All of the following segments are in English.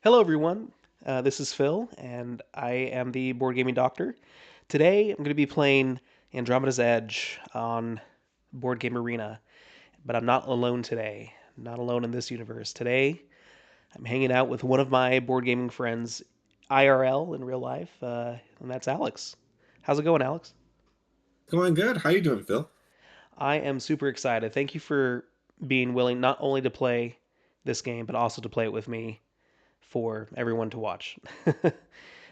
Hello, everyone. This is Phil, and I am the board gaming doctor. Today, I'm going to be playing Andromeda's Edge on Board Game Arena, but I'm not alone today. Not alone in this universe. Today, I'm hanging out with one of my board gaming friends, IRL in real life, and that's Alex. How's it going, Alex? Going good. How you doing, Phil? I am super excited. Thank you for being willing not only to play this game, but also to play it with me for everyone to watch.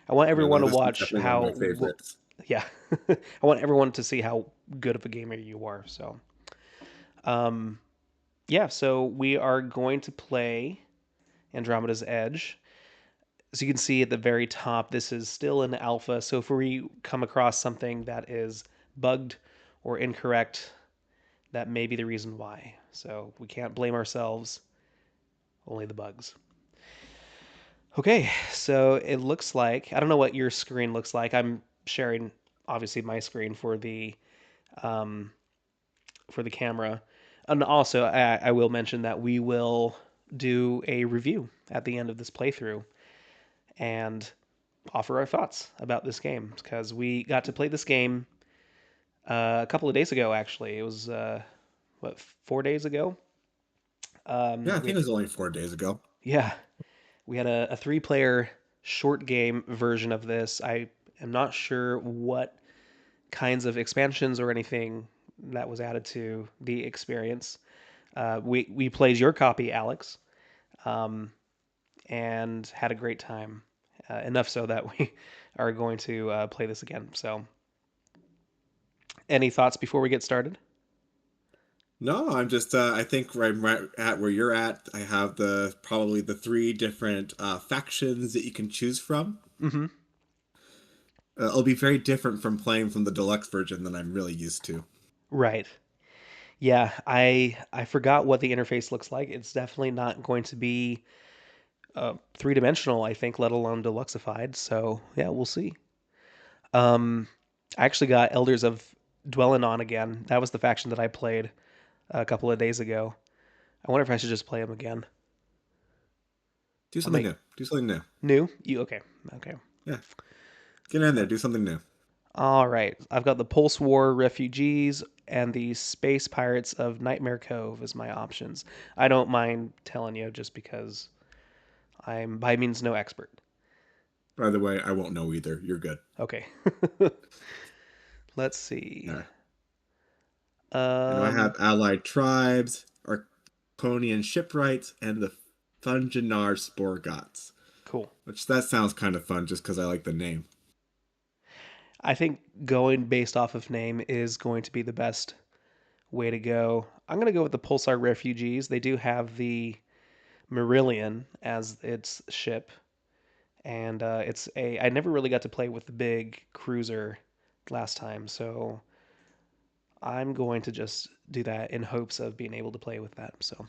I want No, everyone no, to this is watch definitely one of my how, favorites. yeah, I want everyone to see how good of a gamer you are. So, um, yeah, so we are going to play Andromeda's Edge. As you can see at the very top, this is still in alpha. So if we come across something that is bugged or incorrect, that may be the reason why. So we can't blame ourselves, only the bugs. Okay, so it looks like I don't know what your screen looks like. I'm sharing obviously my screen um, for the camera, and also I will mention that we will do a review at the end of this playthrough and offer our thoughts about this game because we got to play this game a couple of days ago. Actually, it was what 4 days ago. Yeah, I We think it was only 4 days ago. Yeah, we had a three-player short game version of this. I am not sure what kinds of expansions or anything that was added to the experience. We played your copy, Alex, um, and had a great time. Enough so that we are going to play this again. So, any thoughts before we get started? No, I'm just I think right at where you're at, I have the probably the three different factions that you can choose from. Mm-hmm. It'll be very different from playing from the deluxe version than I'm really used to. Right. Yeah, I forgot what the interface looks like. It's definitely not going to be three dimensional, I think, let alone deluxeified. So yeah, we'll see. Um, I actually got Elders of Dwellin' On again. That was the faction that I played a couple of days ago. I wonder if I should just play them again. Do I'll something make new. Do something new. new. You okay? Okay. Yeah, get in there. Do something new. All right. I've got the Pulse War refugees and the Space Pirates of Nightmare Cove as my options. I don't mind telling you just because I'm by means no expert. By the way, I won't know either. You're good. Okay. Let's see. Yeah. I know I Um, have allied tribes, Arconian shipwrights, and the Funginar Sporgots. cool. Which that sounds kind of fun just because I like the name. I think going based off of name is going to be the best way to go. I'm going to go with the Pulsar refugees. They do have the Marillion as its ship, and it's a. I never really got to play with the big cruiser last time, so I'm going to just do that in hopes of being able to play with that. So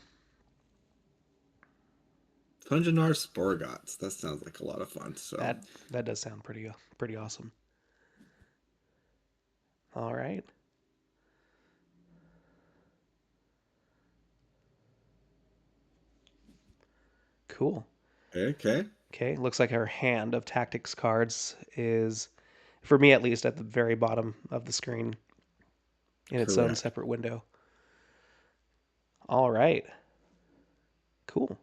Funginar Sporgots. That sounds like a lot of fun. So, that does sound pretty awesome. All right, cool. okay. Okay, looks like our hand of tactics cards is, for me at least, at the very bottom of the screen in its own Correct. separate window. All right, cool.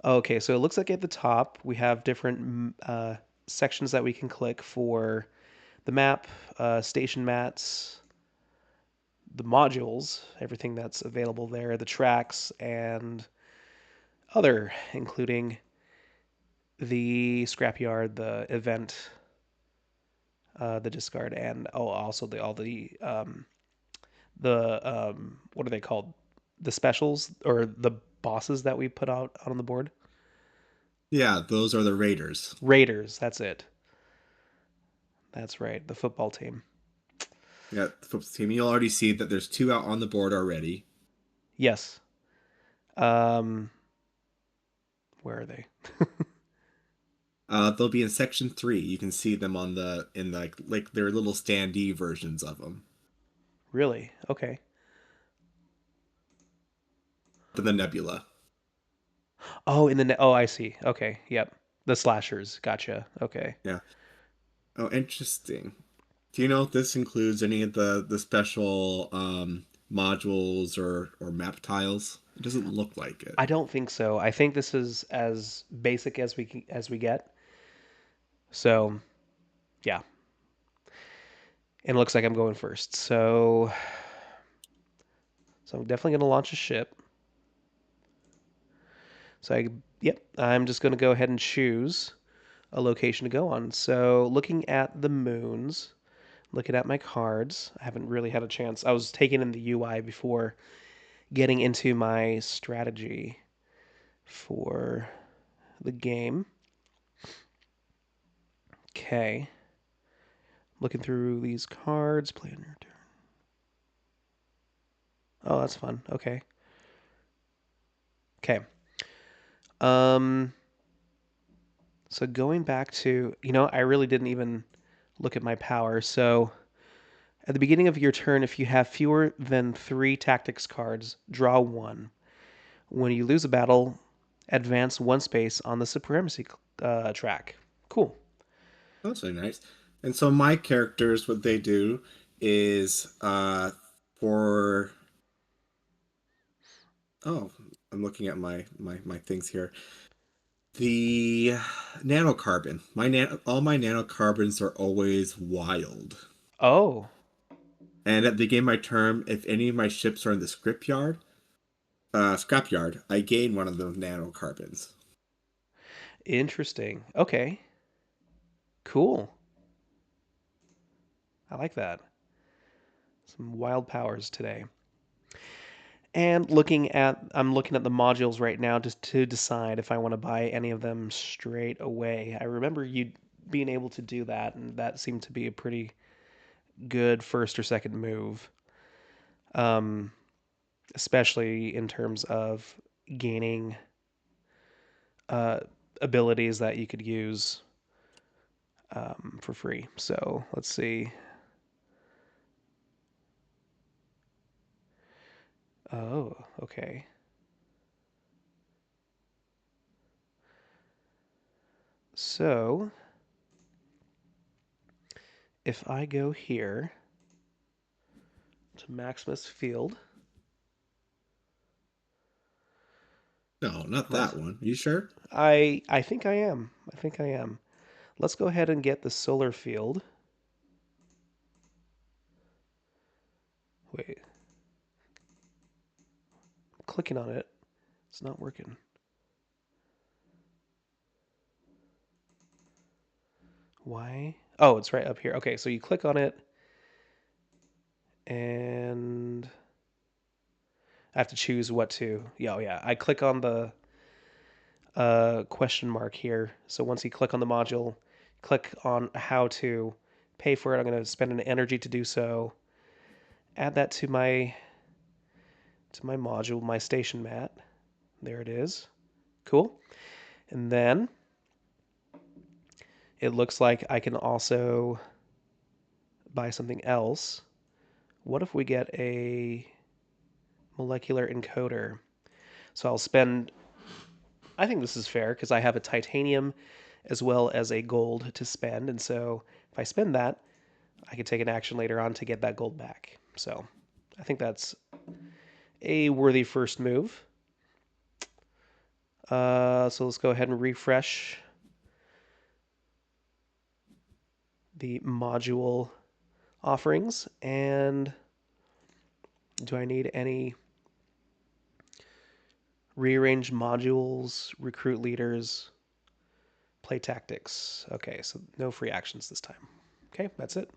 Okay, so it looks like at the top we have different sections that we can click for the map, station mats, the modules, everything that's available there, the tracks, and other, including the scrapyard, the event, the discard, and also the what are they called? The specials or the bosses that we put out on the board. Yeah, those are the Raiders. Raiders. That's it. That's right. The football team. Yeah, the football team. You'll already see that there's two out on the board already. Yes. Um, where are they? They'll be in section 3. You can see them on the in like their little standee versions of them. Really? Okay. The nebula. Oh, in the oh, I see. Okay, yep. The slashers. Gotcha. Okay. Yeah. Oh, interesting. Do you know if this includes any of the special modules or map tiles? It doesn't look like it. I don't think so. I think this is as basic as we get. So, yeah. And it looks like I'm going first. So I'm definitely going to launch a ship. So yep, I'm just going to go ahead and choose a location to go on. So looking at the moons, looking at my cards, I haven't really had a chance. I was taking in the UI before getting into my strategy for the game. Okay. Looking through these cards, play on your turn. Oh, that's fun. Okay. Okay. Um so going back to, I really didn't even look at my power. So at the beginning of your turn, if you have fewer than 3 tactics cards, draw 1. When you lose a battle, advance 1 space on the supremacy track. Cool. That's really nice. And so my characters, what they do is for oh, I'm looking at my things here. The nanocarbon. All my nanocarbons are always wild. Oh, And at the beginning of my term, if any of my ships are in the scrapyard, I gain one of those nanocarbons. interesting. Okay. Cool. I like that. Some wild powers today. And I'm looking at the modules right now just to decide if I want to buy any of them straight away. I remember you being able to do that, and that seemed to be a pretty good first or second move, um, especially in terms of gaining uh, abilities that you could use for free. So let's see. Oh, okay. So if I go here to Maximus Field, No, not let's. that one. You sure? I think I am. I think I am. Let's go ahead and get the solar field. Wait, I'm clicking on it. It's not working. Why? Oh, it's right up here. Okay, so you click on it, and I have to choose what to. Yeah, oh yeah. I click on the question mark here. So once you click on the module, click on how to pay for it. I'm going to spend an energy to do so. Add that to my module, my station mat. There it is. Cool. And then it looks like I can also buy something else. What if we get a molecular encoder? So I'll spend, I think this is fair because I have a titanium as well as a gold to spend. And so if I spend that, I can take an action later on to get that gold back. So I think that's a worthy first move. So let's go ahead and refresh the module offerings. And do I need any rearrange modules, recruit leaders, play tactics? Okay, so no free actions this time. Okay, that's it.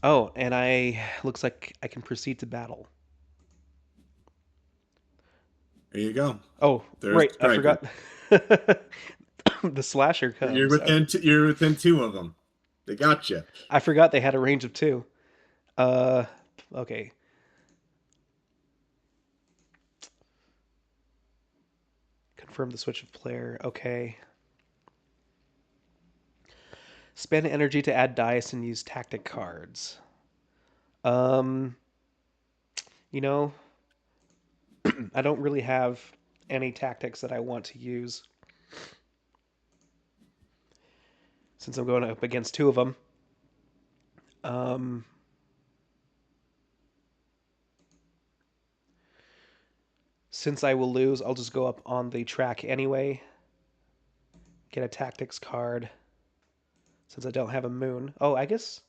Oh, and I looks like I can proceed to battle. There you go. Oh, There's right, the I striker. forgot. The slasher You're comes. within you're within two of them. They got you. I forgot they had a range of 2. Uh, okay. Confirm the switch of player. Okay. Spend energy to add dice and use tactic cards. Um, you know, I don't really have any tactics that I want to use since I'm going up against two of them. Um, since I will lose, I'll just go up on the track anyway, get a tactics card since I don't have a moon. Oh, I guess.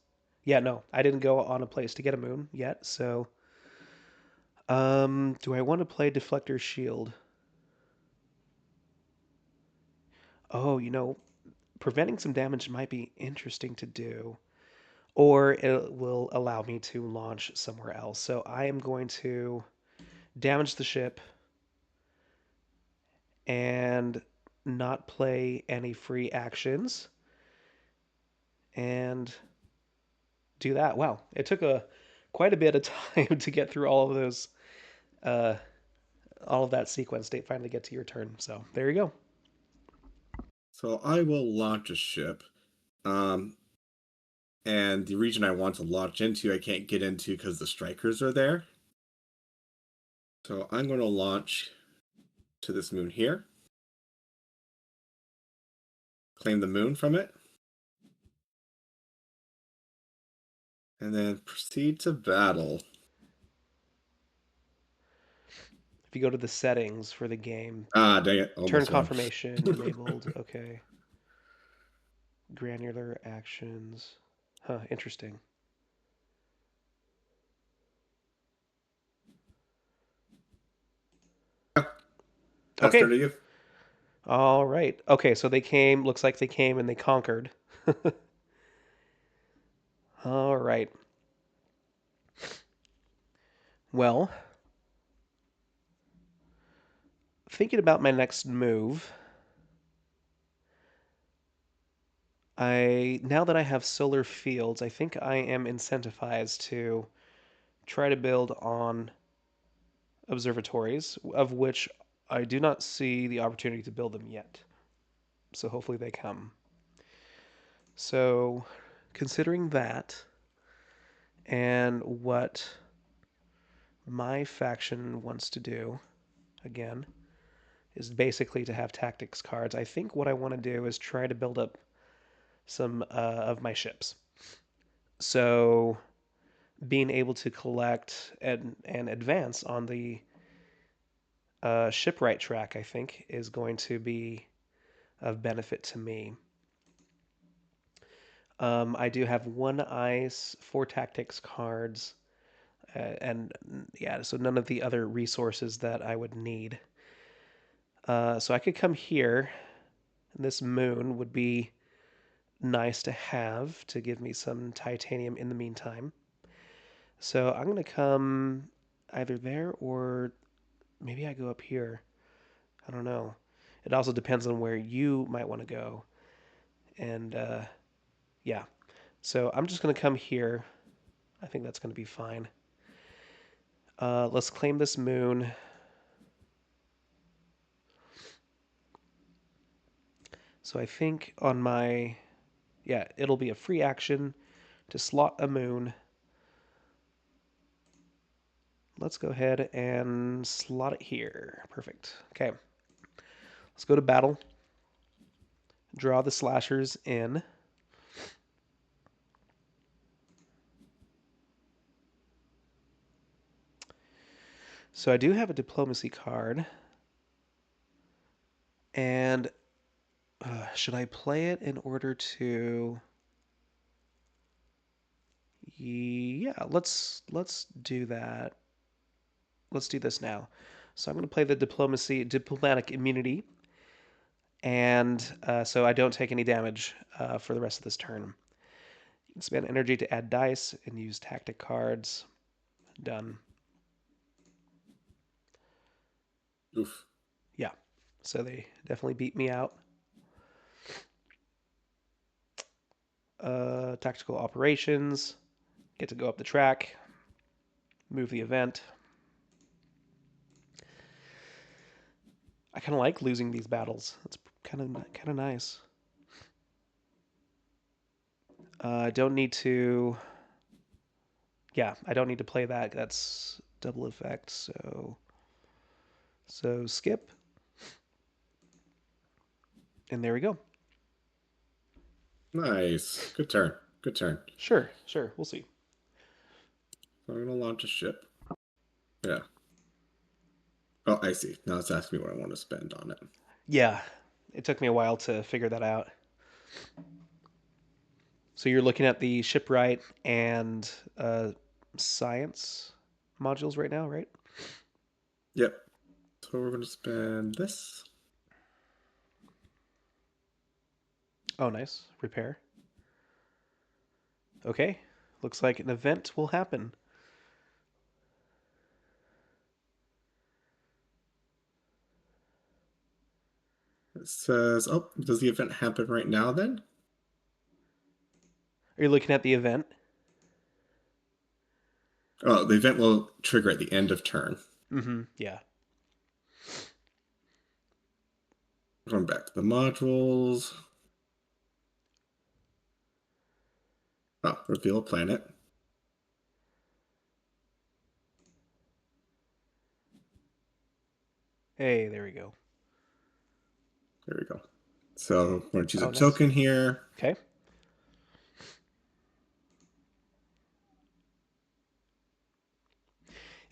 Yeah, no, I didn't go on a place to get a moon yet. So, do I want to play Deflector Shield? Oh, preventing some damage might be interesting to do, or it will allow me to launch somewhere else. So I am going to damage the ship and not play any free actions and do that. Wow, it took a quite a bit of time to get through all of those, uh, all of that sequence to finally get to your turn. So there you go. So I will launch a ship. Um, and the region I want to launch into, I can't get into because the strikers are there. So I'm going to launch to this moon here, claim the moon from it, and then proceed to battle. If you go to the settings for the game, Ah, dang it, turn almost won. confirmation enabled. Okay, granular actions. Huh, interesting. Pass turn Okay, to you. all right. Okay, so they came. Looks like they came and they conquered. All right. Well, thinking about my next move, I now that I have solar fields, I think I am incentivized to try to build on observatories, of which I do not see the opportunity to build them yet. So hopefully they come. So, considering that and what my faction wants to do, again, is basically to have tactics cards. I think what I want to do is try to build up some of my ships. So, being able to collect and advance on the shipwright track, I think, is going to be of benefit to me. I do have one ice, four tactics cards, and yeah, so none of the other resources that I would need. So I could come here. And this moon would be nice to have to give me some titanium in the meantime. So I'm going to come either there or maybe I go up here. I don't know. It also depends on where you might want to go. And yeah, so I'm just going to come here. I think that's going to be fine. Let's claim this moon. So I think on my, yeah, it'll be a free action to slot a moon. Let's go ahead and slot it here. Perfect. Okay, let's go to battle. Draw the slashers in. So I do have a diplomacy card. And should I play it in order to? Yeah, let's do that. Let's do this now. So I'm going to play the diplomatic immunity, and so I don't take any damage for the rest of this turn. You can spend energy to add dice and use tactic cards. Done. Oof. Yeah. So they definitely beat me out. Tactical operations. Get to go up the track. Move the event. I kind of like losing these battles. It's kind of nice. I don't need to Yeah, I don't need to play that. That's double effect. So skip, and there we go. Nice. Good turn. Good turn. Sure, sure. We'll see. So I'm gonna launch a ship. Yeah. Oh, I see. Now it's asking me what I want to spend on it. Yeah, it took me a while to figure that out. So you're looking at the shipwright and science modules right now, right? Yep. So we're gonna spend this. Oh, nice. Repair. Okay. Looks like an event will happen. It says, oh, does the event happen right now then? Are you looking at the event? Oh, the event will trigger at the end of turn. Mm-hmm. Yeah. Going back to the modules. Oh, reveal a planet. Hey, there we go. There we go. So we're going to choose a Oh, nice. token here. Okay.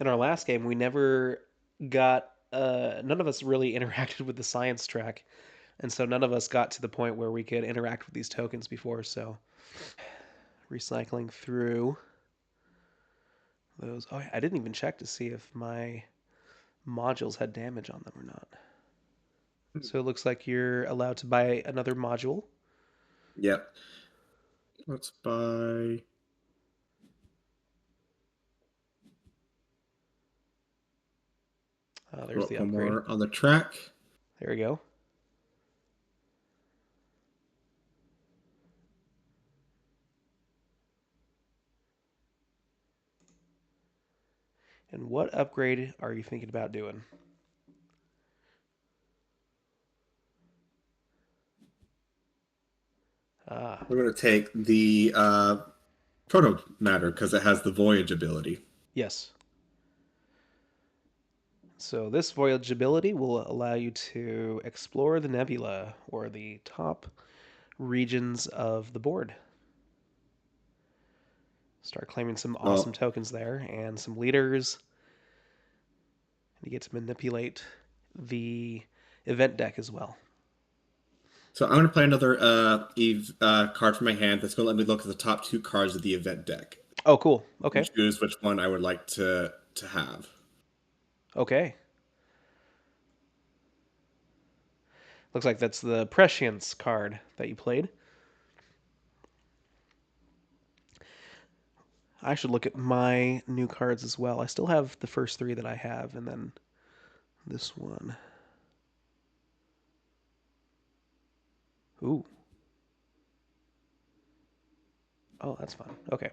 In our last game, we never got. None of us really interacted with the science track, and so none of us got to the point where we could interact with these tokens before. So recycling through those. Oh, I didn't even check to see if my modules had damage on them or not. So it looks like you're allowed to buy another module. Yep. Let's buy. There's Go the up one upgrade. more on the track. There we go. And what upgrade are you thinking about doing? Ah, We're going to take the proto matter because it has the voyage ability. yes. So this voyage ability will allow you to explore the nebula or the top regions of the board. Start claiming some awesome Oh, tokens there and some leaders. And you get to manipulate the event deck as well. so I'm going to play another Eve card from my hand that's going to let me look at the top two cards of the event deck Oh, cool. and Okay. choose which one I would like to have. Okay. Looks like that's the Prescience card that you played. I should look at my new cards as well. I still have the first three that I have, and then this one. Ooh. Oh, that's fun. Okay.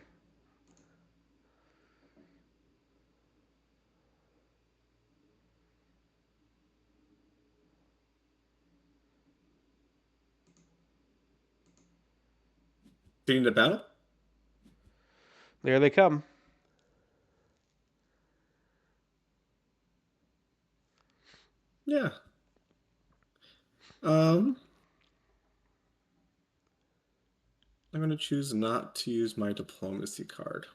Getting to battle? There they come. Yeah. Um, I'm going to choose not to use my diplomacy card.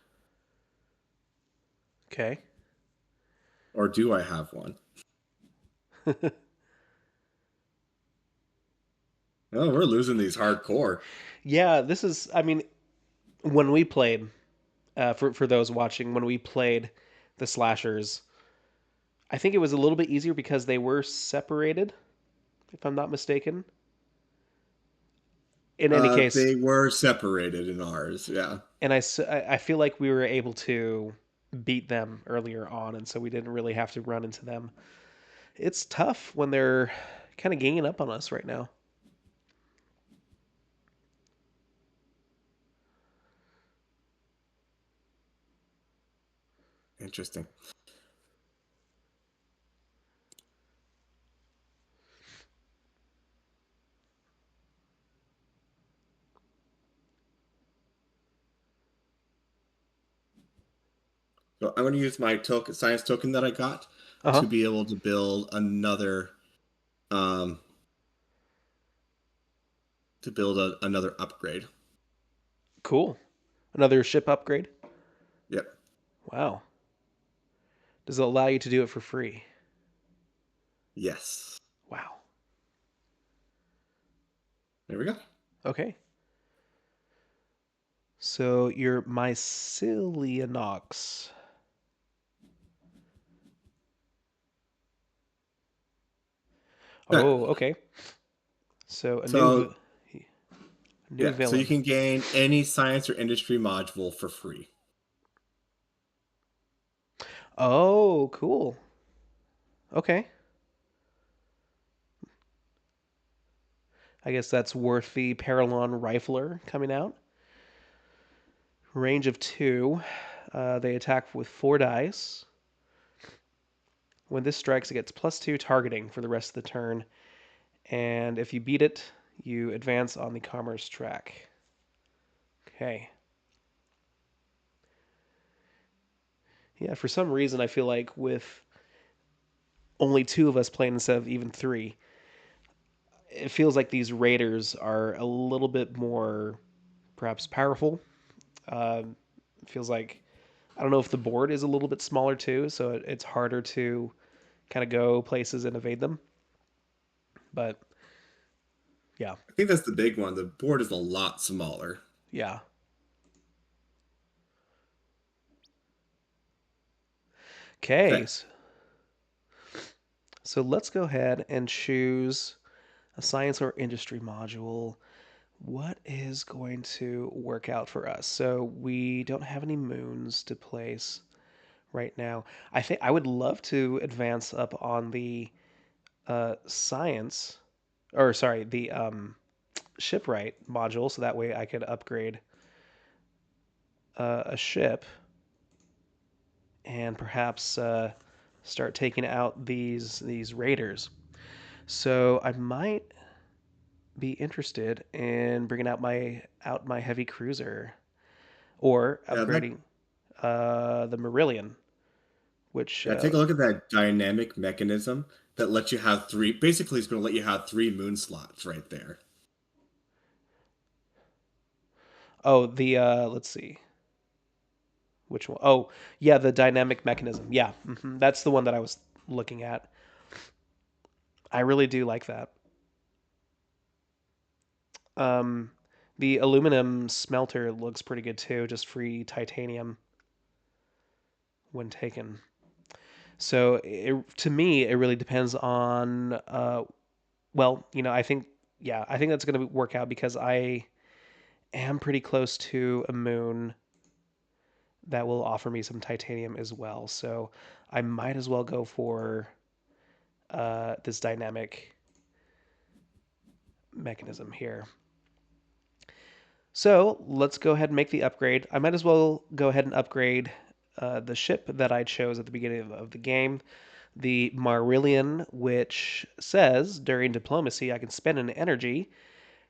Okay. Or do I have one? Oh, we're losing these hardcore. Yeah, this is. I mean, when we played, for those watching, when we played the slashers, I think it was a little bit easier because they were separated, if I'm not mistaken. In any case, They were separated in ours. Yeah. and I feel like we were able to beat them earlier on, and so we didn't really have to run into them. It's tough when they're kind of ganging up on us right now. Interesting. So I'm going to use my token, science token that I got Uh huh. to be able to build um, another upgrade. Cool. Another ship upgrade. Yep. Wow. Does it allow you to do it for free? Yes. Wow. There we go. Okay. So your Mycelianox. Yeah. Oh, okay. So So a new yeah. So you villain. can gain any science or industry module for free. Oh, cool. Okay. I guess that's worth the Paralon Rifler coming out. Range of 2. They attack with 4 dice. When this strikes, it gets +2 targeting for the rest of the turn. And if you beat it, you advance on the commerce track. Okay. Yeah, for some reason, I feel like with only 2 of us playing instead of even 3, it feels like these raiders are a little bit more perhaps powerful. It feels like I don't know if the board is a little bit smaller too, so it's harder to kind of go places and evade them. But yeah, I think that's the big one. The board is a lot smaller. yeah. Okay, Okay. so let's go ahead and choose a science or industry module. What is going to work out for us? So we don't have any moons to place right now. I think I would love to advance up on the science, or sorry, the shipwright module, so that way I could upgrade a ship and perhaps start taking out these raiders. So I might be interested in bringing out my heavy cruiser or Yeah, that upgrading the Marillion, which yeah, take a look at that dynamic mechanism that lets you have three. Basically, it's going to let you have three moon slots right there. oh the let's see which one. Oh yeah, the dynamic mechanism. Yeah, that's the one that I was looking at. I really do like that. Um, the aluminum smelter looks pretty good too, just free titanium when taken. So to me, it really depends on. Well, I think yeah, I think that's going to work out because I am pretty close to a moon that will offer me some titanium as well. So I might as well go for this dynamic mechanism here. So let's go ahead and make the upgrade. I might as well go ahead and upgrade the ship that I chose at the beginning of the game, the Marillion, which says during diplomacy I can spend an energy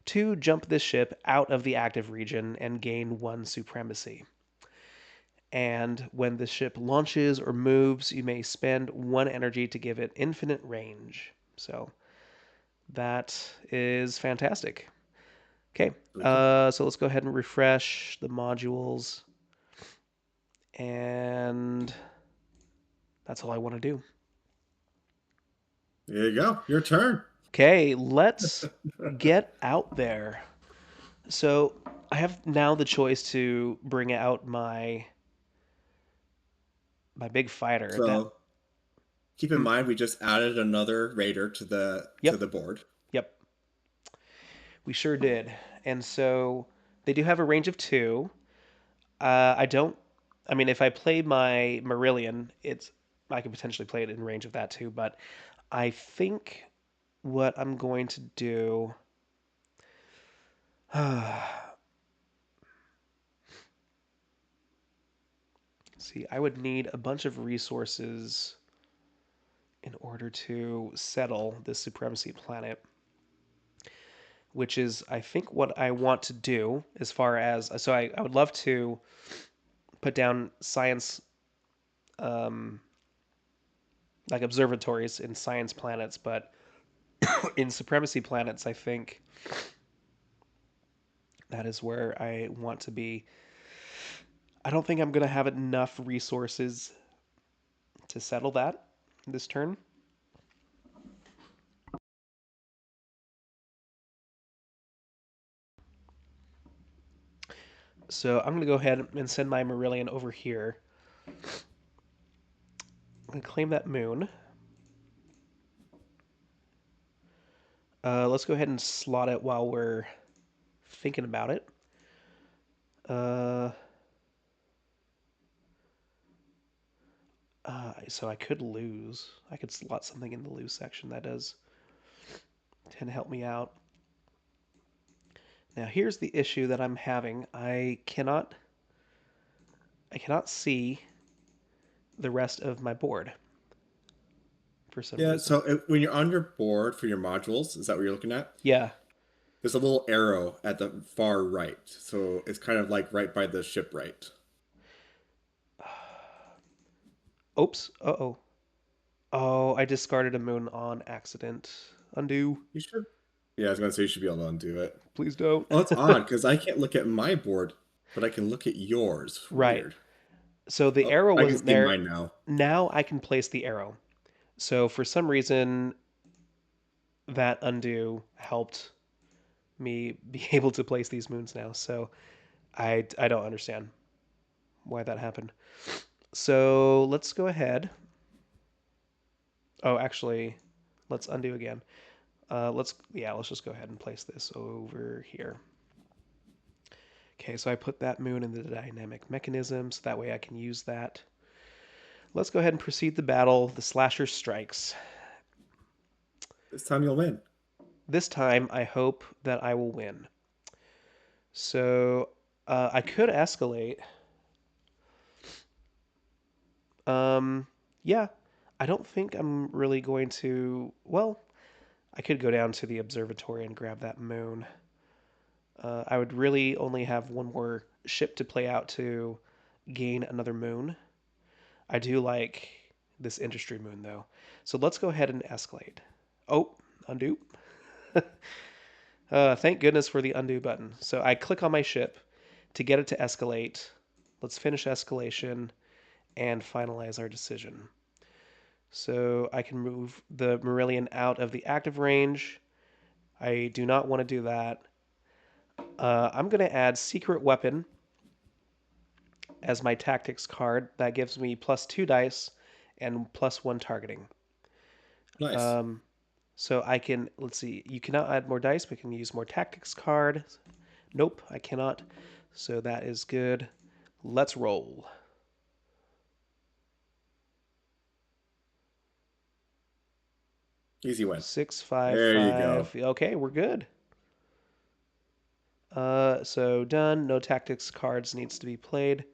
to jump this ship out of the active region and gain 1 supremacy. And when the ship launches or moves, you may spend 1 energy to give it infinite range. So that is fantastic. Okay, Okay. so let's go ahead and refresh the modules, and that's all I want to do. There you go. Your turn. Okay, let's get out there. So I have now the choice to bring out my big fighter. That So keep in mm, mind we just added another raider to yep, the board. yep, we sure did. And so they do have a range of 2. I don't. I mean, if I play my Marillion, it's I could potentially play it in range of that too. But I think what I'm going to do. See, I would need a bunch of resources in order to settle this supremacy planet, which is, I think, what I want to do as far as. So I would love to put down science um, like observatories in science planets, but in supremacy planets, I think that is where I want to be. I don't think I'm going to have enough resources to settle that this turn. So I'm going to go ahead and send my Marillion over here. I'm going to claim that moon. Let's go ahead and slot it while we're thinking about it. Uh, so I could lose. I could slot something in the lose section. That does tend to help me out. Now here's the issue that I'm having. I cannot see the rest of my board for some Yeah, reason. so when you're on your board for your modules, is that what you're looking at? Yeah. There's a little arrow at the far right. So it's kind of like right by the shipwright. Oops. Uh-oh. Oh, I discarded a moon on accident. Undo. You should. Yeah, I was gonna say you should be able to undo it. Please don't. Oh, it's odd because I can't look at my board, but I can look at yours. Right. Weird. So the Oh, arrow I can wasn't see there. mine now. Now I can place the arrow. So for some reason, that undo helped me be able to place these moons now. So I don't understand why that happened. So let's go ahead. Oh, actually, let's undo again. Let's just go ahead and place this over here. Okay, so I put that moon in the dynamic mechanism, so that way I can use that. Let's go ahead and proceed the battle. The slasher strikes. This time you'll win. This time, I hope that I will win. So I could escalate. Um, yeah, I don't think I'm really going to. Well, I could go down to the observatory and grab that moon. I would really only have one more ship to play out to gain another moon. I do like this industry moon though. So let's go ahead and escalate. Oh, undo. Thank goodness for the undo button. So I click on my ship to get it to escalate. Let's finish escalation and finalize our decision. So I can move the Marillion out of the active range. I do not want to do that. I'm going to add Secret Weapon as my tactics card. That gives me plus 2 dice and plus 1 targeting. Nice. Um, so I can, let's see, you cannot add more dice, but can use more tactics card. Nope, I cannot. So that is good. Let's roll. Easy win. Six, five, There you go. five. Okay, we're good. So done. No tactics cards needs to be played.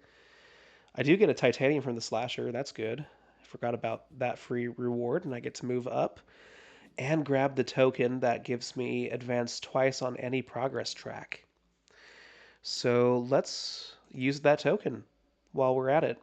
I do get a titanium from the slasher. That's good. I forgot about that free reward, and I get to move up and grab the token that gives me advance twice on any progress track. So let's use that token while we're at it.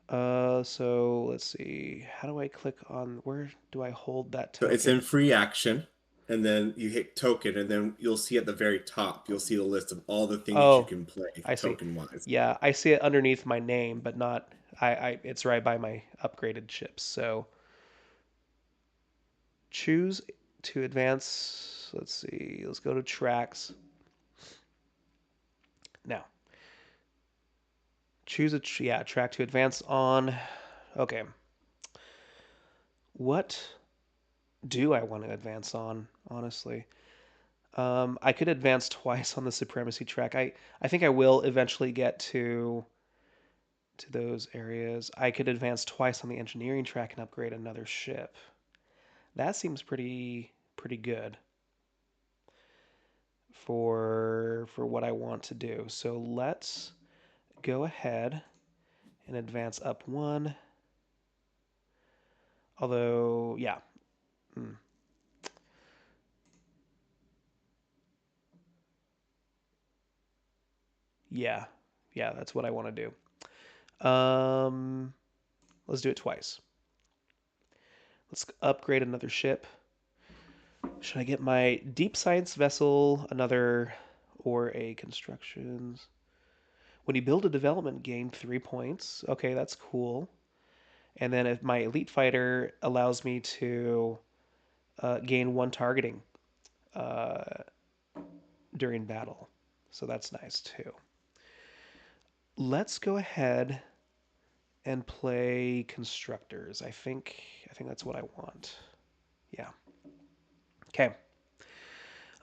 So let's see. How do I click on where do I hold that So it's in token? free action, and then you hit token, and then you'll see at the very top, you'll see the list of all the things you Oh, can play I see. token wise. Yeah, I see it underneath my name, but not it's right by my upgraded ships. So choose to advance. Let's see. Let's go to tracks. Now, choose a track to advance on. Okay. What do I want to advance on, honestly? I could advance twice on the supremacy track. I think I will eventually get to those areas. I could advance twice on the engineering track and upgrade another ship. That seems pretty good for what I want to do. So let's go ahead and advance up one. Although, yeah, yeah, yeah, that's what I want to do. Let's do it twice. Let's upgrade another ship. Should I get my deep science vessel, another, or a constructions? When you build a development, gain 3 points. Okay, that's cool. And then if my elite fighter allows me to gain one targeting uh, during battle, so that's nice too. Let's go ahead and play constructors. I think that's what I want. Yeah. Okay.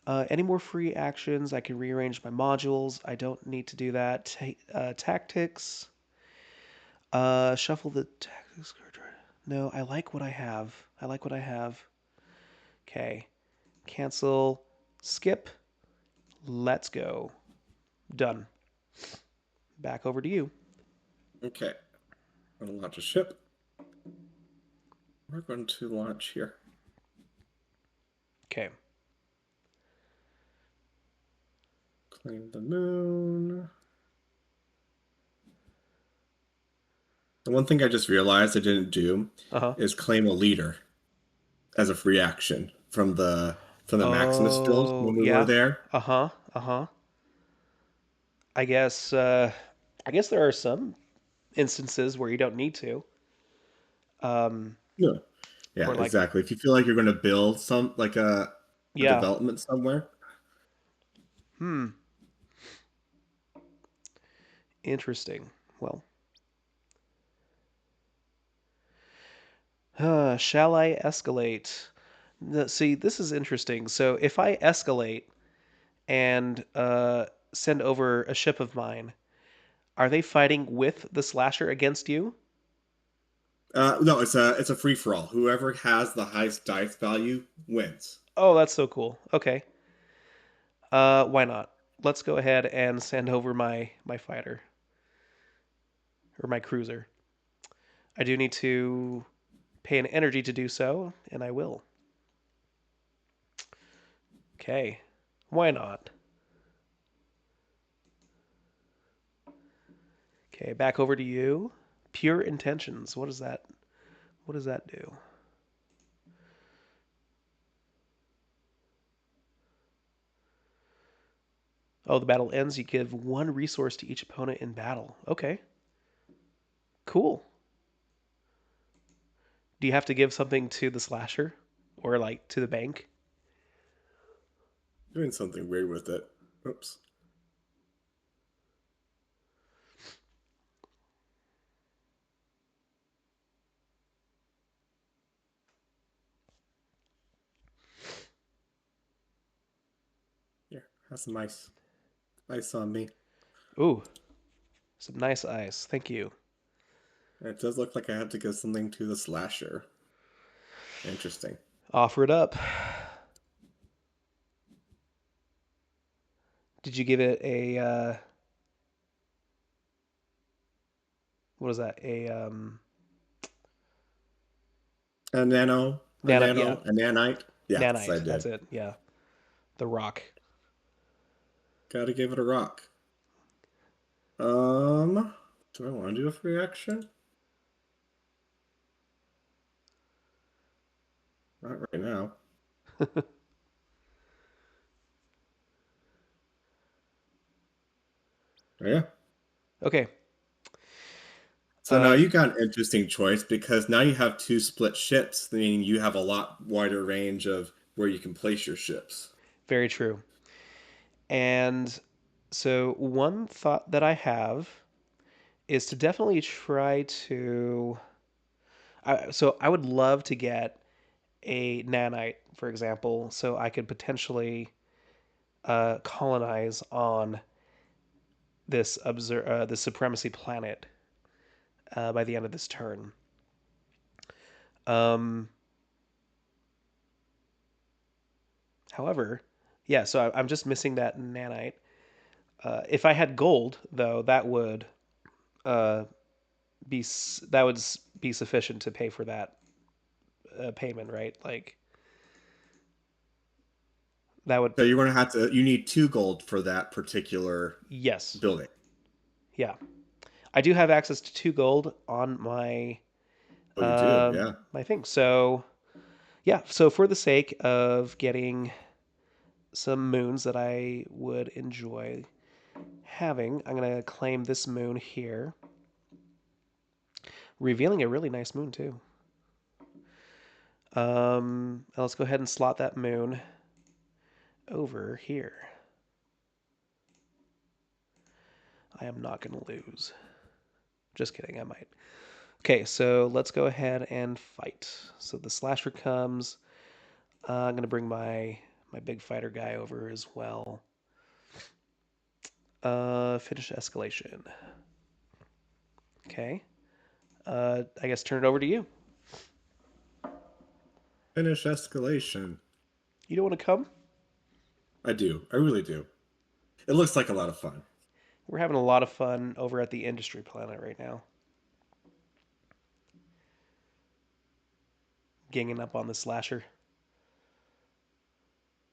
Any more free actions? I can rearrange my modules. I don't need to do that. Tactics. Shuffle the tactics card. No, I like what I have. I like what I have. Okay. Cancel. Skip. Let's go. Done. Back over to you. Okay. I'm gonna launch a ship. We're going to launch here. Okay. Claim the moon. The one thing I just realized I didn't do Uh huh. is claim a leader as a free action from the Maximus build Oh when we were yeah. there. Uh huh. Uh huh. I guess. I guess there are some instances where you don't need to. Um. Yeah. Yeah, Or like. exactly. If you feel like you're going to build some like a Yeah. development somewhere, Hmm. Interesting. Well. Shall I escalate? See, this is interesting. So if I escalate and send over a ship of mine, are they fighting with the slasher against you? no, it's a free for all. Whoever has the highest dice value wins. Oh, that's so cool. Okay. Why not? Let's go ahead and send over my fighter or my cruiser. I do need to pay an energy to do so, and I will. Okay. Why not? Okay, back over to you. Pure intentions. What does that? What does that do? Oh, the battle ends. You give one resource to each opponent in battle. Okay, cool. Do you have to give something to the slasher or like to the bank? Doing something weird with it. Oops. Here, have some ice on me. Ooh, some nice ice. Thank you. It does look like I had to give something to the slasher. Interesting. Offer it up. Did you give it a what is that? Nano? Yeah, A nanite. Yes, I nanite. That's did. it. Yeah, the rock. Gotta give it a rock. Um, do I want to do a free action? Not right now. Oh, yeah. Okay. So now Uh, you got an interesting choice because now you have two split ships, meaning you have a lot wider range of where you can place your ships. very true. And so one thought that I have is to definitely try to. So I would love to get a nanite, for example, so I could potentially colonize on this supremacy planet by the end of this turn. Um, however, yeah, so I'm just missing that nanite. If I had gold, though, uh, that would be sufficient to pay for that payment, right? Like that would. So you're going to have to, you need 2 gold for that particular Yes, building. yeah. I do have access to 2 gold on my Oh, you do? Yeah. I think so. Yeah, so for the sake of getting some moons that I would enjoy having, I'm going to claim this moon here, revealing a really nice moon too. Let's go ahead and slot that moon over here. I am not going to lose. Just kidding, I might. Okay, so let's go ahead and fight. So the slasher comes. I'm going to bring my big fighter guy over as well. Finish escalation. Okay. I guess turn it over to you. Finish escalation. You don't want to come? I do. I really do. It looks like a lot of fun. We're having a lot of fun over at the industry planet right now, ganging up on the slasher.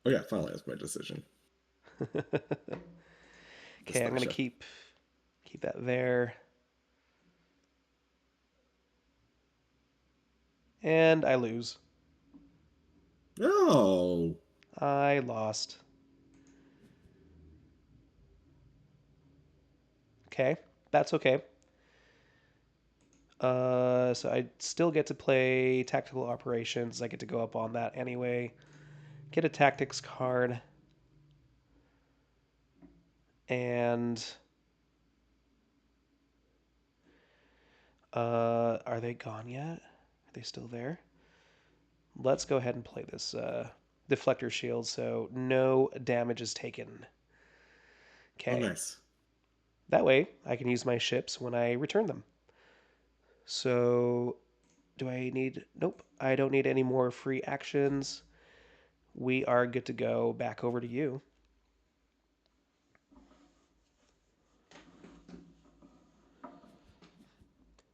Oh yeah, finally that's my decision. The Okay, I'm gonna slasher. keep that there, and I lose. No. I lost. Okay, that's okay. So I still get to play tactical operations. I get to go up on that anyway. Get a tactics card, and are they gone yet? Are they still there? Let's go ahead and play this deflector shield so no damage is taken. Oh, Okay. nice. That way I can use my ships when I return them. So do I need... Nope, I don't need any more free actions. We are good to go back over to you.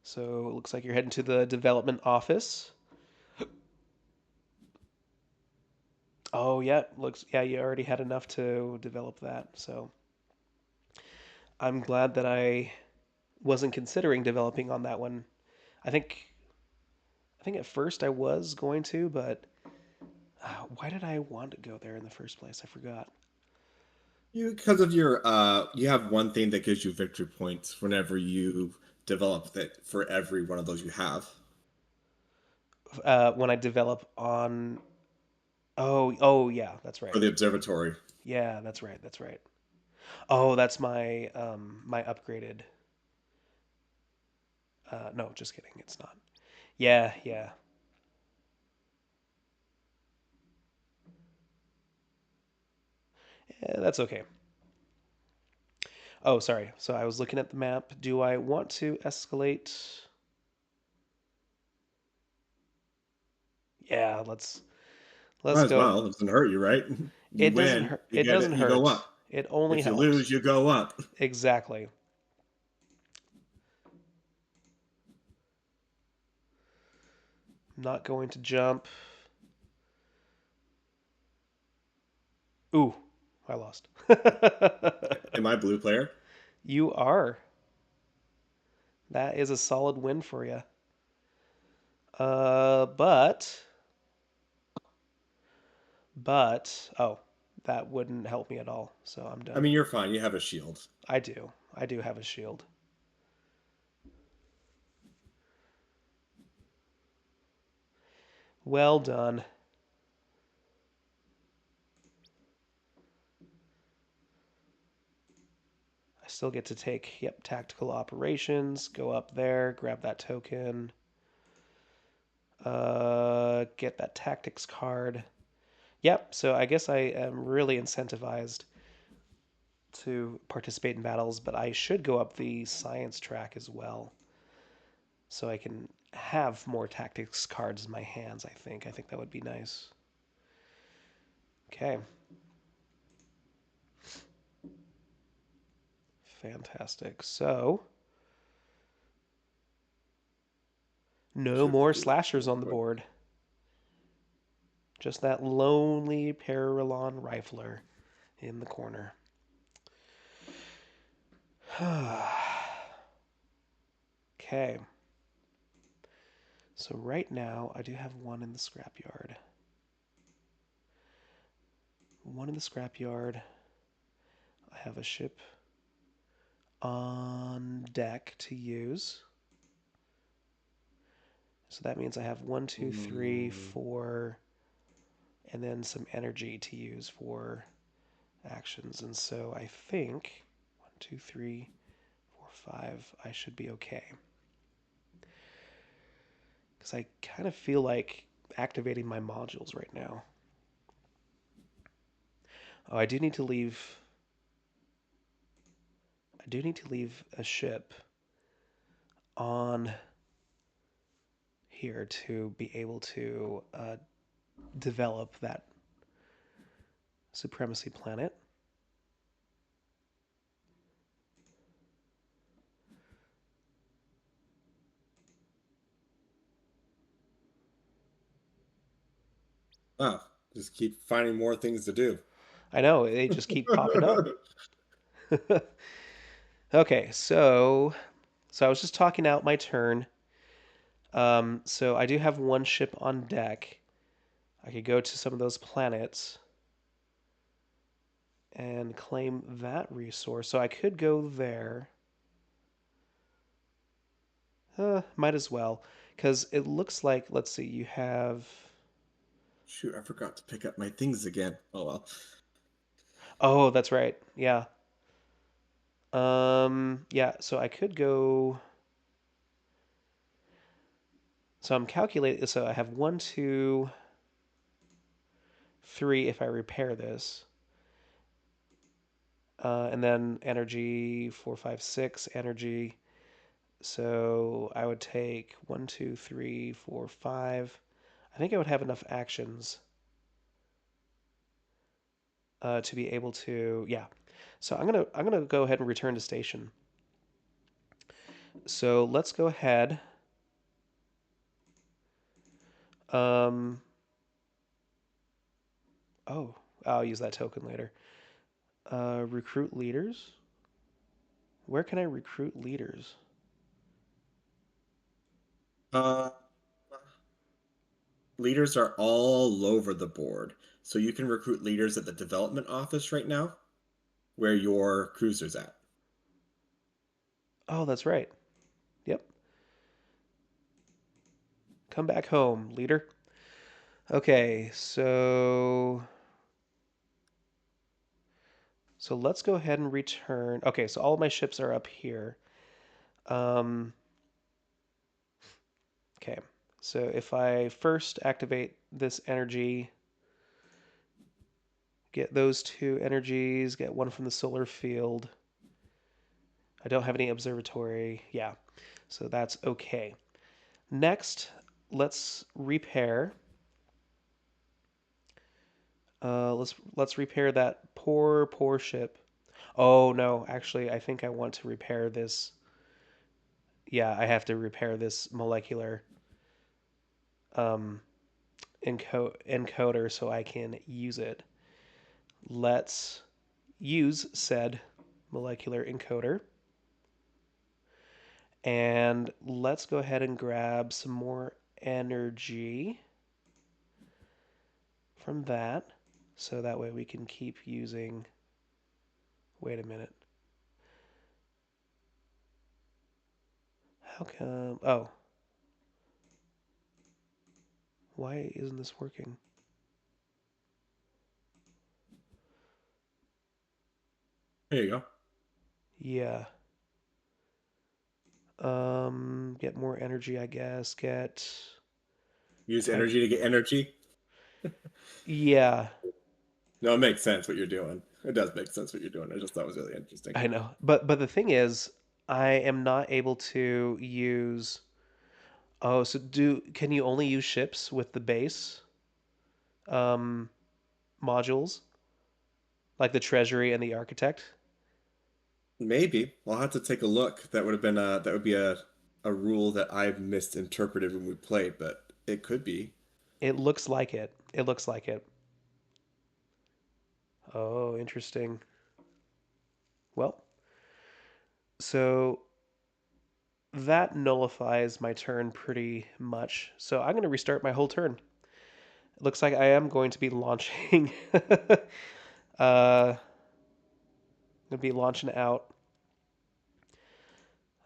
So it looks like you're heading to the development office. Oh, yeah, looks... Yeah, you already had enough to develop that. So I'm glad that I wasn't considering developing on that one. I think I think at first I was going to, but why did I want to go there in the first place? I forgot. You because of your you have one thing that gives you victory points whenever you develop that for every one of those you have. When I develop on... Oh, yeah, that's For right. the observatory. Yeah, that's right. That's right. Oh, that's my upgraded. No, just kidding. It's not. Yeah, yeah. That's okay. Oh, sorry. So I was looking at the map. Do I want to escalate? Yeah, let's Might as go. well. It doesn't hurt you, right? You It doesn't win, hurt. you It get doesn't it, you go hurt. up. It only If you lose, helps. you go up. Exactly. Not going to jump. Ooh, I lost. Am I blue player? You are. That is a solid win for you. But oh, that wouldn't help me at all. So I'm I done. mean, you're fine. You have a shield. I do. I do have a shield. Well done. I still get to take, yep, tactical operations, go up there, grab that token, get that tactics card. Yep, so I guess I am really incentivized to participate in battles, but I should go up the science track as well so I can have more tactics cards in my hands, I think. I think that would be nice. Okay, fantastic. So, no Should have more probably looked slashers real on the quick. board. Just that lonely Paralon rifler in the corner. Okay. So right now, I do have one in the scrapyard. One in the scrapyard. I have a ship on deck to use. So that means I have one, two, three, Mm, four, and then some energy to use for actions. And so I think one, two, three, four, five, I should be okay. Because I kind of feel like activating my modules right now. Oh, I do need to leave a ship on here to be able to develop that supremacy planet. wow, just keep finding more things to do. I know they just keep popping up. Okay, so I was just talking out my turn. So I do have one ship on deck. I could go to some of those planets and claim that resource. So I could go there. Might as well, because it looks like, let's see, you have. Shoot, I forgot to pick up my things again. Oh well. Oh, that's right. Yeah. Yeah. So I could go. So I'm calculating. So I have one, two, three. If I repair this, and then energy four, five, six energy. So I would take one, two, three, four, five. I think I would have enough actions to be able to. Yeah. So I'm gonna go ahead and return to station. So let's go ahead. Um, oh, I'll use that token later. Recruit leaders. Where can I recruit leaders? Uh, leaders are all over the board. So you can recruit leaders at the development office right now, where your cruiser's at. Oh, that's right. Yep. Come back home, leader. Okay, so let's go ahead and return. Okay, so all of my ships are up here. Um, okay, so if I first activate this energy, get those two energies, get one from the solar field. I don't have any observatory. Yeah, so that's okay. Next, let's repair. Let's repair that poor ship. Oh no, actually, I think I want to repair this. Yeah, I have to repair this molecular um, encoder so I can use it. Let's use said molecular encoder. And let's go ahead and grab some more energy from that. So that way we can keep using. Wait a minute. How come? Oh, why isn't this working? There you go. Yeah. Get more energy, I guess. Get. Use Can I? energy to get energy. Yeah, No, it makes sense what you're doing. It does make sense what you're doing. I just thought it was really interesting. I know. But the thing is, I am not able to use. Oh, so can you only use ships with the base um modules like the treasury and the architect? Maybe. I'll have to take a look. That would have been that would be a rule that I've misinterpreted when we played, but it could be. It looks like it. It looks like it. Oh, interesting. Well, so that nullifies my turn pretty much. So I'm going to restart my whole turn. It looks like I am going to be launching. Going to be launching out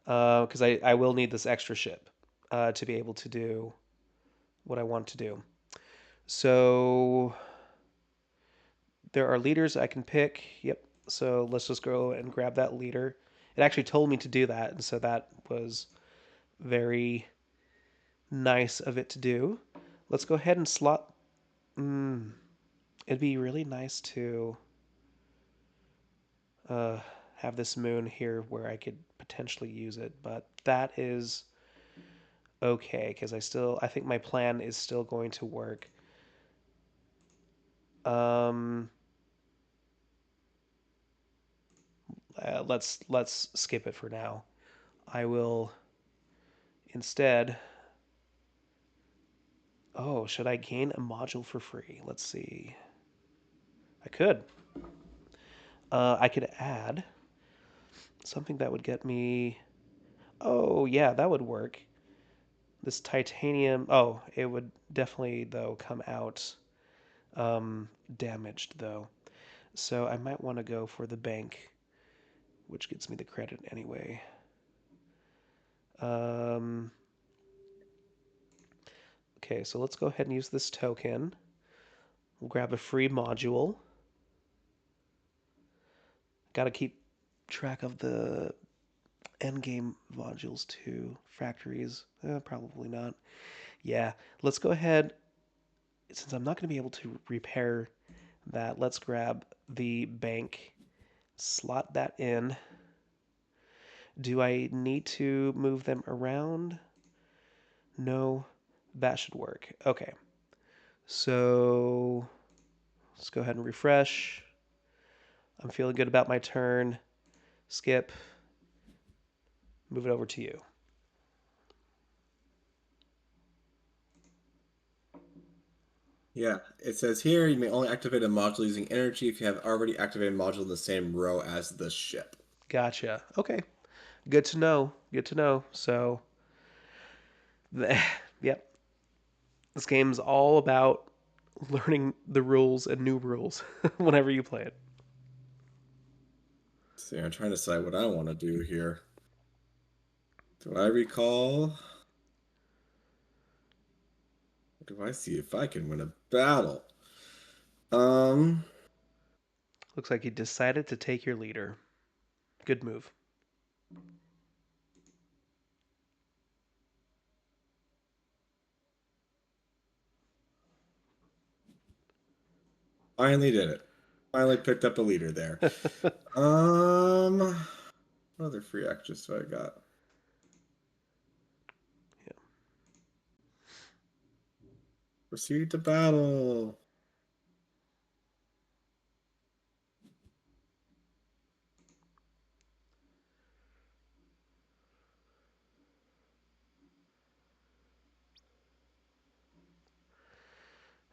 because I will need this extra ship to be able to do what I want to do. So there are leaders I can pick. Yep. So let's just go and grab that leader. It actually told me to do that, and so that was very nice of it to do. Let's go ahead and slot. It'd be really nice to uh, have this moon here where I could potentially use it, but that is okay because I think my plan is still going to work. Um, let's skip it for now. I will instead. Oh, should I gain a module for free? Let's see. I could. I could add something that would get me. Oh yeah, that would work. This titanium. Oh, it would definitely though come out damaged though. So I might want to go for the bank, which gets me the credit anyway. Um, okay, so let's go ahead and use this token. We'll grab a free module. Got to keep track of the end game modules too. Factories, probably not. Yeah, let's go ahead. Since I'm not going to be able to repair that, let's grab the bank, slot that in. Do I need to move them around? No, that should work. Okay, so let's go ahead and refresh. I'm feeling good about my turn. Skip, move it over to you. Yeah, it says here you may only activate a module using energy if you have already activated a module in the same row as the ship. Gotcha. Okay, good to know. Good to know. So, yep, this game's all about learning the rules and new rules whenever you play it. See, I'm trying to decide what I want to do here. Do I recall? Do I see if I can win a battle? Um, Looks like you decided to take your leader. Good move. Finally did it. Finally picked up a leader there. Um, what other free extras do I got? Proceed to battle.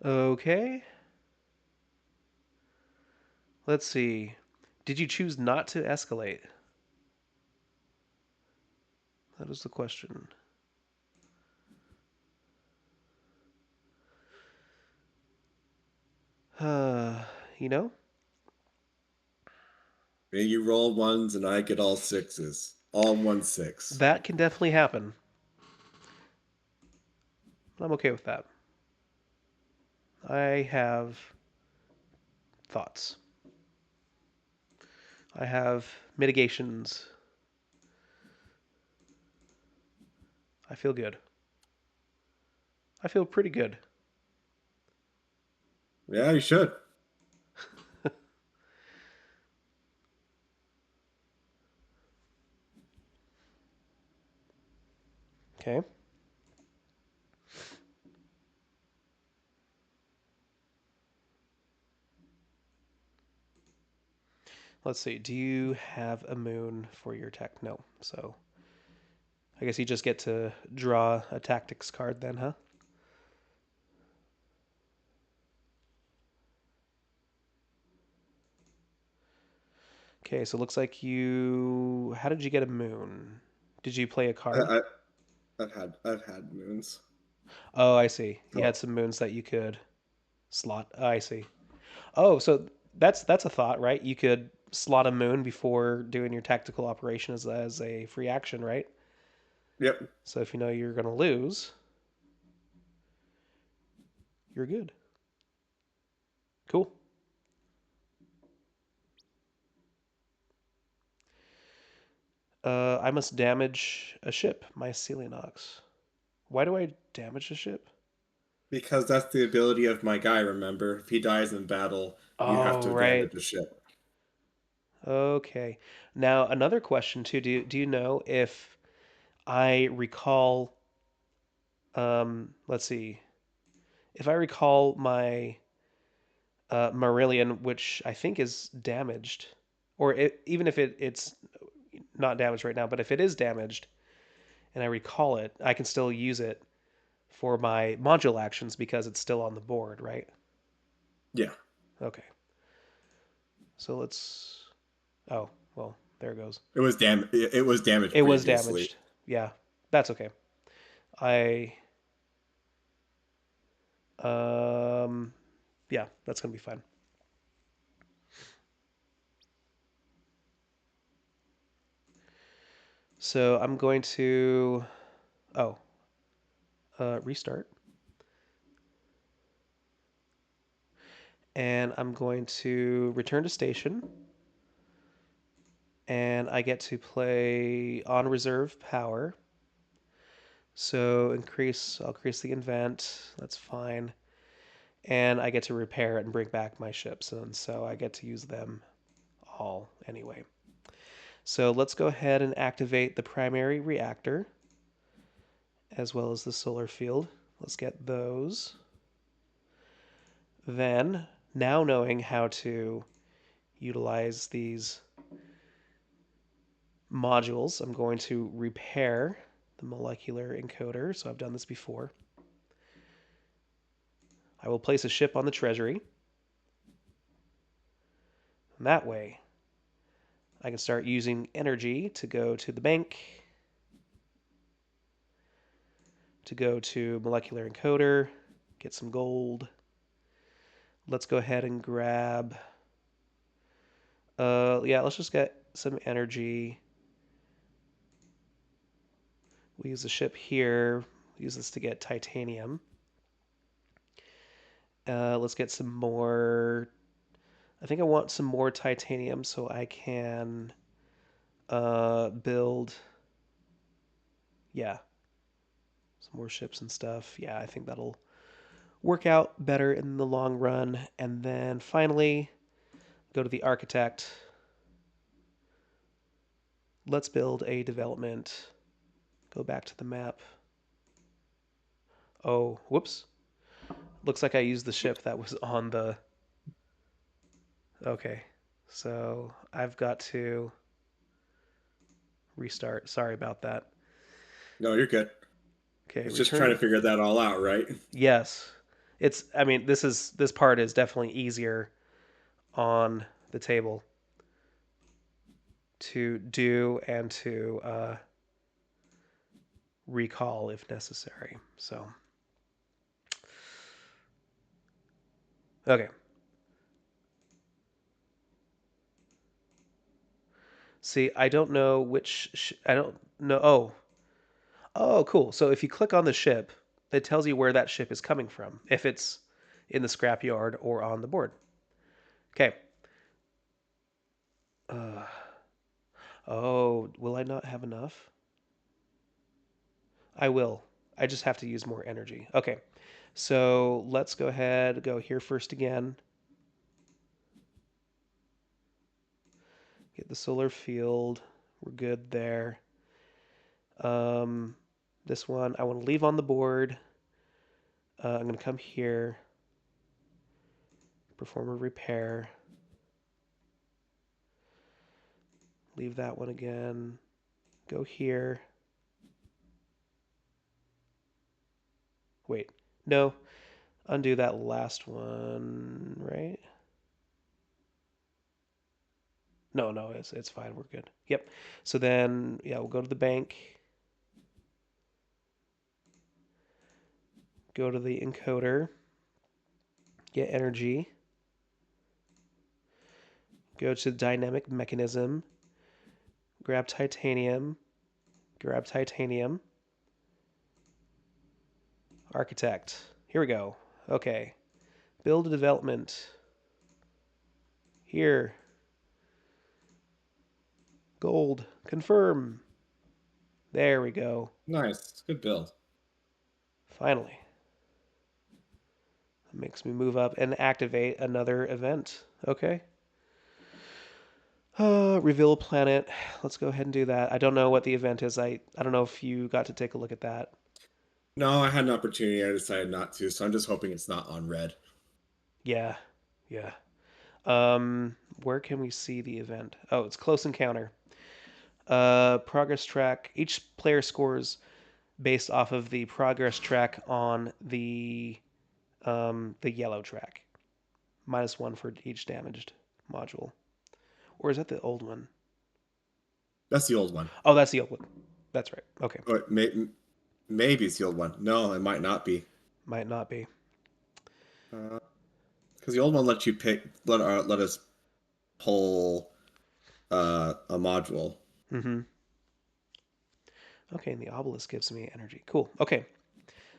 Okay, let's see. Did you choose not to escalate? That is the question. Uh, you know, Maybe you roll ones and I get all sixes. All 1 6. that can definitely happen. I'm okay with that. I have thoughts. I have mitigations. I feel good. I feel pretty good. Yeah, you should. Okay. Let's see. Do you have a moon for your tech? No. So I guess you just get to draw a tactics card then, huh? Okay, so it looks like you. How did you get a moon? Did you play a I, card? I I've had moons. Oh, I see. You had So some moons that you could slot. Oh, I see. Oh, so that's a thought, right? You could slot a moon before doing your tactical operation as a free action, right? yep. So if you know you're going to lose, you're good. Cool. I must damage a ship, my Mycelianox. Why do I damage a ship? Because that's the ability of my guy, remember? If he dies in battle, you have Oh, to right. damage a ship. Okay. Now, another question too. Do you know if I recall let's see. If I recall my Marillion, which I think is damaged, or even if it's not damaged right now, but if it is damaged and I recall it, I can still use it for my module actions because it's still on the board, right? Yeah. Okay. So let's. Oh, well, there it goes. It was damaged It was previously. damaged. Yeah, that's okay. I. Um. Yeah, that's gonna be fine. So I'm going to. Oh, restart. And I'm going to return to station. And I get to play on reserve power. So I'll increase the event. That's fine. And I get to repair it and bring back my ships. And so I get to use them all anyway. So let's go ahead and activate the primary reactor as well as the solar field. Let's get those. Then, now knowing how to utilize these modules, I'm going to repair the molecular encoder. So I've done this before. I will place a ship on the treasury. And that way, I can start using energy to go to the bank, to go to molecular encoder, get some gold. Let's go ahead and grab. Yeah, let's just get some energy. We use the ship here. Use this to get titanium. Let's get some more. I think I want some more titanium so I can build. Yeah, some more ships and stuff. Yeah, I think that'll work out better in the long run. And then finally, go to the architect. Let's build a development. Go back to the map. Oh, whoops. Looks like I used the ship that was on the. Okay. So I've got to restart. Sorry about that. No, you're good. Okay, It's just trying return. to figure that all out, right? Yes. I mean, this part is definitely easier on the table to do and to recall if necessary. So, okay. See, I don't know I don't know. Oh, cool. So if you click on the ship, it tells you where that ship is coming from, if it's in the scrapyard or on the board. Okay. Uh, oh, will I not have enough? I will. I just have to use more energy. Okay. So let's go ahead, go here first again. Get the solar field. We're good there. Um, this one I want to leave on the board. I'm going to come here, perform a repair. Leave that one again. Go here. Wait, no, undo that last one, right? No, no, it's fine. We're good. Yep. So then, yeah, we'll go to the bank, go to the encoder, get energy, go to dynamic mechanism, grab grab titanium, architect. Here we go. Okay. Build a development. Here. Gold. Confirm. There we go. Nice. Good build. Finally. It makes me move up and activate another event. Okay. Reveal a planet. Let's go ahead and do that. I don't know what the event is. I don't know if you got to take a look at that. No, I had an opportunity. I decided not to, so I'm just hoping it's not on red. Yeah. Yeah. Where can we see the event? Oh, it's close encounter. Progress track. Each player scores based off of the progress track on the yellow track. -1 for each damaged module. Or is that the old one? That's the old one. Oh, that's the old one. That's right. Okay. Or maybe it's the old one. No, it might not be. Might not be. Because the old one lets you let us pull a module. Mm-hmm. Okay, and the obelisk gives me energy. Cool. Okay.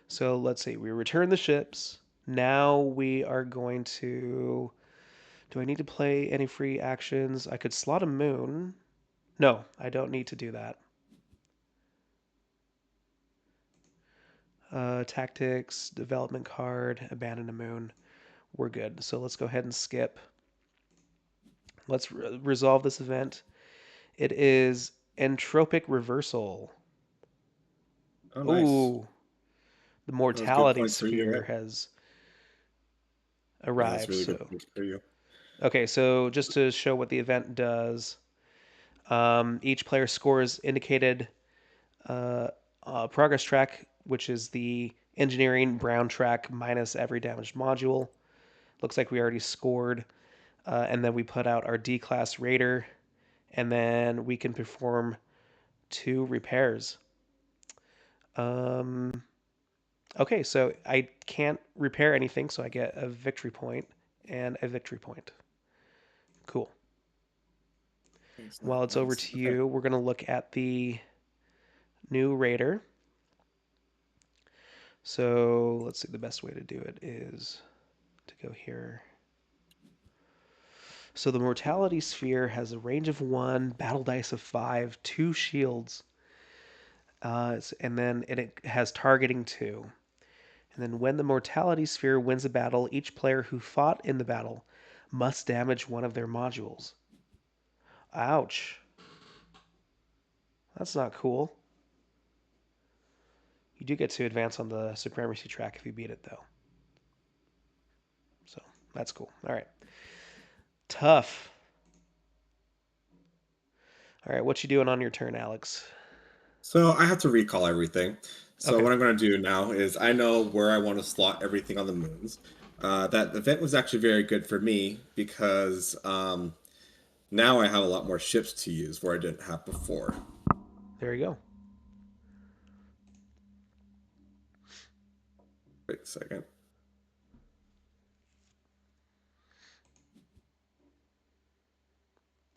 So let's see. We return the ships. Now we are going to. Do I need to play any free actions? I could slot a moon. No, I don't need to do that. Tactics, development card, abandon a moon. We're good. So let's go ahead and skip. Let's resolve this event. It is entropic reversal. Oh, nice. Ooh, the That was good mortality points for you, sphere right? has Yeah, that's arrived. really good So, points for you. okay, so just to show what the event does, each player scores indicated uh, progress track, which is the engineering brown track minus every damaged module. Looks like we already scored. And then we put out our D class raider, and then we can perform 2 repairs. Um, okay, so I can't repair anything, so I get a victory point and a victory point. Cool. It's not While it's over nice. to Okay. you, we're going to look at the new raider. So let's see, the best way to do it is to go here. So the mortality sphere has a range of 1, battle dice of 5, 2 shields, and then it has targeting 2. And then when the mortality sphere wins a battle, each player who fought in the battle must damage one of their modules. Ouch. That's not cool. You do get to advance on the supremacy track if you beat it, though. So that's cool. All right. Tough. All right. What you doing on your turn, Alex? So I have to recall everything. So Okay. what I'm going to do now is I know where I want to slot everything on the moons. That event was actually very good for me because now I have a lot more ships to use where I didn't have before. There you go. Wait a second.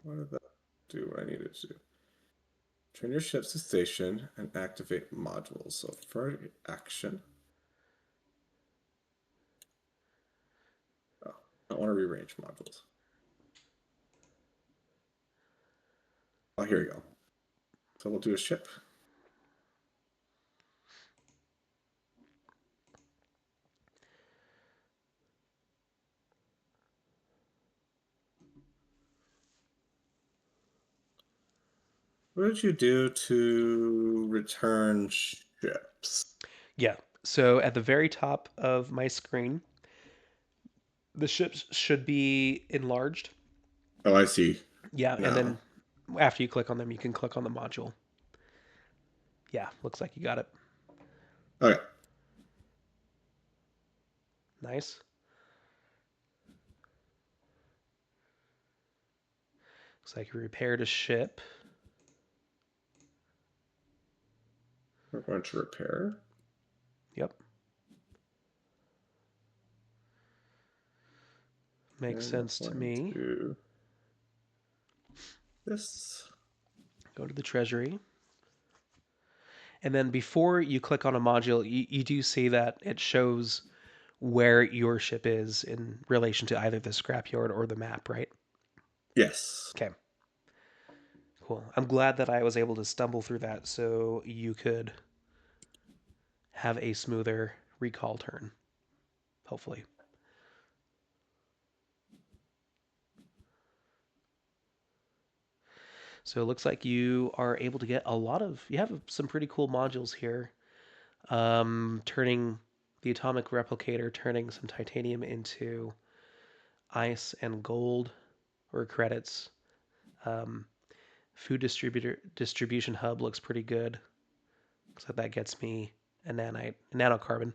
What did that do? What I needed to do? Turn your ships to station and activate modules. So for action, oh, I want to rearrange modules. Oh, here we go. So we'll do a ship. What did you do to return ships? Yeah. So at the very top of my screen, the ships should be enlarged. Oh, I see. Yeah. And Now. then after you click on them, you can click on the module. Yeah. Looks like you got it. Okay. Nice. Looks like you repaired a ship. We're going to repair. Yep, makes And we're sense to going me. to this. Go to the treasury. And then before you click on a module, you do see that it shows where your ship is in relation to either the scrapyard or the map, right? Yes. Okay, cool. I'm glad that I was able to stumble through that so you could have a smoother recall turn, hopefully. So it looks like you are able to get a lot of, you have some pretty cool modules here. Turning the atomic replicator, turning some titanium into ice and gold or credits. Um, food distribution hub looks pretty good. Looks like that gets me a nanocarbon.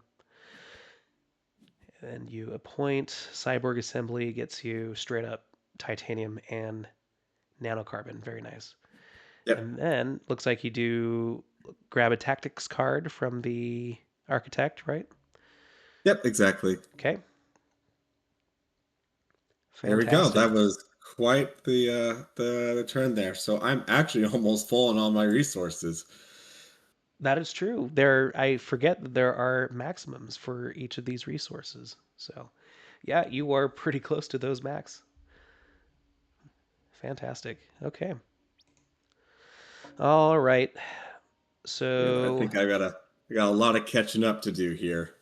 And you appoint cyborg assembly gets you straight up titanium and nanocarbon. Very nice. Yep. And then looks like you do grab a tactics card from the architect, right? Yep, exactly. Okay, There we go. fantastic. That was quite the turn there. So I'm actually almost full on all my resources. That is true. There, I forget that there are maximums for each of these resources. So, yeah, you are pretty close to those max. Fantastic. Okay. All right. Yeah, I So, think I got a lot of catching up to do here.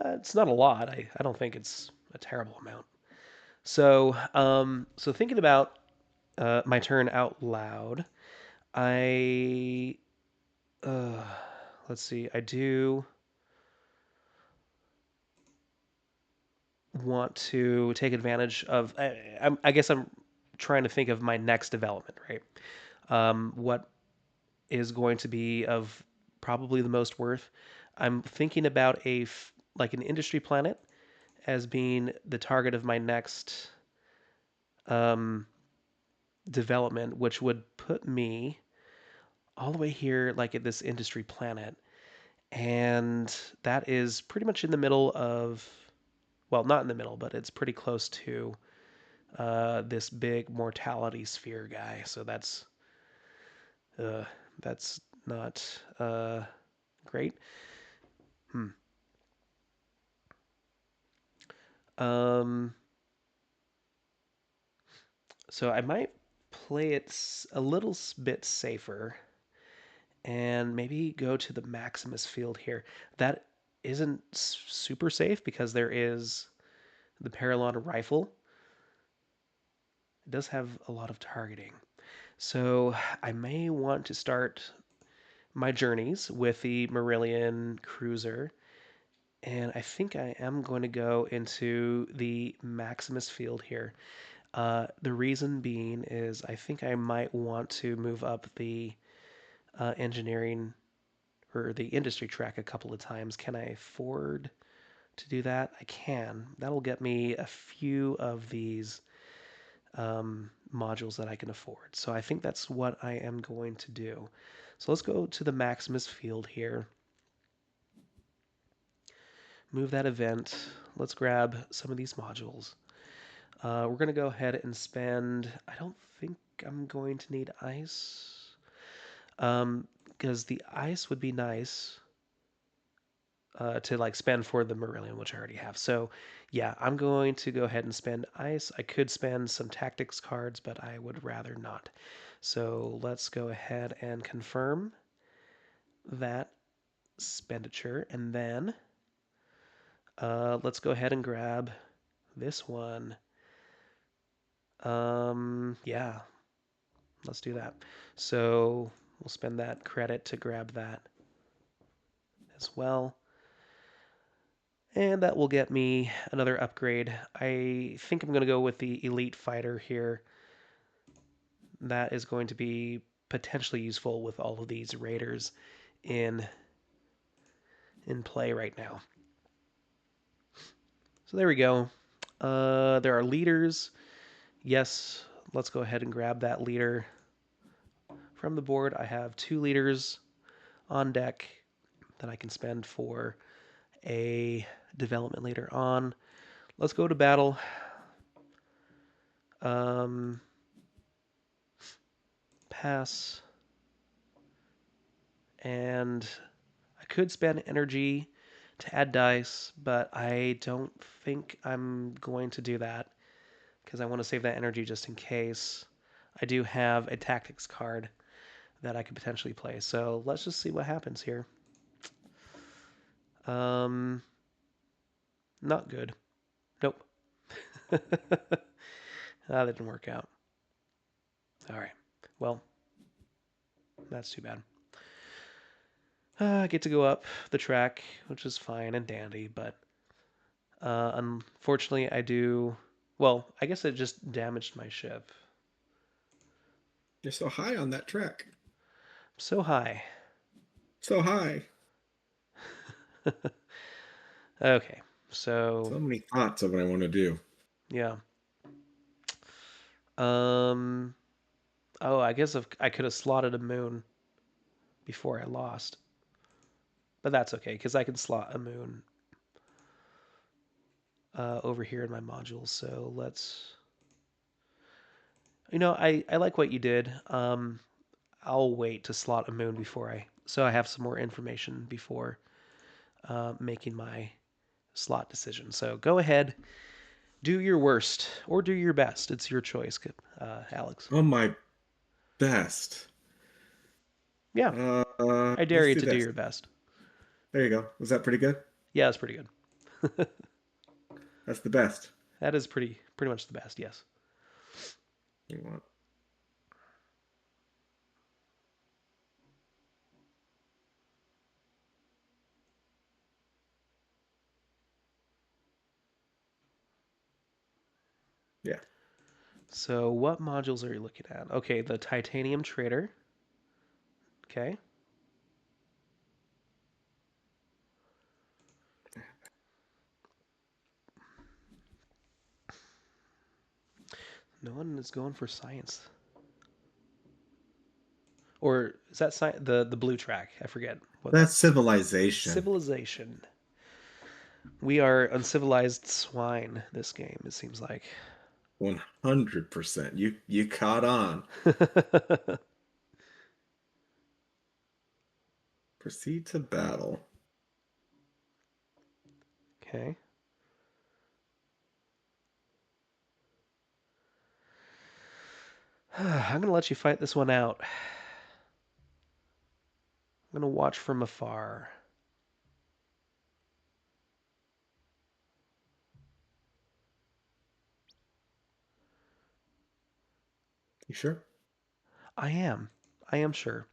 it's not a lot. I don't think it's a terrible amount. So thinking about my turn out loud, I uh, let's see. I do want to take advantage of. I guess I'm trying to think of my next development, right? What is going to be of probably the most worth? I'm thinking about like an industry planet as being the target of my next um, development, which would put me all the way here, like at this industry planet, and that is pretty much in the middle of, well, not in the middle, but it's pretty close to this big mortality sphere guy. So uh, that's not great. Hmm. Um, so I might play it a little bit safer and maybe go to the Maximus field here. That isn't super safe because there is the Paralon rifle. It does have a lot of targeting. So I may want to start my journeys with the Marillion cruiser. And I think I am going to go into the Maximus field here. The reason being is I think I might want to move up the engineering or the industry track a couple of times. Can I afford to do that? I can. That'll get me a few of these modules that I can afford. So I think that's what I am going to do. So let's go to the Maximus field here. Move that event. Let's grab some of these modules. We're going to go ahead and spend. I don't think I'm going to need ice. Because the ice would be nice to like spend for the Marillion, which I already have. So yeah, I'm going to go ahead and spend ice. I could spend some tactics cards, but I would rather not. So let's go ahead and confirm that expenditure, and then let's go ahead and grab this one. Yeah, let's do that. So we'll spend that credit to grab that as well. And that will get me another upgrade. I think I'm going to go with the Elite Fighter here. That is going to be potentially useful with all of these raiders in play right now. So there we go. There are leaders. Yes, let's go ahead and grab that leader from the board. I have 2 leaders on deck that I can spend for a development later on. Let's go to battle. Um, pass. And I could spend energy to add dice, but I don't think I'm going to do that because I want to save that energy just in case. I do have a tactics card that I could potentially play. So let's just see what happens here. Um, not good. Nope. that didn't work out. All right. Well, that's too bad. I get to go up the track, which is fine and dandy, but unfortunately, I do. Well, I guess it just damaged my ship. You're so high on that track. So high. So high. Okay, so So many thoughts of what I want to do. yeah. Um. Oh, I guess if I could have slotted a moon before I lost, but that's okay because I can slot a moon over here in my modules. So let's. I like what you did. I'll wait to slot a moon before so I have some more information before making my slot decision. So go ahead, do your worst or do your best. It's your choice, Alex. Oh, my best. Yeah, I dare Let's you do to do this. your best. There you go. Was that pretty good? Yeah, that's pretty good. That's the best. That is pretty much the best. Yes. You want? Yeah. So what modules are you looking at? Okay, the titanium trader. Okay. No one is going for science. Or is that the blue track? I forget what that. That's civilization. Civilization. We are uncivilized swine this game, it seems like. 100%. You caught on. Proceed to battle. Okay. I'm going to let you fight this one out. I'm going to watch from afar. You sure? I am. I am sure.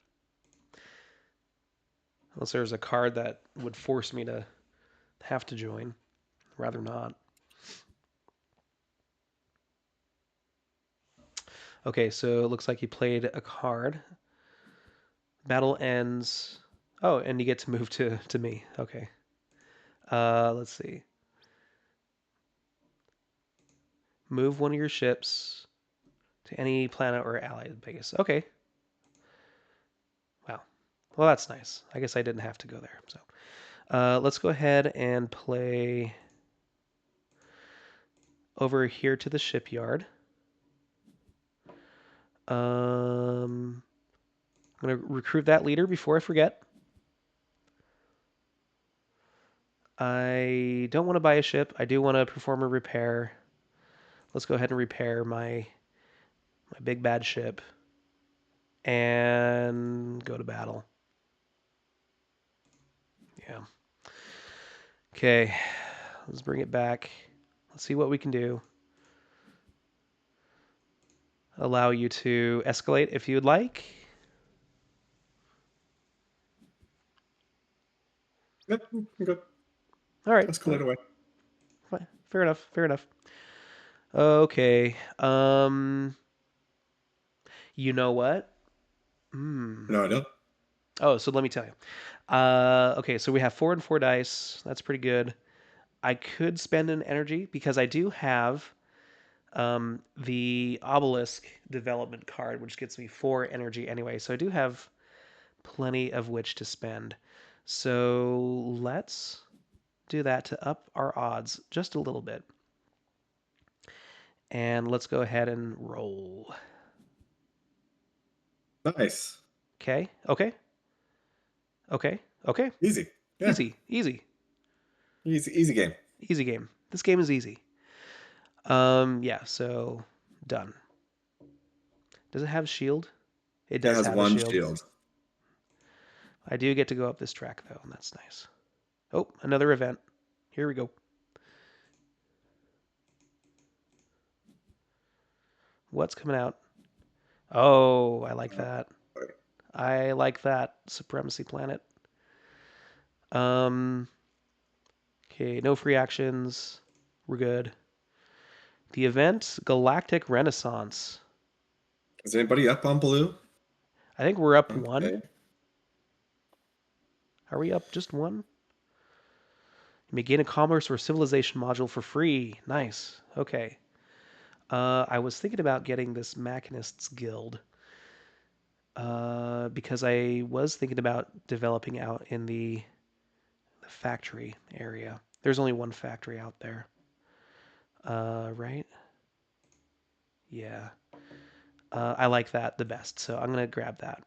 Unless there's a card that would force me to have to join. Rather not. Okay, so it looks like you played a card. Battle ends. Oh, and you get to move to me. Okay. Let's see. Move one of your ships to any planet or allied base. Okay. Wow. Well, that's nice. I guess I didn't have to go there. So let's go ahead and play over here to the shipyard. I'm going to recruit that leader before I forget. I don't want to buy a ship. I do want to perform a repair. Let's go ahead and repair my big bad ship and go to battle. Yeah. Okay. Let's bring it back. Let's see what we can do. Allow you to escalate if you would like. Yep. Good. All right. All Escalate right. away. Fine. Fair enough. Fair enough. Okay. You know what? Hmm. No, I don't. Oh, so let me tell you. Okay, so we have 4 and 4 dice. That's pretty good. I could spend an energy because I do have The obelisk development card, which gets me 4 energy anyway. So I do have plenty of which to spend. So let's do that to up our odds just a little bit. And let's go ahead and roll. Nice. Okay, okay, okay, okay. Easy. Yeah. Easy, easy, Easy game. easy game. This game is easy. Yeah, so done. Does it have shield? It It does has have a one shield. shield. I do get to go up this track though, and that's nice. Oh, another event. Here we go. What's coming out? Oh, I like Uh, that. I like that supremacy planet. Um, okay, no free actions. We're good. The event Galactic Renaissance. is anybody up on blue? I think we're up one. Okay. Are we up just one? You may gain a commerce or civilization module for free. Nice. Okay. I was thinking about getting this Machinists Guild because I was thinking about developing out in the factory area. There's only one factory out there. Right? Yeah. I like that the best, so I'm gonna grab that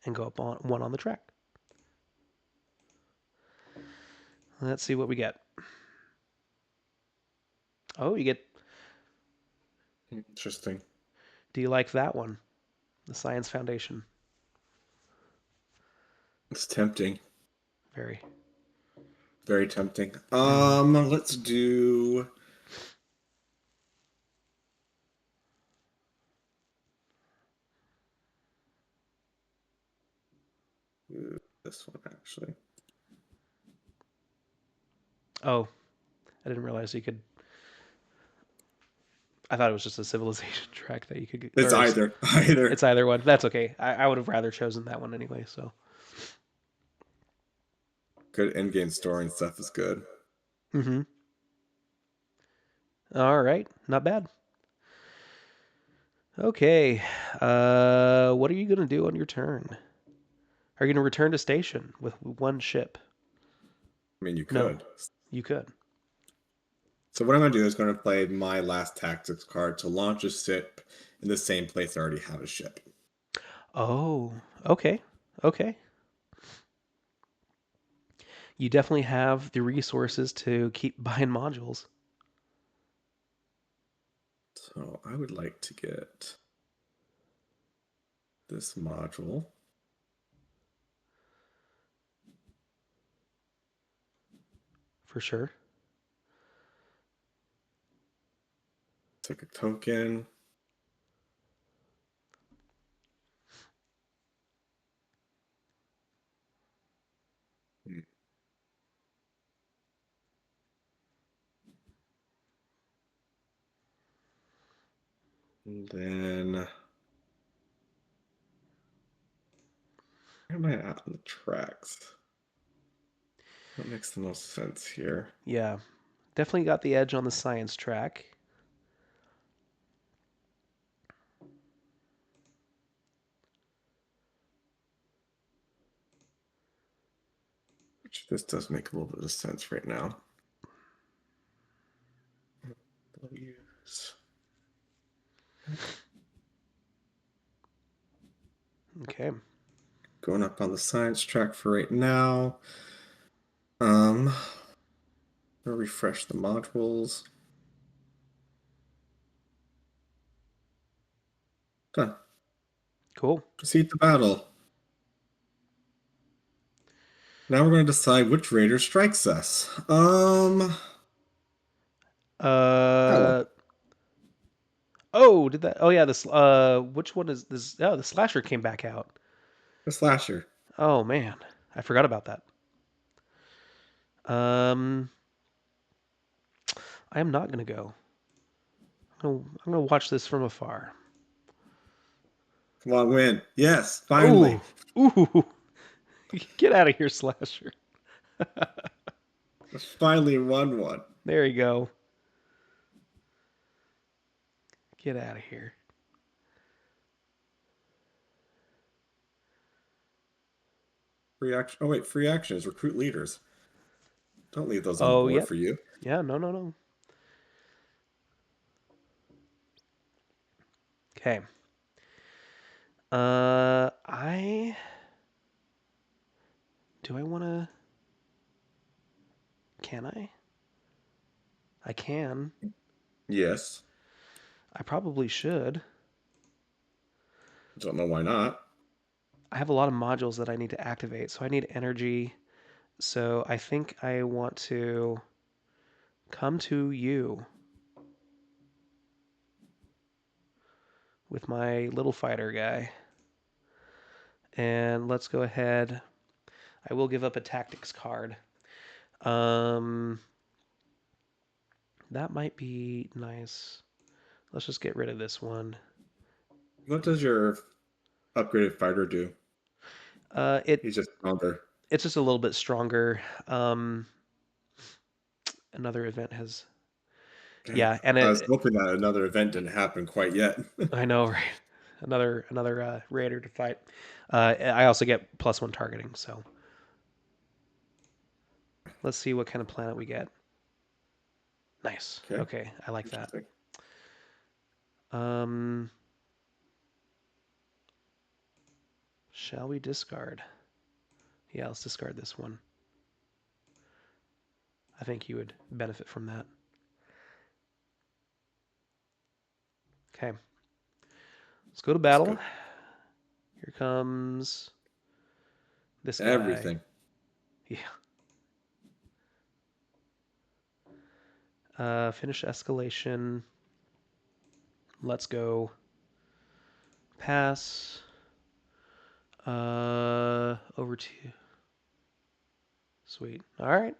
and go up on one on the track. Let's see what we get. Oh, you get. Interesting. Do you like that one? The Science Foundation. It's tempting. Very. Very tempting. Mm-hmm. Let's do this one actually. Oh, I didn't realize you could. I thought it was just a civilization track that you could, It's or either. it's Either. either one. That's okay. I would have rather chosen that one anyway. So. Good in-game story and stuff is good. Mm-hmm. All right. Not bad. Okay. What are you gonna do on your turn? Are you gonna return to station with one ship? I mean, you No, could. you could. So what I'm going to do is going to play my last tactics card to launch a ship in the same place I already have a ship. Oh, okay. Okay. You definitely have the resources to keep buying modules. So I would like to get this module. For sure. Take a token. And then where am I at on the tracks? What makes the most sense here? Yeah. Definitely got the edge on the science track. Which this does make a little bit of sense right now. Use. Okay. Going up on the science track for right now. Um, I'll refresh the modules. Done. Cool. Proceed to battle. Now we're going to decide which raider strikes us. That one. Uh oh, did that? Oh yeah, this which one is this? Oh, the slasher came back out. The slasher. Oh man, I forgot about that. Um I am not going to go. I'm going to watch this from afar. Come on, win. Yes, finally. Ooh. Ooh. Get out of here, slasher. Finally won one. There you go. Get out of here. Free action. Oh wait, free action is recruit leaders. Don't leave those on the Oh, board yep. for you. Yeah, no, no, no. Okay. I do I want to? Can I? I can. Yes. I probably should. Don't know why not. I have a lot of modules that I need to activate, so I need energy. So I think I want to come to you with my little fighter guy. And let's go ahead. I will give up a tactics card. Um, that might be nice. Let's just get rid of this one. What does your upgraded fighter do? It He's just stronger. it's just a little bit stronger. Another event has, Dang. yeah, and I was it. hoping that another event didn't happen quite yet. I know, right? Another raider to fight. I also get +1 targeting. So let's see what kind of planet we get. Nice. Okay. Okay, I like that. Interesting. Um, shall we discard? Yeah, let's discard this one. I think you would benefit from that. Okay, let's go to That's battle. good. Here comes this guy. Everything. Yeah. Finish escalation. Let's go. Pass. Over to. Sweet. All right.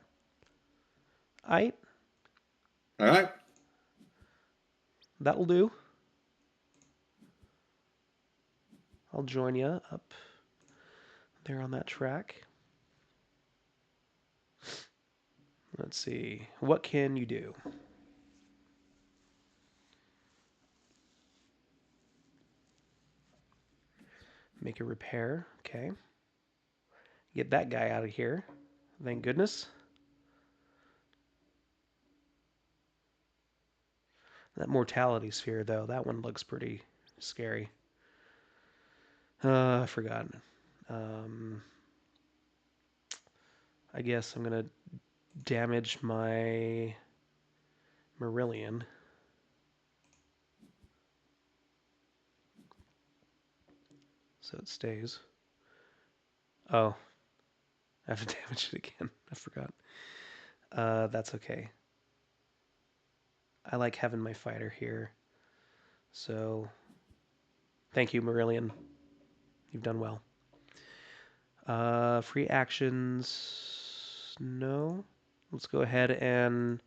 I All right. That'll do. I'll join you up there on that track. Let's see. What can you do? Make a repair. Okay. Get that guy out of here. Thank goodness. That mortality sphere, though, that one looks pretty scary. I forgot. Um, I guess I'm going to damage my Marillion so it stays. Oh, I have to damage it again. I forgot. That's okay. I like having my fighter here. So, thank you, Marillion. You've done well. Free actions. No. Let's go ahead and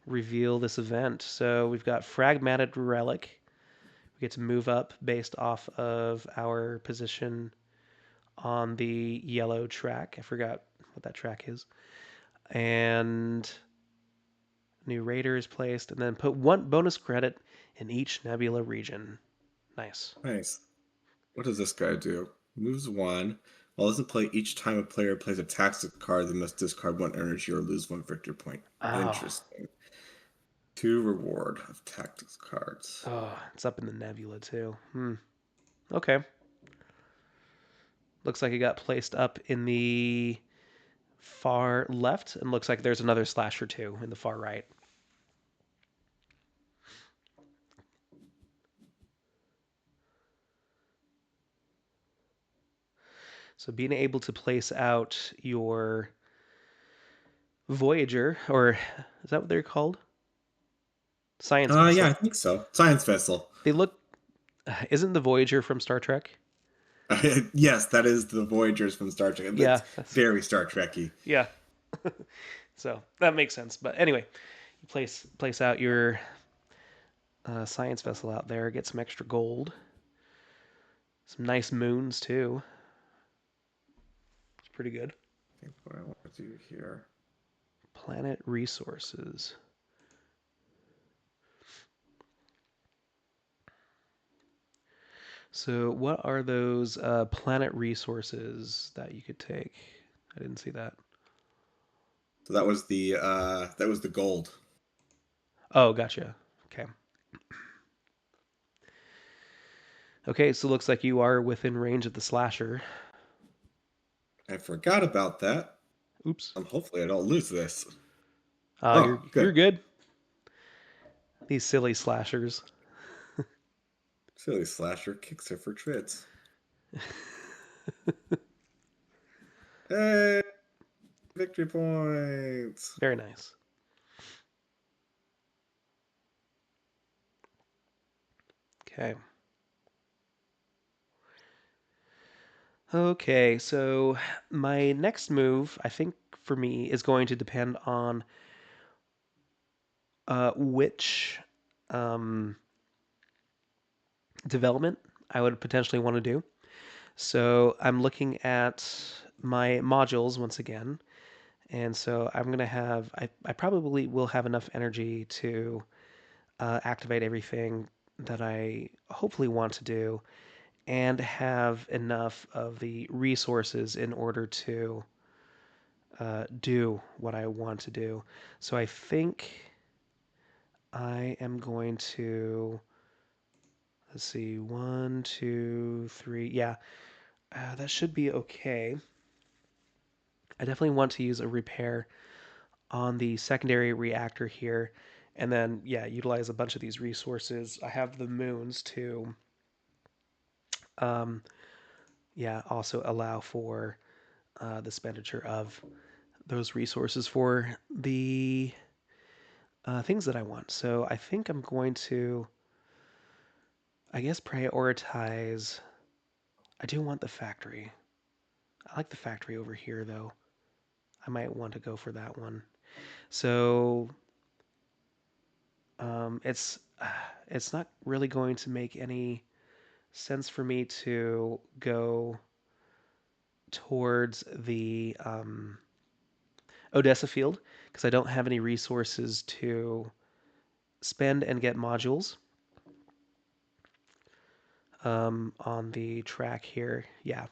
reveal this event. So we've got Fragmented Relic. We get to move up based off of our position on the yellow track. I forgot what that track is. And new raider is placed, and then put 1 bonus credit in each nebula region. Nice. Nice. What does this guy do? Moves one. While this in play, each time a player plays a tactics card, they must discard 1 energy or lose 1 victory point. Oh, Interesting. 2 reward of tactics cards. oh, it's up in the nebula too. Okay. Looks like it got placed up in the far left, and looks like there's another slasher too in the far right. So being able to place out your Voyager, or is that what they're called? Science Yeah, I vessel. think so. Science vessel. They look. Isn't the Voyager from Star Trek? Yes, that is the Voyagers from Star Trek. Yeah, It's very Star Trekky. yeah. So that makes sense. But anyway, you place out your science vessel out there, get some extra gold, some nice moons too. It's pretty good. I think what I want to do here. Planet resources. So, what are those planet resources that you could take? I didn't see that. So that was the gold. Oh, gotcha. Okay. Okay, so looks like you are within range of the slasher. I forgot about that. Oops. Hopefully I don't lose this. You're Oh, you're good. good. These silly slashers. Silly slasher kicks her for trits. Hey, victory points. Very nice. Okay. Okay, so my next move, I think for me, is going to depend on which um, development I would potentially want to do. So I'm looking at my modules once again, and so I'm gonna have I probably will have enough energy to activate everything that I hopefully want to do, and have enough of the resources in order to do what I want to do. So I think I am going to, let's see, one, two, three. Yeah, that should be okay. I definitely want to use a repair on the secondary reactor here, and then, yeah, utilize a bunch of these resources. I have the moons to, um, yeah, also allow for the expenditure of those resources for the things that I want. So I think I'm going to, I guess, prioritize. I do want the factory. I like the factory over here, though. I might want to go for that one. So it's it's not really going to make any sense for me to go towards the Odessa field because I don't have any resources to spend and get modules on the track here. Yeah.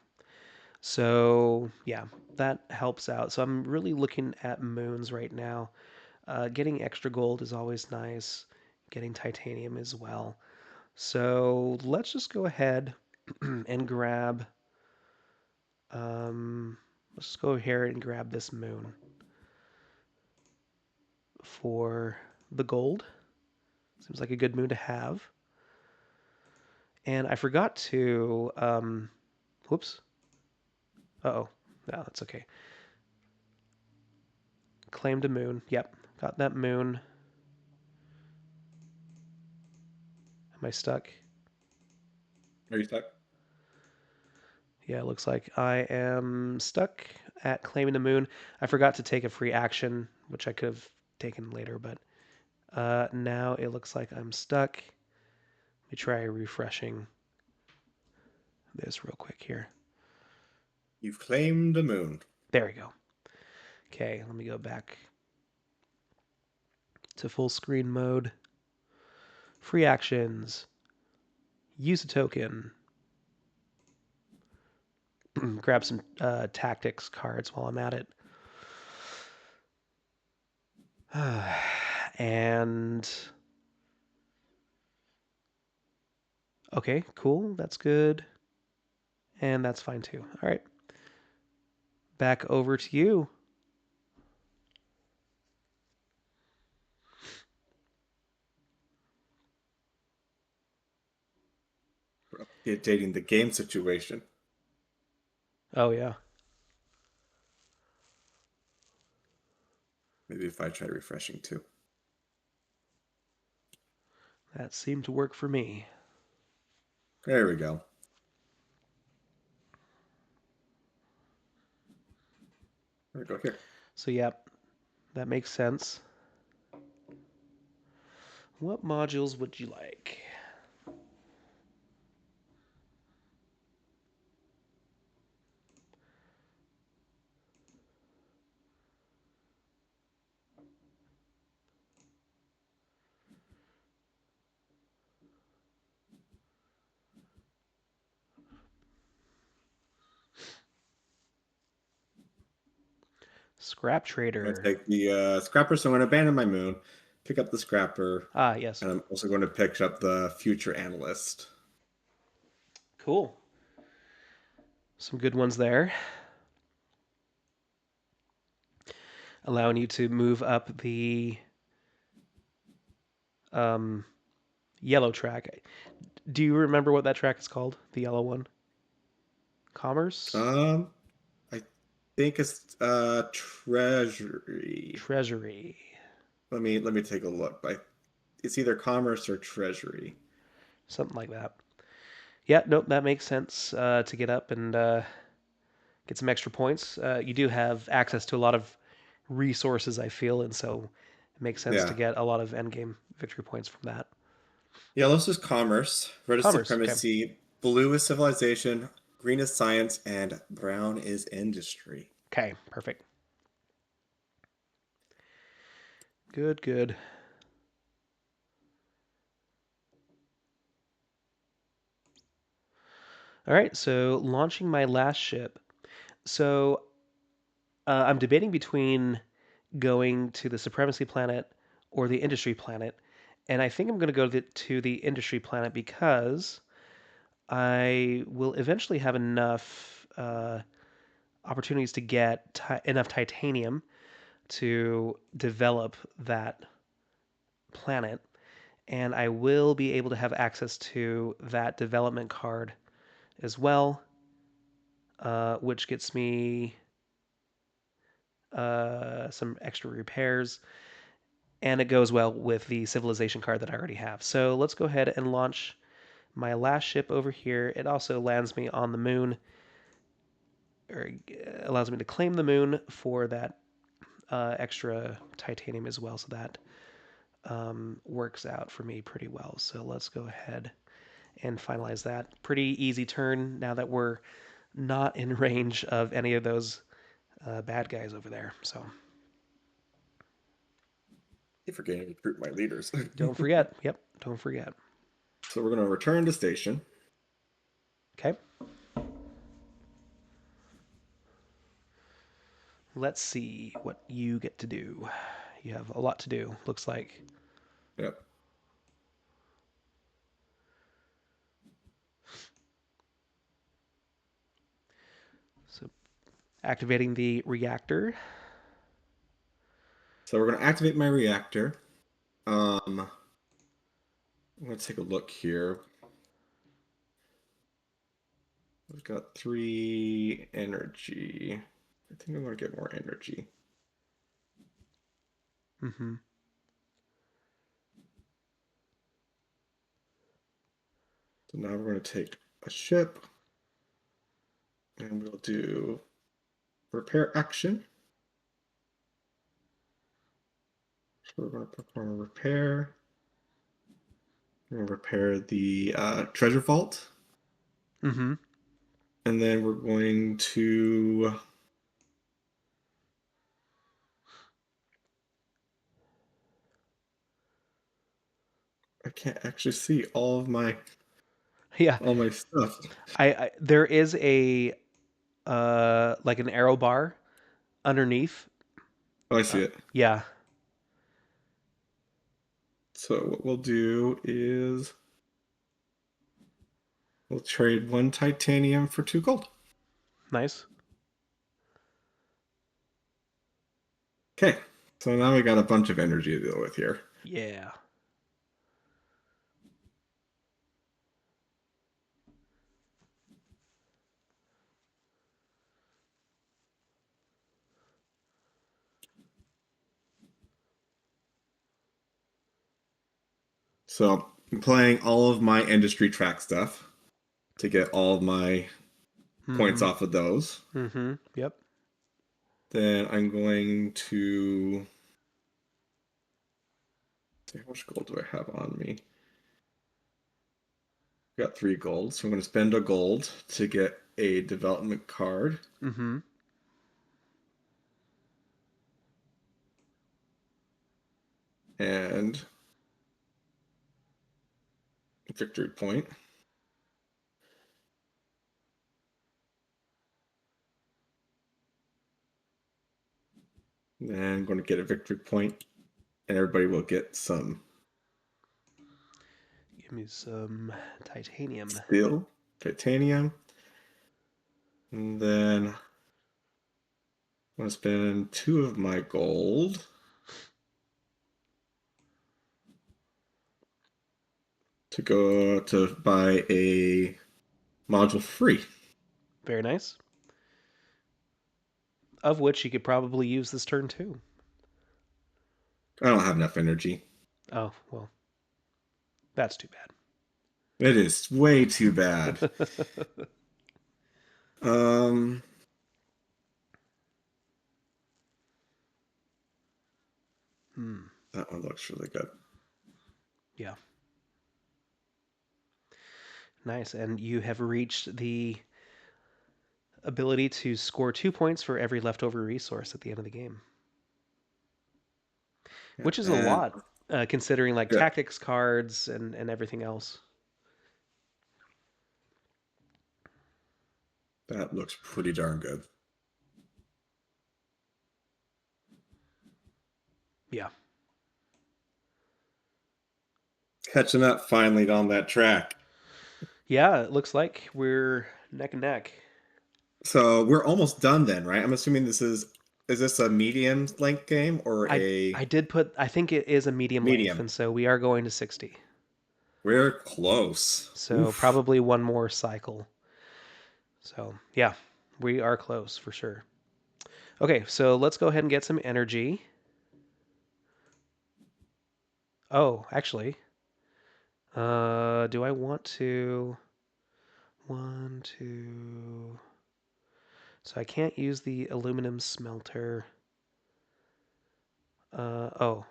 So, yeah, that helps out. So I'm really looking at moons right now. Getting extra gold is always nice, getting titanium as well. So let's just go ahead and grab, um, let's just go here and grab this moon for the gold. Seems like a good moon to have. And I forgot to, whoops. Uh-oh. No, that's okay. Claimed a moon. Yep, got that moon. Am I stuck? Are you stuck? Yeah, it looks like I am stuck at claiming the moon. I forgot to take a free action, which I could have taken later, but now it looks like I'm stuck. Let me try refreshing this real quick here. You've claimed the moon. There we go. Okay, let me go back to full screen mode. Free actions. Use a token. Grab some tactics cards while I'm at it. And okay, cool. That's good. And that's fine too. All right. Back over to you. We're updating the game situation. Oh, yeah. Maybe if I try refreshing too. That seemed to work for me. There we go. There we go here. So, yep, that makes sense. What modules would you like? Scrap I'm going to trader. take the scrapper, so I'm going to abandon my moon, pick up the scrapper, Ah, yes. and I'm also going to pick up the future analyst. Cool. Some good ones there. Allowing you to move up the um, yellow track. Do you remember what that track is called? The yellow one? Commerce? Um, I think it's treasury. Treasury. Let me take a look. It's either commerce or treasury. Something like that. Yeah, nope, that makes sense to get up and get some extra points. You do have access to a lot of resources, I feel, and so it makes sense to Yeah. get a lot of endgame victory points from that. Yellow's is commerce, red is Commerce. Okay. supremacy, blue is civilization, green is science, and brown is industry. Okay. Perfect. Good. Good. All right. So launching my last ship. So I'm debating between going to the supremacy planet or the industry planet, and I think I'm going to go to the industry planet because I will eventually have enough opportunities to get enough titanium to develop that planet, and I will be able to have access to that development card as well, which gets me some extra repairs, and it goes well with the civilization card that I already have. So let's go ahead and launch my last ship over here. It also lands me on the moon, or allows me to claim the moon for that extra titanium as well. So that works out for me pretty well. So let's go ahead and finalize that. Pretty easy turn now that we're not in range of any of those bad guys over there. So I keep forgetting to recruit my leaders. don't forget. Yep, don't forget. So we're going to return to station. Okay. Let's see what you get to do. You have a lot to do, looks like. Yep. So activating the reactor. So we're going to activate my reactor. I'm going to take a look here. We've got 3 energy. I think I want to get more energy. Mm-hmm. So now we're going to take a ship and we'll do repair action. So we're going to perform a repair. We're going to repair the treasure vault. Mm-hmm. And then we're going to. I can't actually see Yeah. all my stuff. I there is a like an arrow bar underneath. Oh, I see it. Yeah. So what we'll do is we'll trade 1 titanium for 2 gold. Nice. Okay. So now we got a bunch of energy to deal with here. Yeah. So I'm playing all of my industry track stuff to get all of my points Mm-hmm. off of those. Mm-hmm. Yep. Then I'm going to see how much gold do I have on me. Got 3 gold, so I'm going to spend a gold to get a development card Mm-hmm. and victory point. And I'm going to get a victory point, and everybody will get some Give me some titanium. steel, titanium, and then I'm going to spend 2 of my gold to go to buy a module free. Very nice. Of which you could probably use this turn too. I don't have enough energy. Oh, well, that's too It is way too bad. bad. Um, Hmm. that one looks really good. Yeah. Nice. And you have reached the ability to score 2 points for every leftover resource at the end of the game, Yeah, which is a and lot considering like good. tactics cards and everything else. That looks pretty darn good. Yeah. Catching up finally on that track. Yeah, it looks like we're neck and neck. So we're almost done then, right? I'm assuming is this a medium length game or I a I did put I think it is a medium length, medium? and so we are going to 60. We're close. So Oof. probably one more cycle. So yeah, we are close for sure. Okay, so let's go ahead and get some energy. Oh, actually, do I want to? One, two. So I can't use the aluminum smelter. Oh,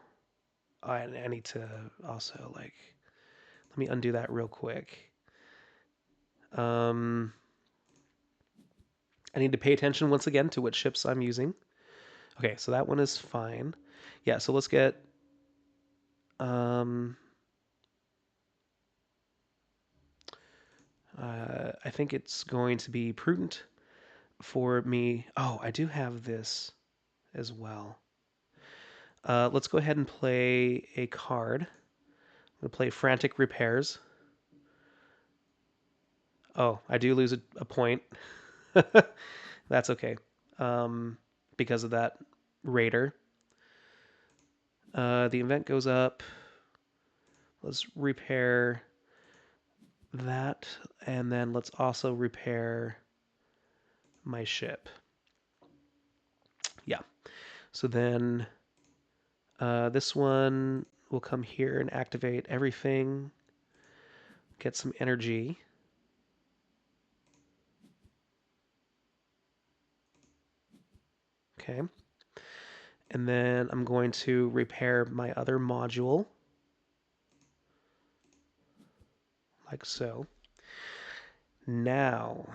I need to also like. Let me undo that real quick. Um, I need to pay attention once again to what ships I'm using. Okay, so that one is fine. Yeah, so let's get. Um, I think it's going to be prudent for me. Oh, I do have this as well. Let's go ahead and play a card. I'm going to play Frantic Repairs. Oh, I do lose a point. That's okay. Um, because of that Raider. The event goes up. Let's repair that. And then let's also repair my ship. Yeah. So then this one will come here and activate everything. Get some energy. Okay. And then I'm going to repair my other module, like so. Now,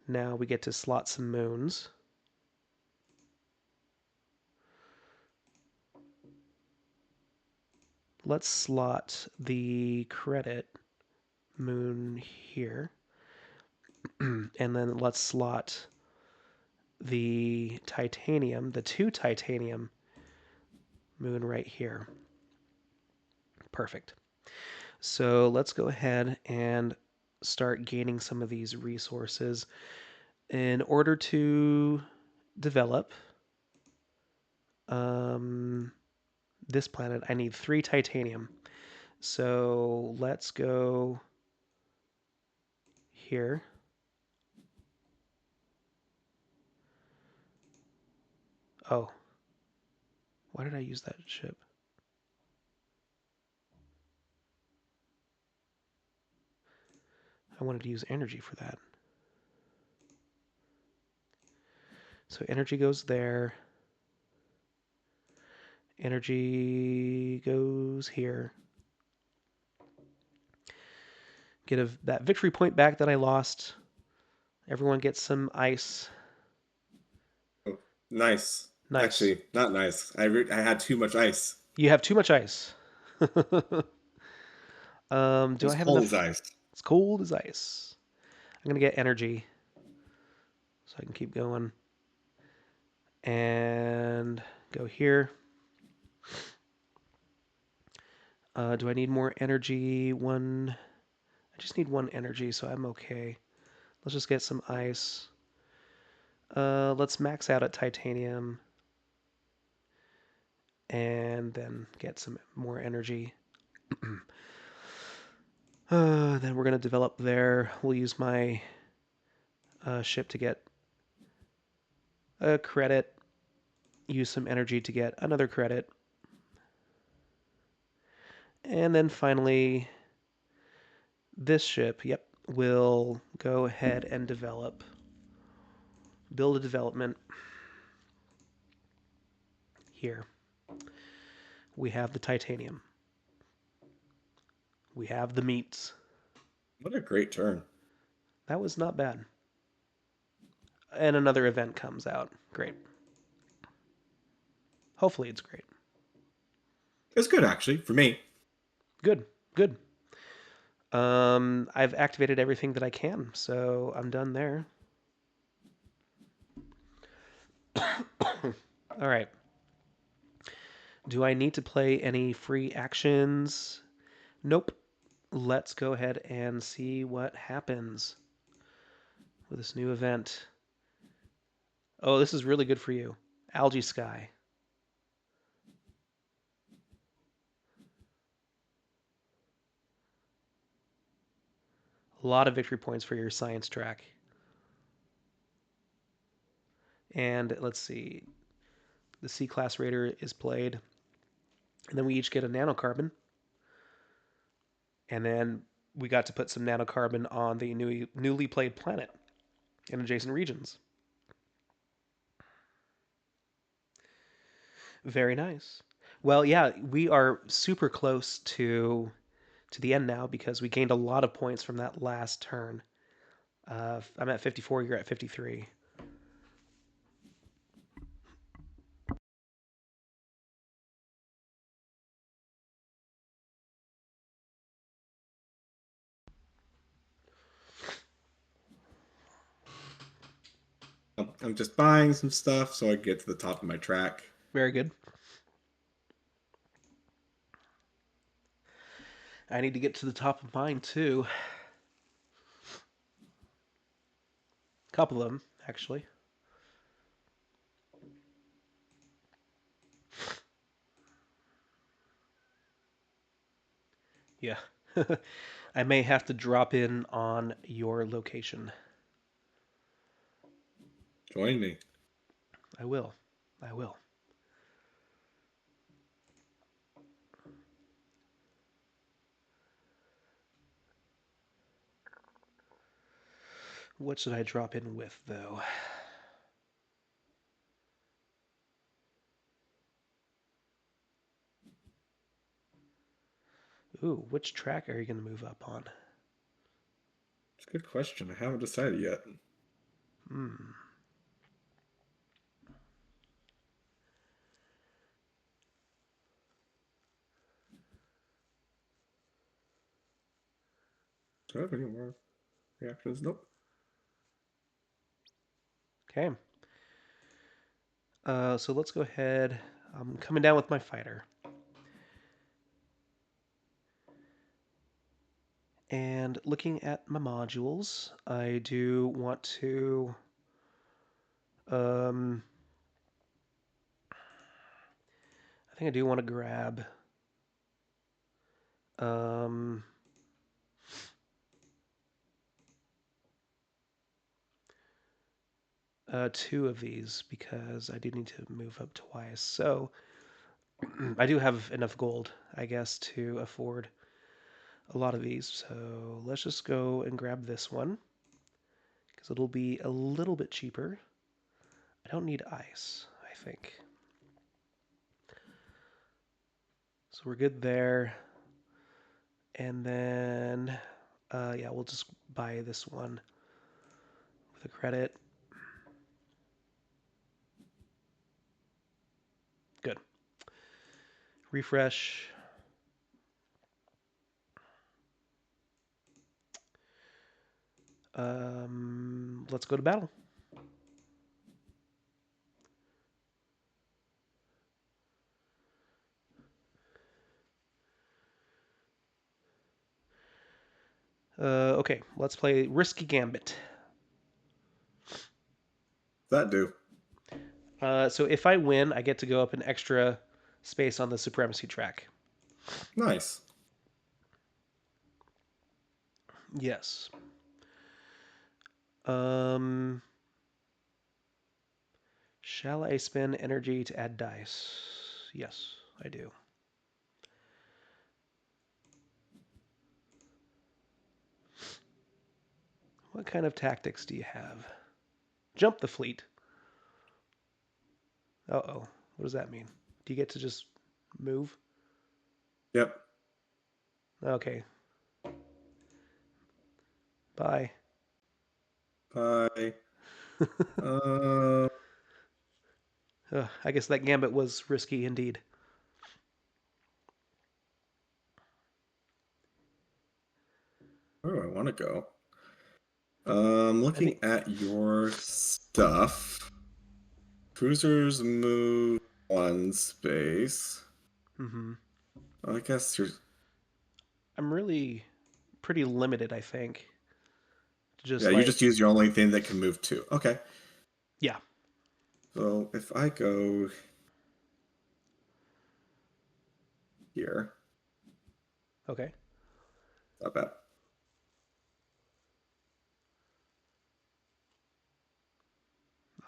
now we get to slot some moons. Let's slot the credit moon here. And then let's slot the titanium, the 2 titanium moon right here. Perfect. So let's go ahead and start gaining some of these resources. In order to develop um, this planet, I need 3 titanium. So let's go here. Oh, why did I use that ship? I wanted to use energy for that. So energy goes there. Energy goes here. Get that victory point back that I lost. Everyone gets some ice. Oh, nice. Nice. Actually, not nice. I had too much ice. You have too much ice. It Do I was have cold as enough? ice. It's cold as ice. I'm gonna get energy so I can keep going. And go here. Do I need more energy? One. I just need one energy, so I'm okay. Let's just get some ice. Let's max out at titanium and then get some more energy. Then we're going to develop there. We'll use my ship to get a credit, use some energy to get another credit, and then finally this ship, yep, will go ahead and build a development here. We have the titanium. We have the meats. What a great turn. That was not bad. And another event comes out. Great. Hopefully it's great. It's good actually for me. Good. Good. I've activated everything that I can, so I'm done there. All right. Do I need to play any free actions? Nope. Let's go ahead and see what happens with this new event. Oh, this is really good for you. Algae Sky. A lot of victory points for your science track. And let's see. The C class raider is played. And then we each get a nanocarbon. And then we got to put some nanocarbon on the newly played planet in adjacent regions. Very nice. Well, yeah, we are super close to the end now because we gained a lot of points from that last turn. I'm at 54. You're at 53. I'm just buying some stuff so I get to the top of my track. Very good. I need to get to the top of mine too. A couple of them, actually. Yeah. I may have to drop in on your location. Join me. I will. I will. What should I drop in with, though? Ooh, which track are you going to move up on? It's a good question. I haven't decided yet. Hmm. Do I have any more reactions? Nope. Okay. So let's go ahead. I'm coming down with my fighter. And looking at my modules, I do want to um, I think I do want to grab um, two of these because I do need to move up twice. So I do have enough gold, I guess, to afford a lot of these. So let's just go and grab this one because it'll be a little bit cheaper. I don't need ice, I think. So we're good there. And then, yeah, we'll just buy this one with a credit. Good. Refresh. Let's go to battle. Okay, let's play Risky Gambit. That do. So if I win, I get to go up an extra space on the supremacy track. Nice. Yes. Um, shall I spend energy to add dice? Yes, I do. What kind of tactics do you have? Jump the fleet. Uh-oh. What does that mean? Do you get to just move? Yep. Okay. Bye. Bye. Uh, I guess that gambit was risky indeed. where do I want to go? I think. Looking at your stuff, cruisers move one space. Hmm. I guess you're. I'm really pretty limited, I think. Yeah, Just you just like, use your only thing that can move two. Okay. yeah. So if I go here, Okay. not bad.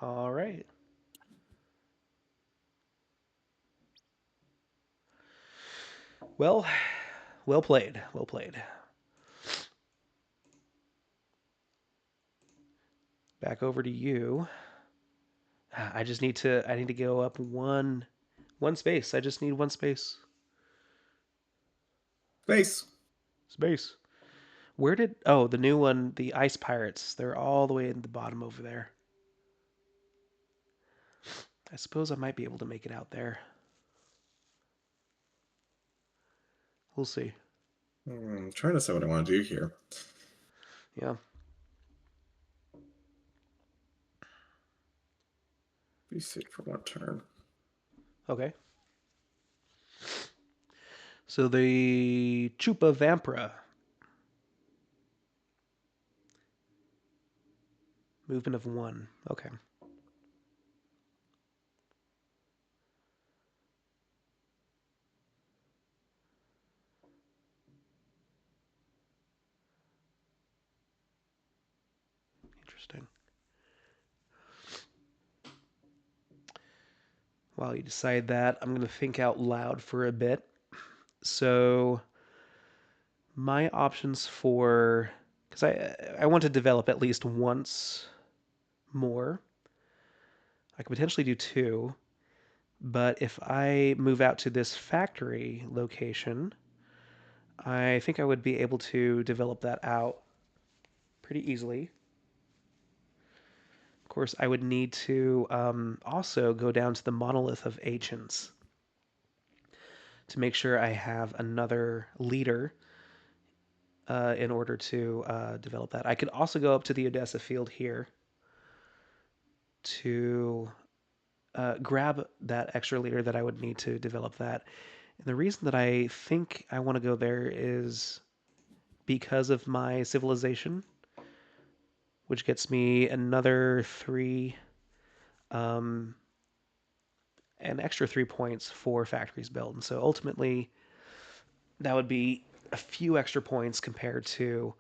All right. Well, well played. Well played. Back over to you. I need to go up one space. I just need one space. Space. Space. Where did Oh, the new one, the Ice Pirates. They're all the way in the bottom over there. I suppose I might be able to make it out there. We'll see. I'm trying to decide what I want to do here. Yeah. Be safe for one turn. Okay. So the Chupa Vampra. Movement of one. Okay. Interesting. While you decide that, I'm going to think out loud for a bit. So my options for, because I want to develop at least once more. I could potentially do two, but if I move out to this factory location, I think I would be able to develop that out pretty easily. Of course, I would need to also go down to the monolith of ancients to make sure I have another leader in order to develop that. I could also go up to the Odessa field here to grab that extra leader that I would need to develop that. And the reason that I think I want to go there is because of my civilization, which gets me another three, um, an extra 3 points for factories built. And so ultimately, that would be a few extra points compared to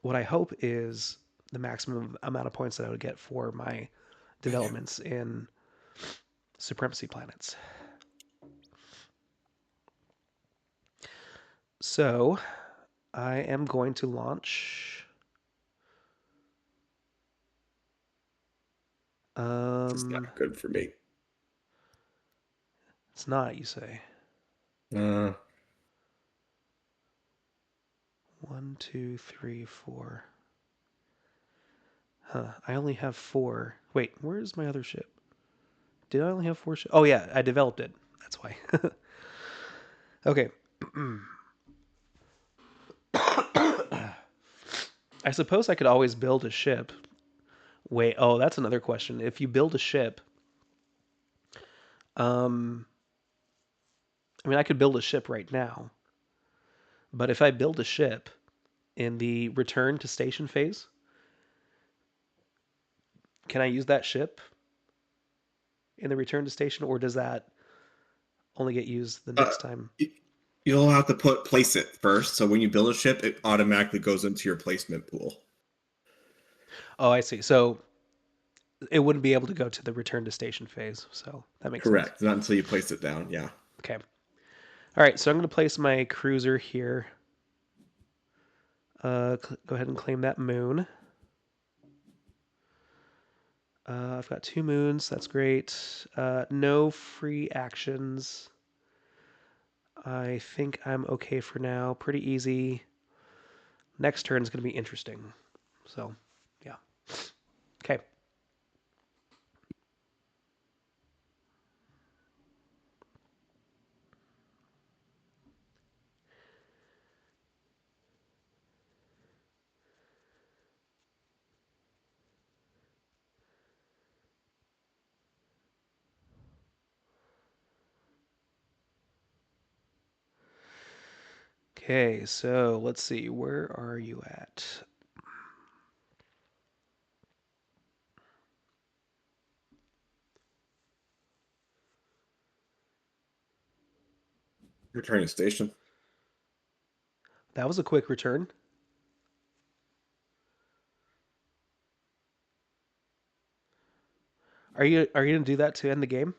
what I hope is the maximum amount of points that I would get for my developments in supremacy planets. So I am going to launch. It's Um, not good for me. it's not, you say. Uh, One, two, three, four. Huh. I only have four. Wait, where is my other ship? Did I only have four ships? Oh yeah, I developed it. That's why. Okay. I suppose I could always build a ship. Wait, oh, that's another question. If you build a ship, um, I mean, I could build a ship right now, but if I build a ship in the return to station phase. Can I use that ship in the return to station, or does that only get used the Uh, next time? y- you'll have to place it first. So when you build a ship, it automatically goes into your placement pool. Oh, I see. So it wouldn't be able to go to the return to station phase. So that makes sense. Correct. Not until you place it down. Yeah. Okay. All right. So I'm going to place my cruiser here. Go ahead and claim that moon. I've got 2 moons. That's great. No free actions. I think I'm okay for now. Pretty easy. Next turn is going to be interesting. So, yeah. Okay. Okay, so let's see. Where are you at? Returning station. That was a quick return. Are you gonna do that to end the game?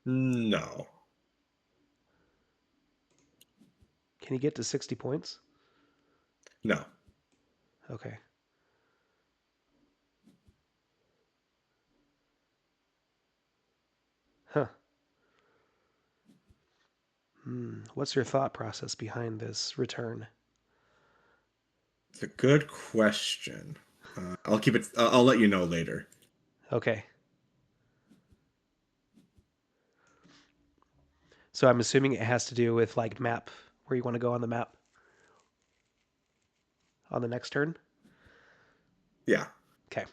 No. Can you get to 60 points? No. Okay. Huh. What's your thought process behind this return? It's a good question. I'll keep it. I'll let you know later. Okay. So I'm assuming it has to do with like map where you want to go on the map on the next turn. Yeah. Okay.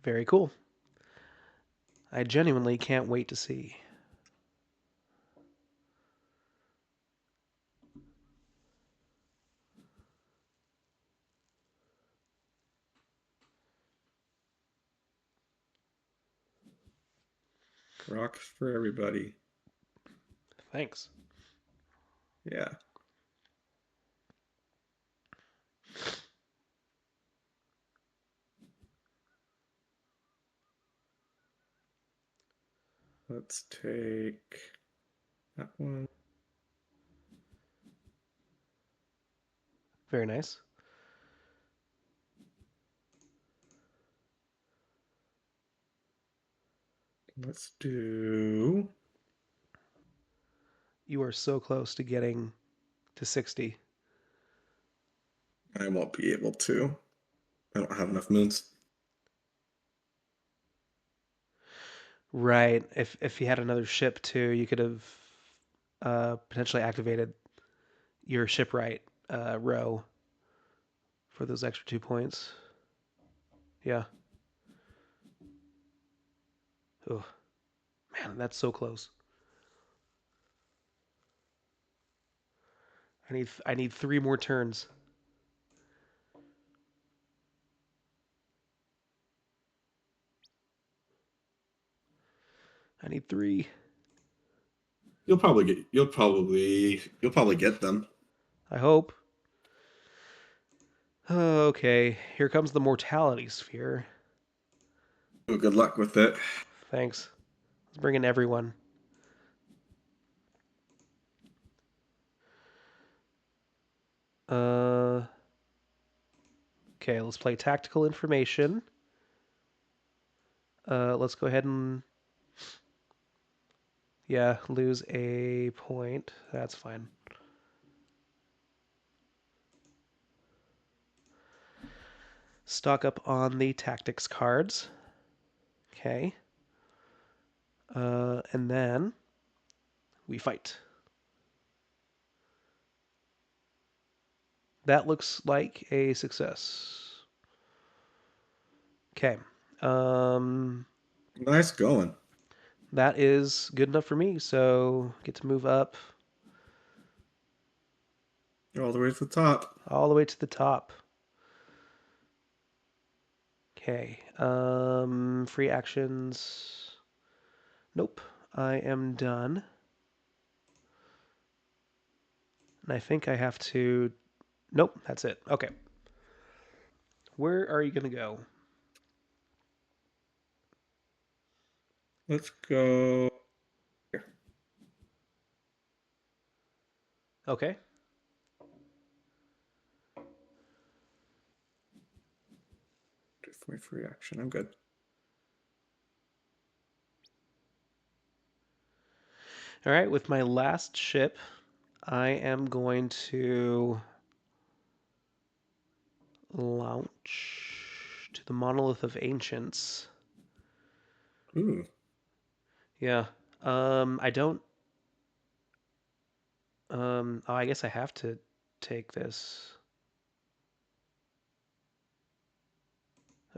Very cool. I genuinely can't wait to see. Rocks for everybody. Thanks. Yeah. Let's take that one. Very nice. Let's do. You are so close to getting to 60. I won't be able to. I don't have enough moons. Right. If you had another ship too, you could have potentially activated your shipwright row for those extra 2 points. Yeah. Oh man, that's so close. I need 3 more turns. I need three. You'll probably get them. I hope. Okay, here comes the mortality sphere. Well, good luck with it. Thanks. Let's bring in everyone. Uh, okay, let's play tactical information. Let's go ahead and yeah, lose a point. That's fine. Stock up on the tactics cards. Okay. And then we fight. That looks like a success. Okay. Um, Nice going. that is good enough for me. So get to move up. All the way to the top. all the way to the top. Okay. Free actions. Nope. I am done. And I think I have to. Nope, that's it. Okay. Where are you going to go? Let's go here. Okay. Do my free action. I'm good. All right. With my last ship, I am going to launch to the Monolith of Ancients. Ooh, Yeah. I don't. Oh, I guess I have to take this.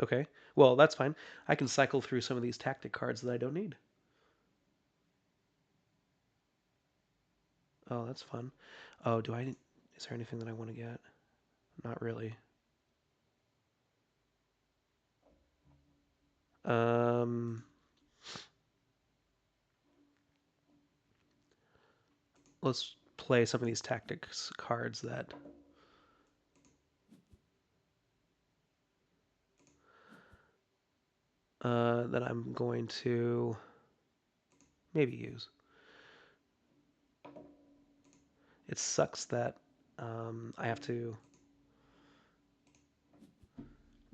Okay. Well, that's fine. I can cycle through some of these tactic cards that I don't need. Oh, that's fun. Oh, do I? Is there anything that I want to get? Not really. Um, let's play some of these tactics cards that I'm going to maybe use. It sucks that I have to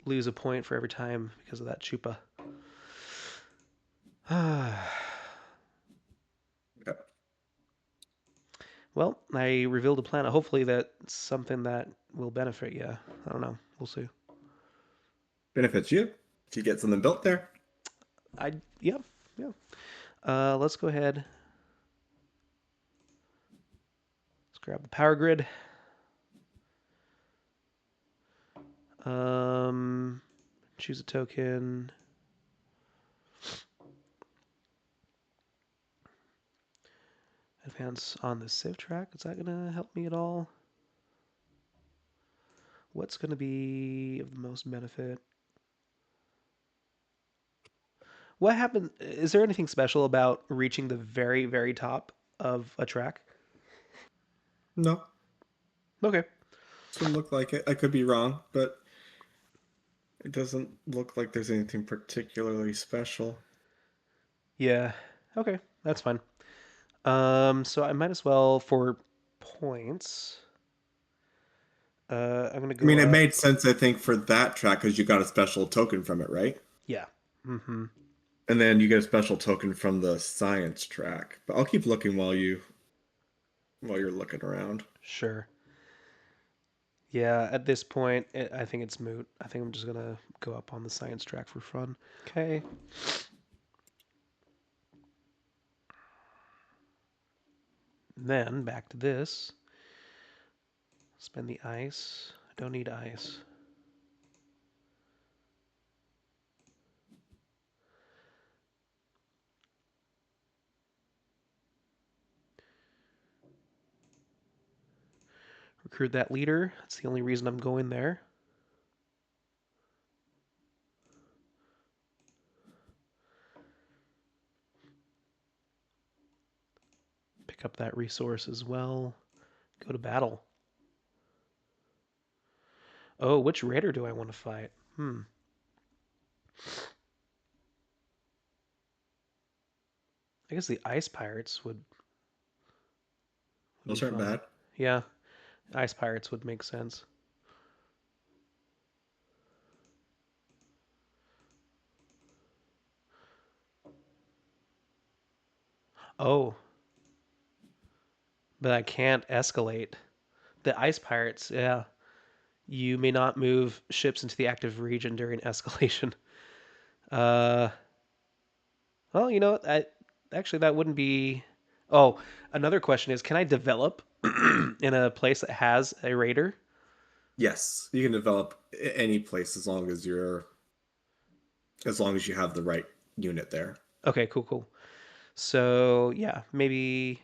lose a point for every time because of that chupa. yep. Well, I revealed a planet. Hopefully, that's something that will benefit you. I don't know. We'll see. Benefits you if you get something built there. Yeah, yeah. Let's go ahead. Let's grab the power grid. Um, choose a token. Advance on the Civ track. Is that gonna help me at all? What's gonna be of the most benefit? What happened? Is there anything special about reaching the very, very top of a track? No, Okay. doesn't look like it. I could be wrong, but it doesn't look like there's anything particularly special. Yeah. Okay. That's fine. So I might as well for points. I'm gonna I go mean, it up. made sense, I think, for that track because you got a special token from it, right? Yeah. Mm-hmm. And then you get a special token from the science track. But I'll keep looking while you're looking around. Sure. Yeah. At this point, I think it's moot. I think I'm just gonna go up on the science track for fun. Okay. Then back to this. Spend the ice. I don't need ice. Recruit that leader. That's the only reason I'm going there. Pick up that resource as well. Go to battle. Oh, which raider do I want to fight? I guess the ice pirates would be Those aren't fun. bad. Yeah, ice pirates would make sense. Oh, but I can't escalate. The ice pirates, yeah. You may not move ships into the active region during escalation. Uh, well, you know, actually that wouldn't be. Oh, another question is, can I develop in a place that has a raider? Yes, you can develop any place as long as you have the right unit there. Okay, cool, cool. So yeah, maybe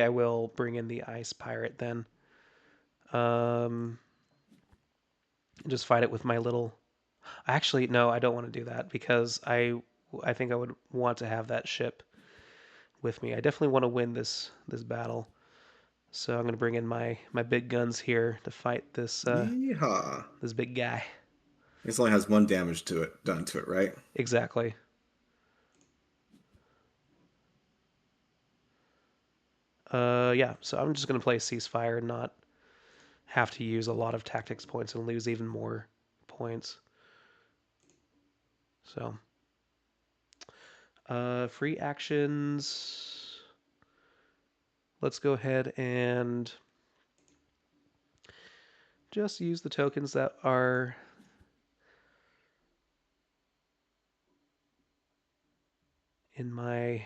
I will bring in the ice pirate then. Um, just fight it with my little. Actually, no, I don't want to do that because I think I would want to have that ship with me. I definitely want to win this battle. So I'm going to bring in my big guns here to fight Yeehaw. this big guy. This only has one damage to it done to it, right? Exactly. Yeah. So I'm just going to play ceasefire and not have to use a lot of tactics points and lose even more points. So free actions. Let's go ahead and just use the tokens that are in my.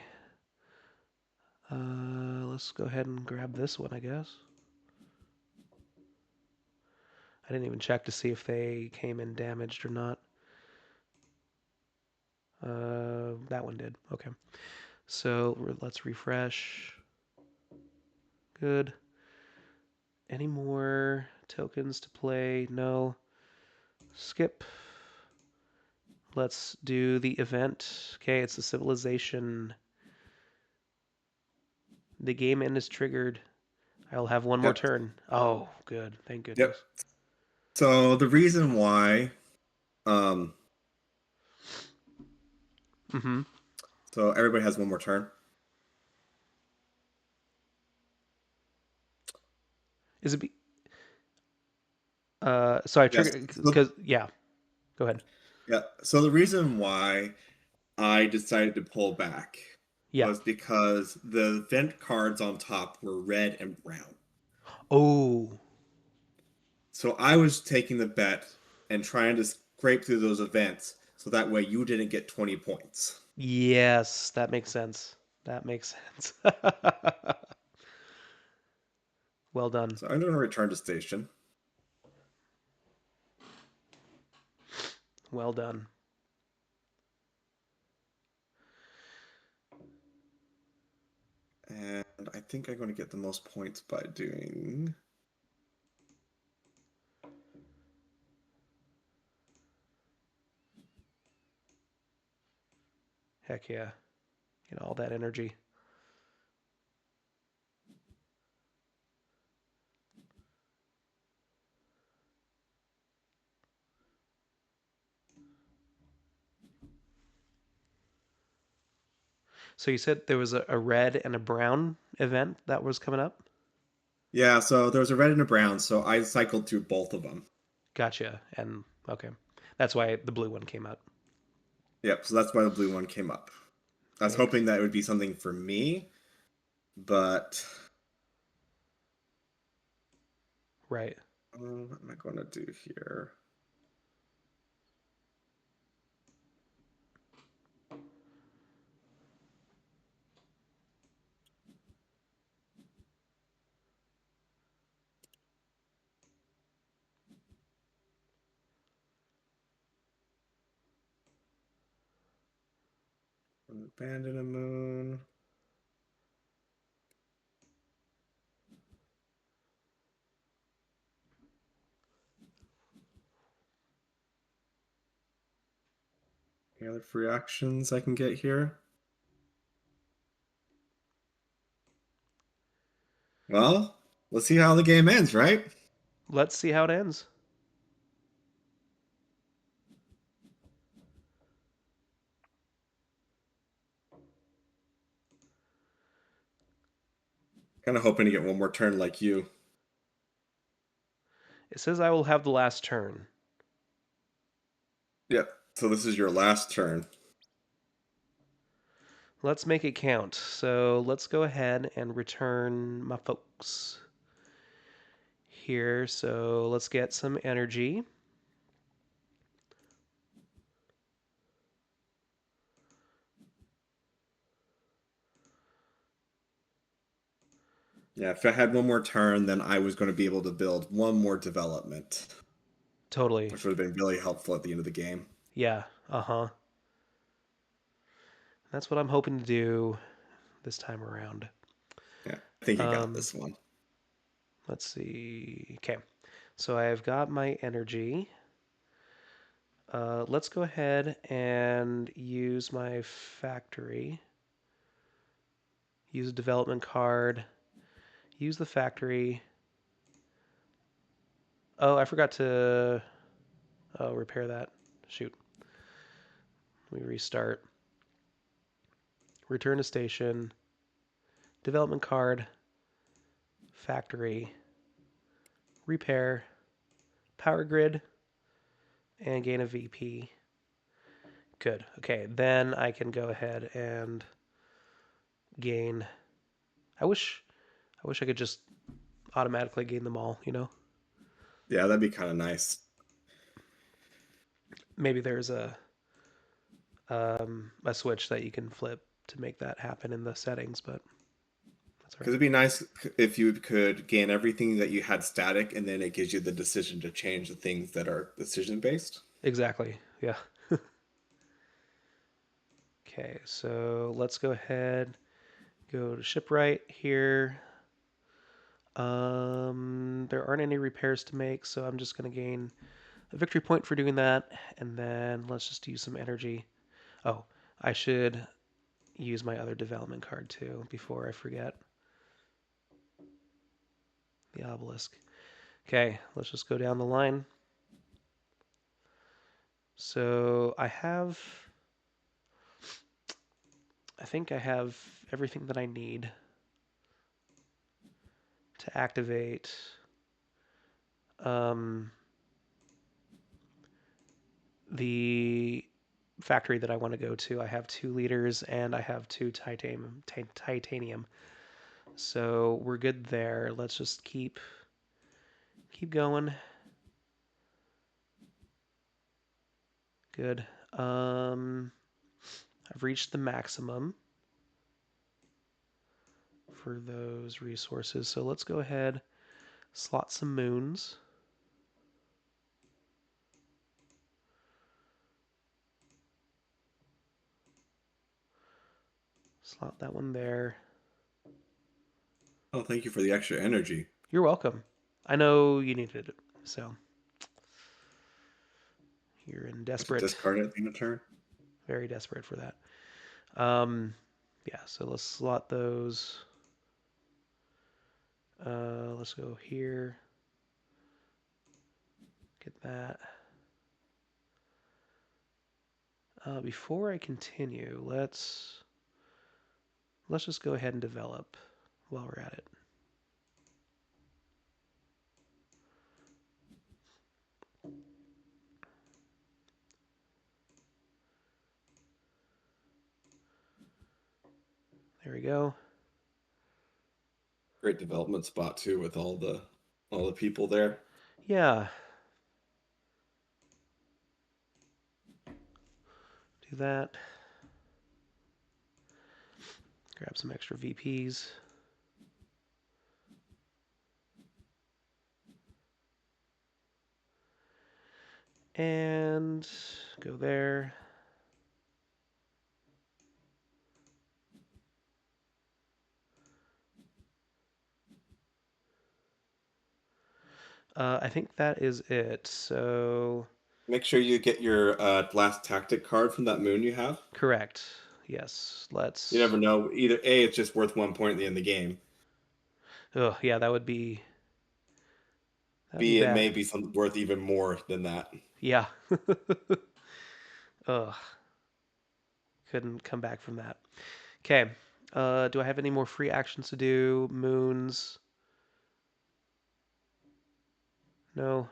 Let's go ahead and grab this one, I guess. I didn't even check to see if they came in damaged or not. That one did. Okay. So let's refresh. Good. Any more tokens to play? No. Skip. Let's do the event. Okay, it's the civilization. The game end is triggered. I'll have one more Yep. turn. Oh, good. Thank Yep. goodness. So the reason why, um, Mm-hmm. so everybody has one more turn. Is it? So I Yes. triggered So because yeah. Go ahead. yeah. So the reason why I decided to pull back Yeah. was because the event cards on top were red and brown. Oh, So I was taking the bet and trying to scrape through those events so that way you didn't get 20 points. yes, that makes sense. That makes sense. Well done. So I'm going to return to station. Well done. And I think I'm going to get the most points by doing. Heck yeah. Get all that energy. So you said there was a red and a brown event that was coming up? Yeah, so there was a red and a brown, so I cycled through both of them. Gotcha. And okay. That's why the blue one came out. Yep, so that's why the blue one came up. I was Makes hoping that it would be something for me, but right. what am I going to do here? Abandon a moon. Any other free actions I can get here? Well, let's see how the game ends, right? Let's see how it ends. Kind of hoping to get one more turn like you. It says I will have the last turn. Yep. So this is your last turn. Let's make it count. So let's go ahead and return my folks here. So let's get some energy. Yeah, if I had one more turn, then I was going to be able to build one more development, Totally. which would have been really helpful at the end of the game. Yeah. Uh huh. That's what I'm hoping to do this time around. Yeah, I think you got Um, this one. Let's see. Okay, so I've got my energy. Let's go ahead and use my factory. Use a development card. Use the factory. Oh, I forgot to repair that. Shoot. Let me restart. Return to station. Development card. Factory. Repair. Power grid. And gain a VP. Good. Okay, then I can go ahead and gain. I wish I could just automatically gain them all, you know? Yeah, that'd be kind of nice. Maybe there's a switch that you can flip to make that happen in the settings, but that's all Because right. it'd be nice if you could gain everything that you had static, and then it gives you the decision to change the things that are decision based. Exactly. Yeah. Okay, so let's go ahead, go to shipwright here. There aren't any repairs to make, so I'm just going to gain a victory point for doing that, and then let's just use some energy. Oh, I should use my other development card too before I forget the obelisk. Okay, let's just go down the line. So I think I have everything that I need to activate um, the factory that I want to go to. I have 2 liters and I have 2 titanium. So we're good there. Let's just keep going. Good. I've reached the maximum for those resources. So let's go ahead, slot some moons. Slot that one there. Oh, thank you for the extra energy. You're welcome. I know you needed it, so you're in I should desperate, discard it at the end of turn. very desperate for that. Um, yeah, so let's slot those. Let's go here. Get that. Before I continue, let's just go ahead and develop while we're at it. There we go. Great development spot too, with all the people there. Yeah, do that. Grab some extra VPs. And go there. I think that is it. So, Make sure you get your last tactic card from that moon you have. correct. Yes, You never let's. know. Either A, it's just worth 1 point at the end of the game. Oh, yeah, that'd be B, it bad. may be something worth even more than that. Yeah. Ugh, couldn't come back from that. Okay. Do I have any more free actions to do? Moons? No.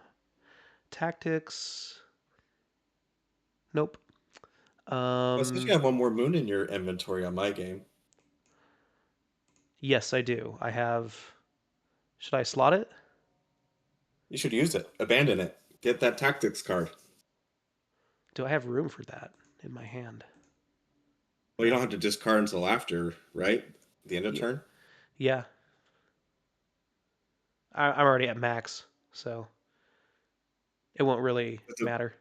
Tactics? Nope. Well, it says you Um, have one more moon in your inventory on my game. yes, I do. I have. Should I slot it? You should use it. Abandon it. Get that tactics card. Do I have room for that in my hand? Well, you don't No. have to discard until after, right? The end of Yeah. turn. Yeah. I'm already at max, so it won't really It's a, matter.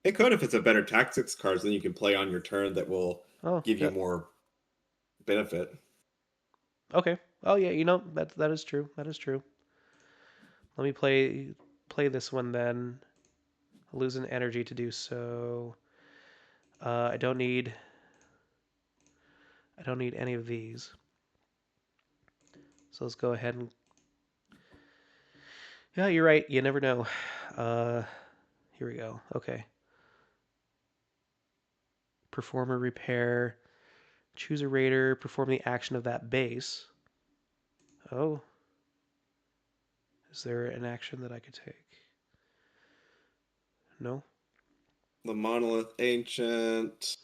it could if it's a better tactics card, then you can play on your turn that will Oh, give you yeah. more benefit. Okay. Oh, yeah. That is true. That is true. Let me play this one then. I'll lose an energy to do so. I don't need any of these. So let's go ahead and yeah, you're right. You never know. Uh, here we go. Okay. Perform a repair. Choose a raider. Perform the action of that base. Oh, is there an action that I could take? No, The monolith ancient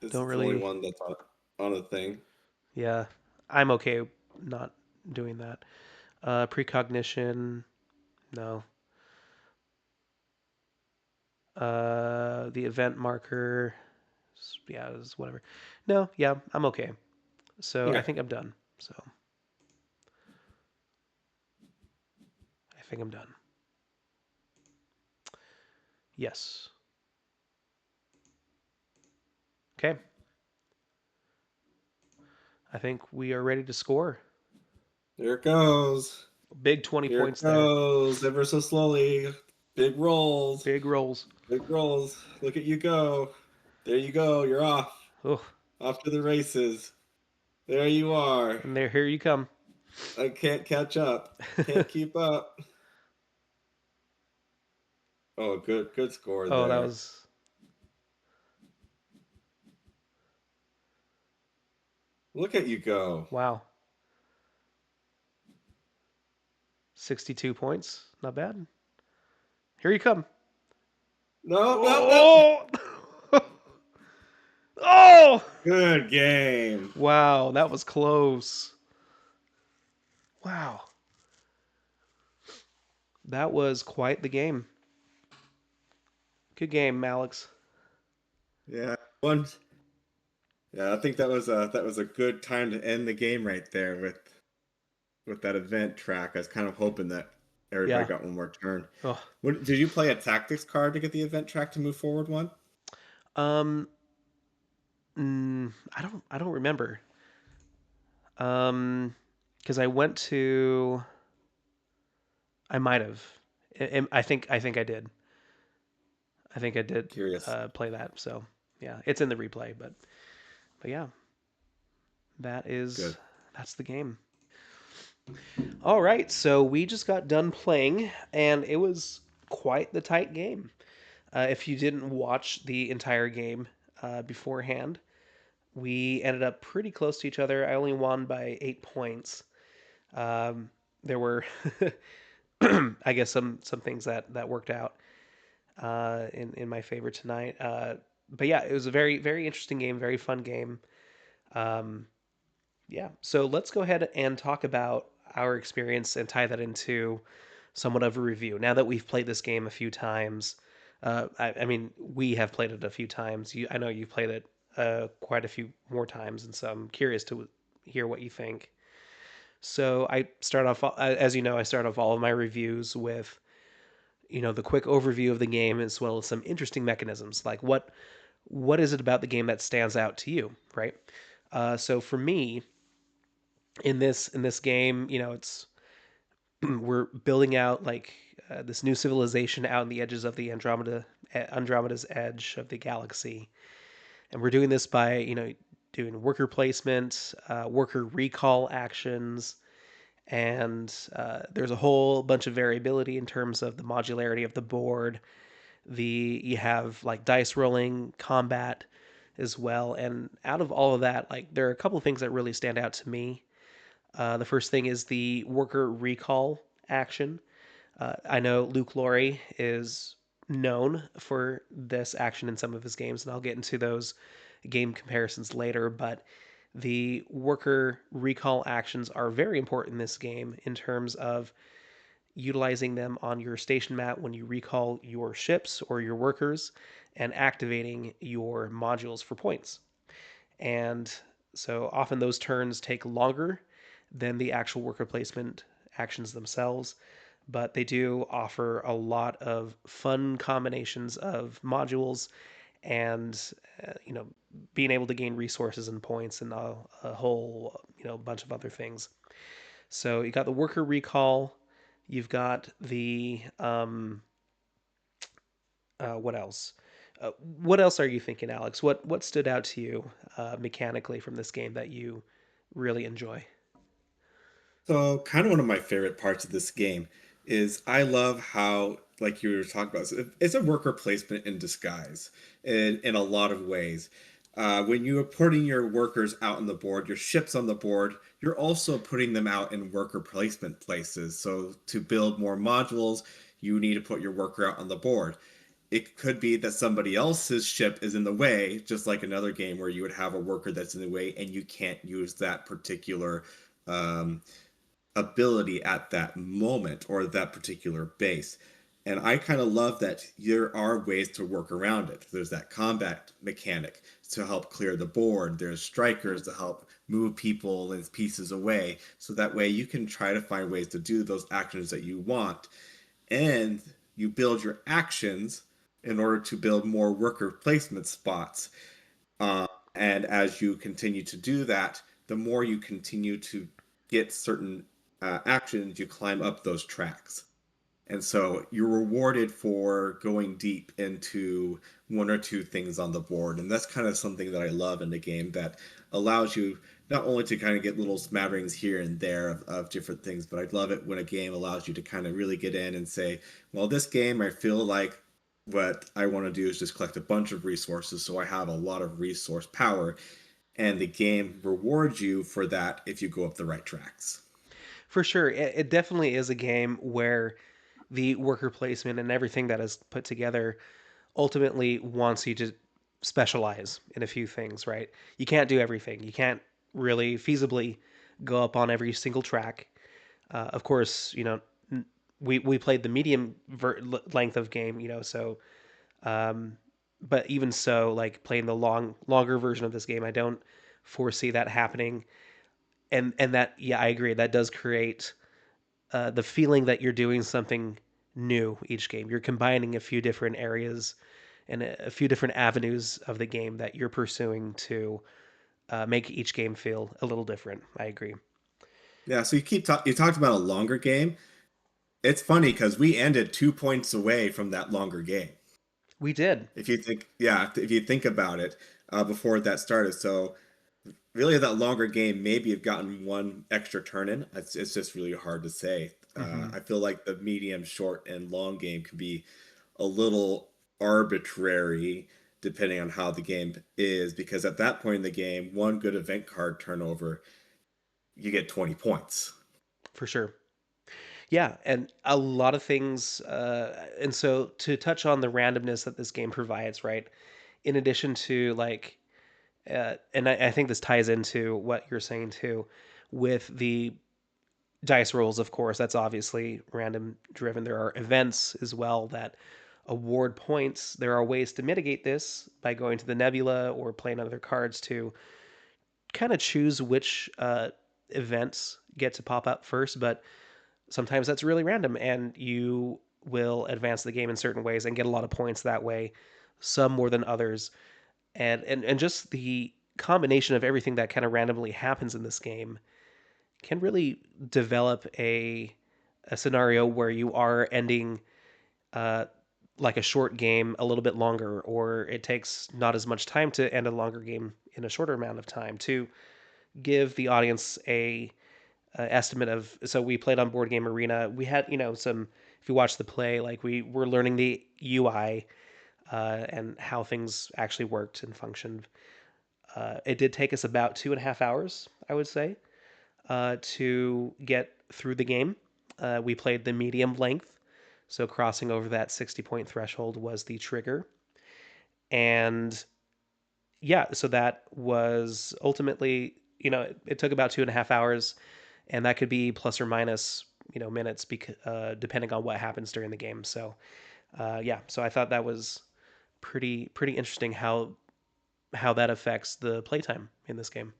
is don't the only really. one that's on a thing. Yeah, I'm okay not doing that. Precognition. No. The event marker. Yeah, it's whatever. No, yeah, I'm okay. So I Okay, think I'm done. So I think I'm done. Yes. Okay. I think we are ready to score. here it goes. Big 20 Here it points there. goes. Ever so slowly. Big rolls. Big rolls. Big rolls. Look at you go. There you go. You're off. Oh, Off to the races. There you are. and there, here you come. I can't catch up. Can't keep up. Oh, good score Oh, that there. was Look at you go. wow. 62 points. Not bad. Here you come. No, no, no. Oh! Oh! Good game. Wow, that was close. Wow. That was quite the game. Good game, Alex. Yeah. Yeah, I think that was a good time to end the game right there with that event track. I was kind of hoping that everybody Yeah. got one more turn. Oh. Did you play a tactics card to get the event track to move forward one? Um I don't remember. Cuz I went to I might have. I think I did. I think I did Curious. play that. So, yeah, it's in the replay, but yeah, that is Good. that's the game. All right, so we just got done playing, and it was quite the tight game. If you didn't watch the entire game beforehand, we ended up pretty close to each other. I only won by 8 points. Um, there were, I guess, some things that worked out in my favor tonight. But yeah, it was a very interesting game, very fun game. Um, yeah, so let's go ahead and talk about our experience and tie that into somewhat of a review. Now that we've played this game a few times, I mean, we have played it a few times. I know you've played it quite a few more times, and so I'm curious to hear what you think. So I start off, as you know, I start off all of my reviews with, the quick overview of the game as well as some interesting mechanisms, like what is it about the game that stands out to you, right? So for me, in this game, it's we're building out like this new civilization out on the edges of the Andromeda's edge of the galaxy, and we're doing this by doing worker placement, worker recall actions, and there's a whole bunch of variability in terms of the modularity of the board. You have like dice rolling, combat as well, and out of all of that, like there are a couple of things that really stand out to me. The first thing is the worker recall action. I know Luke Laurie is known for this action in some of his games, and I'll get into those game comparisons later. But the worker recall actions are very important in this game in terms of utilizing them on your station map when you recall your ships or your workers and activating your modules for points. And so often those turns take longer than the actual worker placement actions themselves, but they do offer a lot of fun combinations of modules and being able to gain resources and points and a whole bunch of other things. So you got the worker recall. You've got the what else? What else are you thinking, Alex? What stood out to you mechanically from this game that you really enjoy? So, kind of one of my favorite parts of this game is I love how, like you were talking about, it's a worker placement in disguise in a lot of ways. When you are putting your workers out on the board, your ships on the board, you're also putting them out in worker placement places. So, to build more modules, you need to put your worker out on the board. It could be that somebody else's ship is in the way, just like another game where you would have a worker that's in the way and you can't use that particular um, ability at that moment or that particular base. And I kind of love that there are ways to work around it. There's that combat mechanic to help clear the board. There's strikers to help move people and pieces away. So that way you can try to find ways to do those actions that you want. And you build your actions in order to build more worker placement spots. Uh, and as you continue to do that, the more you continue to get certain actions, you climb up those tracks. And so you're rewarded for going deep into one or two things on the board. And that's kind of something that I love in the game that allows you not only to kind of get little smatterings here and there of different things, but I love it when a game allows you to kind of really get in and say, well, this game, I feel like what I want to do is just collect a bunch of resources. So I have a lot of resource power. And the game rewards you for that if you go up the right tracks. For sure, it definitely is a game where the worker placement and everything that is put together ultimately wants you to specialize in a few things, right? You can't do everything. You can't really feasibly go up on every single track. Of course, we played the medium length of game, so um, but even so, like playing the longer version of this game, I don't foresee that happening. And that, yeah, I agree. That does create the feeling that you're doing something new each game. You're combining a few different areas and a few different avenues of the game that you're pursuing to make each game feel a little different. I agree. Yeah, so you talked about a longer game. It's funny because we ended 2 points away from that longer game. We did, If you think, yeah, if you think about it, before that started. So really, that longer game maybe have gotten one extra turn in. It's just really hard to say. hmm I feel like the medium, short, and long game can be a little arbitrary depending on how the game is, because at that point in the game, one good event card turnover, you get 20 points. for sure. Yeah, and a lot of things. And so to touch on the randomness that this game provides, right? In addition to like, and I think this ties into what you're saying too, with the dice rolls, of course, that's obviously random driven. There are events as well that award points. There are ways to mitigate this by going to the nebula or playing other cards to kind of choose which events get to pop up first. But sometimes that's really random, and you will advance the game in certain ways and get a lot of points that way, some more than others. And just the combination of everything that kind of randomly happens in this game can really develop a scenario where you are ending uh, like a short game a little bit longer, or it takes not as much time to end a longer game in a shorter amount of time to give the audience a estimate of. So we played on Board Game Arena. We had some. If you watch the play, like we were learning the UI and how things actually worked and functioned. It did take us about 2.5 hours, I would say, to get through the game. We played the medium length, so crossing over that 60 point threshold was the trigger. And yeah, so that was ultimately, it took about 2.5 hours, and that could be plus or minus, minutes, depending on what happens during the game. So yeah, so I thought that was pretty interesting how that affects the playtime in this game.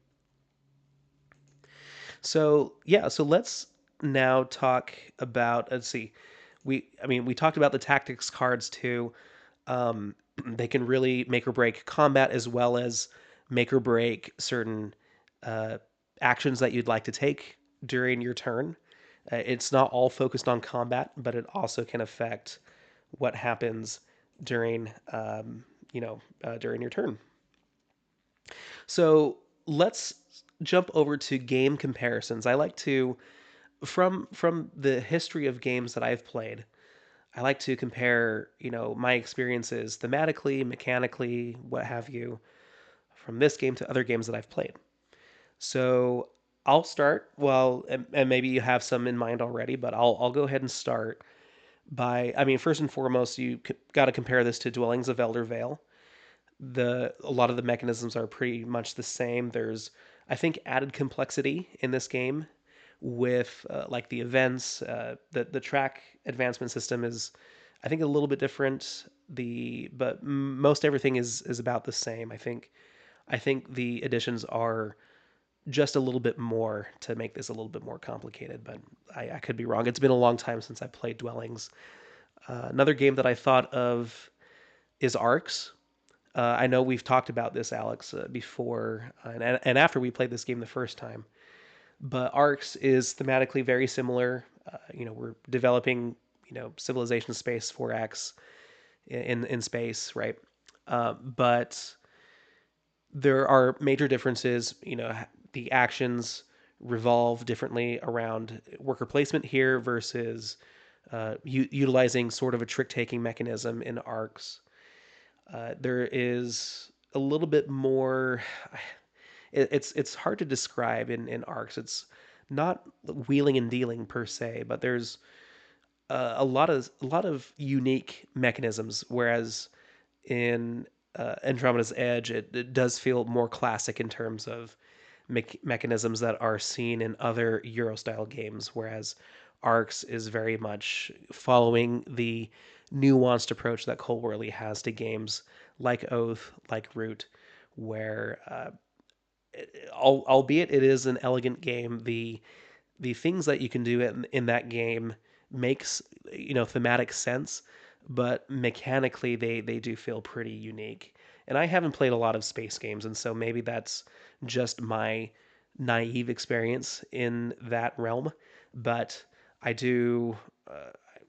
So yeah, so let's now talk about. Let's see, we talked about the tactics cards too. They can really make or break combat as well as make or break certain uh, actions that you'd like to take during your turn. It's not all focused on combat, but it also can affect what happens during during your turn. So let's jump over to game comparisons. I like to from the history of games that I've played. I like to compare, my experiences thematically, mechanically, what have you, from this game to other games that I've played. So I'll start. Well, and maybe you have some in mind already, but I'll go ahead and start by. I mean, first and foremost, you got to compare this to Dwellings of Elder Vale. A lot of the mechanisms are pretty much the same. There's, I think, added complexity in this game with like the events. The track advancement system is, I think, a little bit different. But most everything is about the same. I think the additions are just a little bit more to make this a little bit more complicated, but I could be wrong. It's been a long time since I played Dwellings. Another game that I thought of is Arcs. I know we've talked about this, Alex, before, and after we played this game the first time. But Arcs is thematically very similar. We're developing, civilization space 4X in space, right? But there are major differences. The actions revolve differently around worker placement here versus utilizing sort of a trick taking mechanism in Arcs. There is a little bit more. It's hard to describe in Arcs. It's not wheeling and dealing per se, but there's a lot of unique mechanisms. Whereas in Andromeda's Edge, it does feel more classic in terms of mechanisms that are seen in other Euro style games, whereas Arcs is very much following the nuanced approach that Cole Worley has to games like Oath, like Root, where, albeit it is an elegant game, the things that you can do in that game makes thematic sense, but mechanically they do feel pretty unique. And I haven't played a lot of space games, and so maybe that's just my naive experience in that realm. But I do,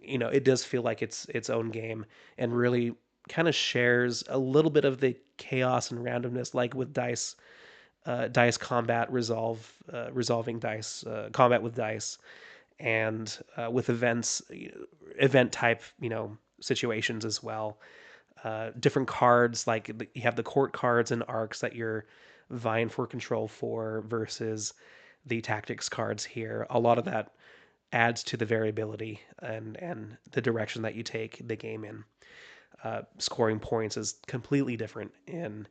it does feel like its own game, and really kind of shares a little bit of the chaos and randomness, like with dice combat, resolving dice combat with dice, and with event type situations as well. Different cards, like you have the court cards and arcs that you're vying for control for versus the tactics cards here. A lot of that adds to the variability and the direction that you take the game in. Scoring points is completely different in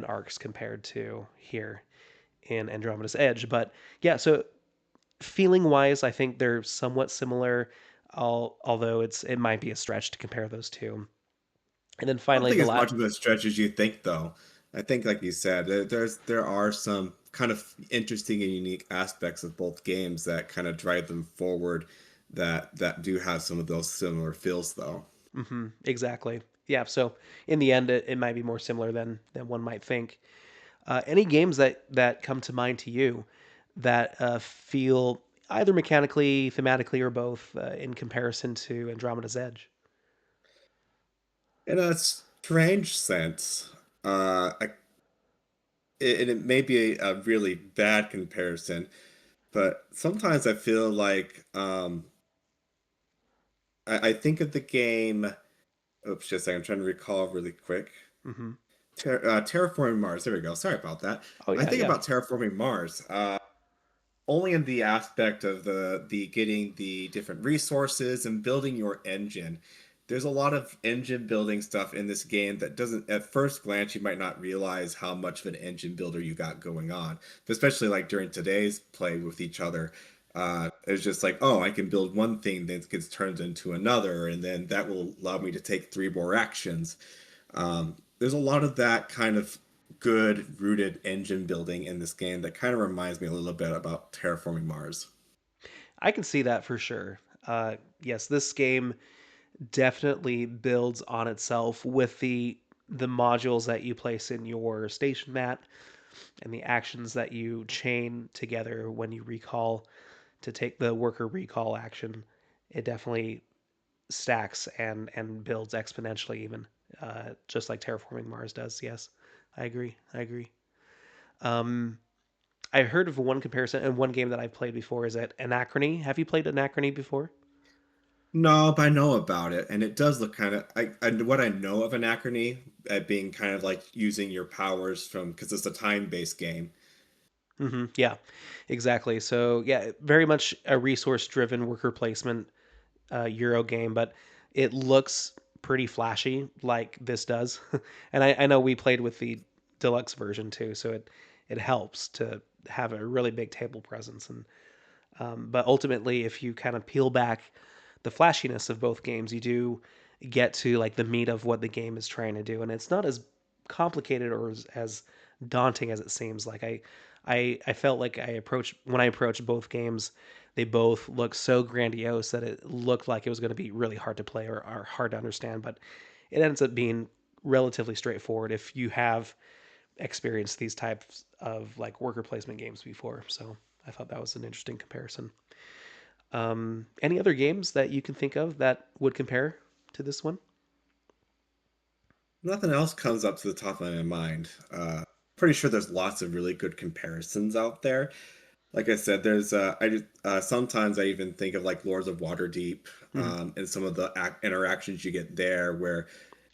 arcs compared to here in Andromeda's Edge. But yeah, so feeling wise, I think they're somewhat similar, although it might be a stretch to compare those two. And then I don't finally, think the as last. much of a stretch as you think, though. I think, like you said, there are some kind of interesting and unique aspects of both games that kind of drive them forward. That do have some of those similar feels, though. Exactly. Yeah. So in the end, it might be more similar than one might think. Any games that come to mind to you that feel either mechanically, thematically, or both in comparison to Andromeda's Edge? In a strange sense, and it may be a really bad comparison, but sometimes I feel like I think of the game. Oops, just a second. I'm trying to recall really quick. Hmm. Terraforming Mars. There we go. Sorry about that. Oh I yeah, think yeah. about Terraforming Mars. Only in the aspect of the getting the different resources and building your engine. There's a lot of engine building stuff in this game that doesn't, at first glance, you might not realize how much of an engine builder you got going on. Especially like during today's play with each other. It's just like, oh, I can build one thing, then it gets turned into another, and then that will allow me to take three more actions. There's a lot of that kind of good rooted engine building in this game that kind of reminds me a little bit about terraforming Mars. I can see that for sure. Yes, this game definitely builds on itself with the modules that you place in your station mat and the actions that you chain together when you recall to take the worker recall action, it definitely stacks and builds exponentially, even just like terraforming Mars does. Yes, I agree. I agree. Um, I heard of one comparison and one game that I've played before is at Anachrony. Have you played Anachrony before? No, but I know about it, and it does look kind of. What I know of Anachrony being kind of like using your powers from because it's a time-based game. Yeah, exactly. So yeah, very much a resource-driven worker placement Euro game, but it looks pretty flashy like this does. And I know we played with the deluxe version too, so it helps to have a really big table presence. And but ultimately, if you kind of peel back the flashiness of both games, you do get to like the meat of what the game is trying to do, and it's not as complicated or as daunting as it seems. Like I felt like I approached when I approached both games, they both looked so grandiose that it looked like it was going to be really hard to play or hard to understand. But it ends up being relatively straightforward if you have experienced these types of like worker placement games before. So I thought that was an interesting comparison. Any other games that you can think of that would compare to this one? Nothing else comes up to the top of my mind. Pretty sure there's lots of really good comparisons out there. Like I said, there's I just sometimes I even think of like Lords of Waterdeep Mhm. and some of the interactions you get there, where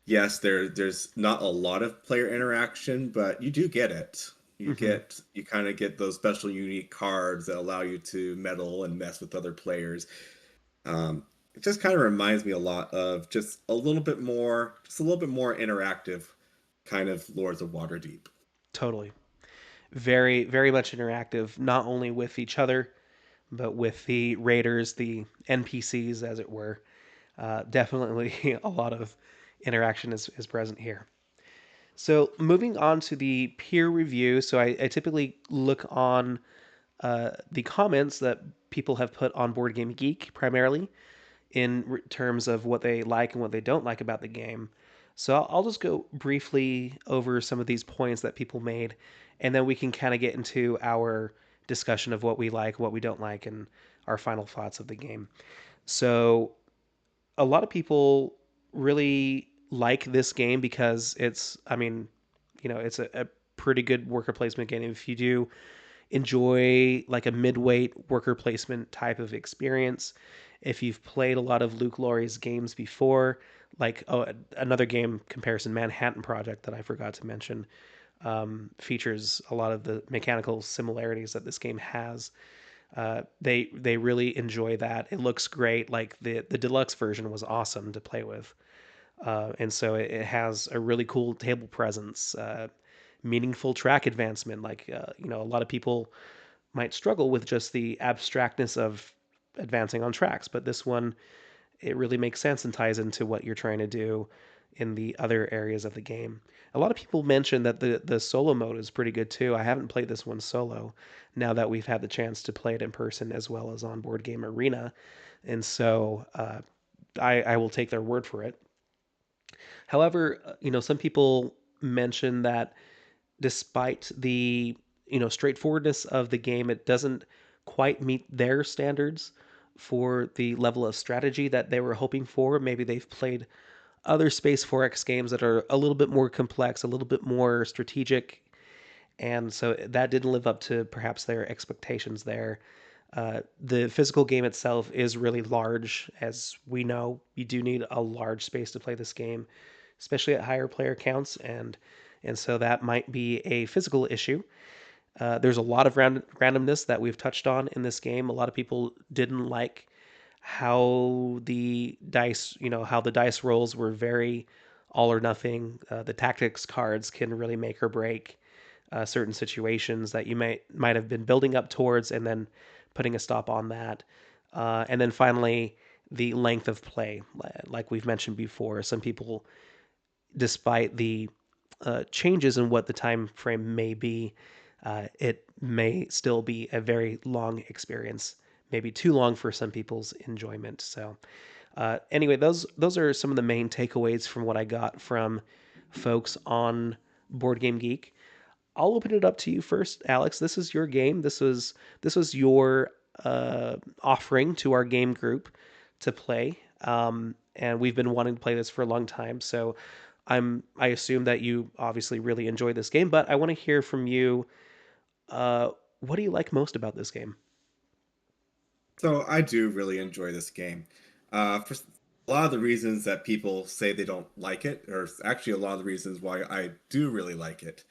yes, there's not a lot of player interaction, but you do get it. Mhm. You kind of get those special unique cards that allow you to meddle and mess with other players. It just kind of reminds me a lot of just a little bit more interactive kind of Lords of Waterdeep. Totally. Very, very much interactive, not only with each other, but with the raiders, the NPCs, as it were. Definitely a lot of interaction is present here. So, moving on to the peer review. So, I typically look on the comments that people have put on Board Game Geek primarily in terms of what they like and what they don't like about the game. So I'll just go briefly over some of these points that people made, and then we can kind of get into our discussion of what we like, what we don't like, and our final thoughts of the game. So a lot of people really like this game because I mean, it's a pretty good worker placement game. If you do enjoy like a mid-weight worker placement type of experience, if you've played a lot of Luke Laurie's games before, like another game comparison, Manhattan Project that I forgot to mention, features a lot of the mechanical similarities that this game has. They really enjoy that. It looks great. Like the deluxe version was awesome to play with, and so it has a really cool table presence, meaningful track advancement. Like a lot of people might struggle with just the abstractness of advancing on tracks, but this one it really makes sense and ties into what you're trying to do in the other areas of the game. A lot of people mention that the solo mode is pretty good too. I haven't played this one solo now that we've had the chance to play it in person as well as on Board Game Arena, and so I will take their word for it. However, some people mention that despite the straightforwardness of the game, it doesn't quite meet their standards for the level of strategy that they were hoping for. Maybe they've played other Space 4X games that are a little bit more complex, a little bit more strategic, and so that didn't live up to perhaps their expectations there. The physical game itself is really large, as we know. You do need a large space to play this game, especially at higher player counts, and so that might be a physical issue. There's a lot of randomness that we've touched on in this game. A lot of people didn't like how the dice rolls were very all or nothing. The tactics cards can really make or break certain situations that you might have been building up towards, and then putting a stop on that. And then finally, the length of play, like we've mentioned before, some people, despite the changes in what the time frame may be, it may still be a very long experience, maybe too long for some people's enjoyment. So, anyway, those are some of the main takeaways from what I got from folks on Board Game Geek. I'll open it up to you first, Alex. This is your game. This was your offering to our game group to play. And we've been wanting to play this for a long time. So I assume that you obviously really enjoy this game, but I want to hear from you. Uh, what do you like most about this game? So I do really enjoy this game. For a lot of the reasons that people say they don't like it, or actually a lot of the reasons why I do really like it.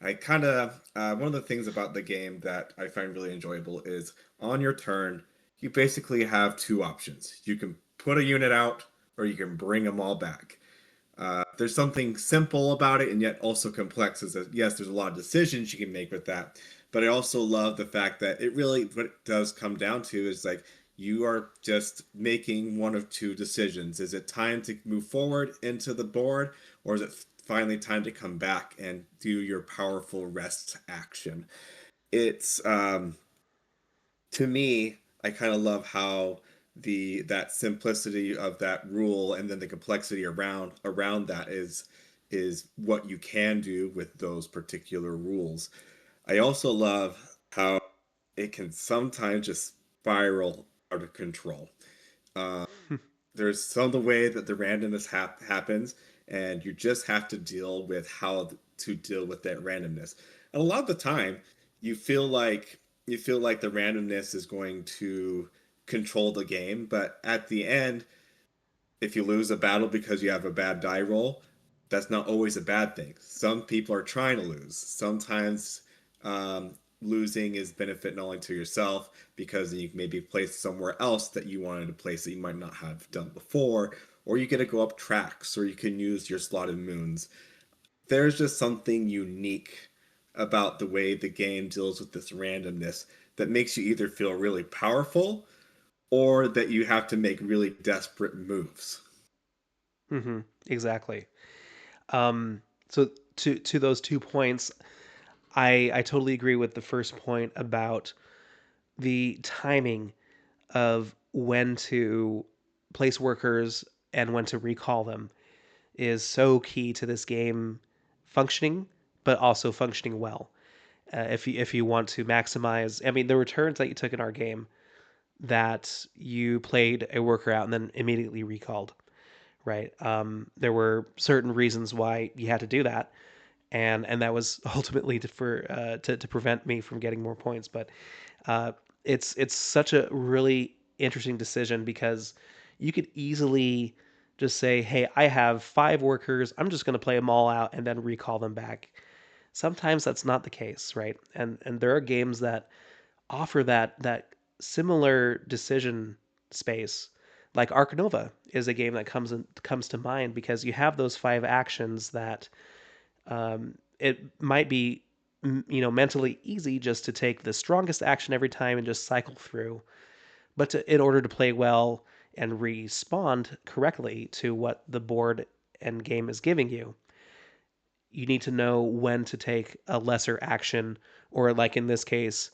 I kind of one of the things about the game that I find really enjoyable is on your turn, you basically have two options. You can put a unit out, or you can bring them all back. There's something simple about it and yet also complex. Is that yes, there's a lot of decisions you can make with that, but I also love the fact that it really what it does come down to is like you are just making one of two decisions. Is it time to move forward into the board, or is it finally time to come back and do your powerful rest action? It's to me, I kind of love how the that simplicity of that rule and then the complexity around that is what you can do with those particular rules. I also love how it can sometimes just spiral out of control. Uh, there's some of the way that the randomness happens, and you just have to deal with how to deal with that randomness. And a lot of the time, you feel like you feel like the randomness is going to control the game, but at the end, if you lose a battle because you have a bad die roll, that's not always a bad thing. Some people are trying to lose. Sometimes losing is benefit not only to yourself because you can maybe place somewhere else that you wanted to place that you might not have done before, or you get to go up tracks, or you can use your slotted moons. There's just something unique about the way the game deals with this randomness that makes you either feel really powerful or that you have to make really desperate moves. Mm-hmm, exactly. So to those 2 points, I totally agree with the first point about the timing of when to place workers and when to recall them is so key to this game functioning, but also functioning well. If you want to maximize, I mean, there were turns that you took in our game that you played a worker out and then immediately recalled. Right? There were certain reasons why you had to do that, and that was ultimately to prevent me from getting more points. But uh, it's such a really interesting decision because you could easily just say, "Hey, I have 5 workers. I'm just going to play them all out and then recall them back." Sometimes that's not the case, right? And there are games that offer that similar decision space. Like Ark Nova is a game that comes to mind because you have those 5 actions that it might be mentally easy just to take the strongest action every time and just cycle through, but in order to play well and respond correctly to what the board and game is giving you, you need to know when to take a lesser action, or like in this case,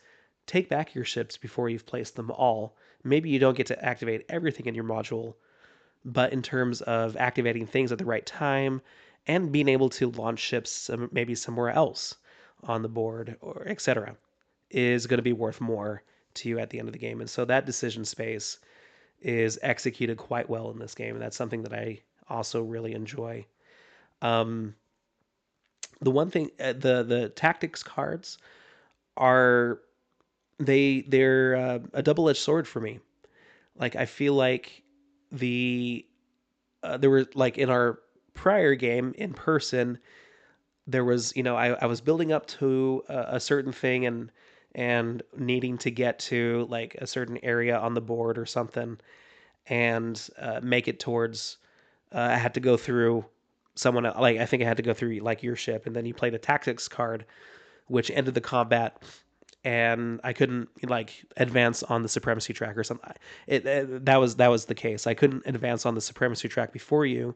take back your ships before you've placed them all. Maybe you don't get to activate everything in your module, but in terms of activating things at the right time and being able to launch ships maybe somewhere else on the board or etc., is going to be worth more to you at the end of the game. And so that decision space is executed quite well in this game, and that's something that I also really enjoy. Um, the one thing, the tactics cards are they're a double edged sword for me. Like I feel like the there were like in our prior game in person, there was I was building up to a certain thing and needing to get to like a certain area on the board or something and make it towards. I had to go through someone like I think I had to go through like your ship, and then you played a tactics card which ended the combat, and I couldn't like advance on the supremacy track or something. That was the case. I couldn't advance on the supremacy track before you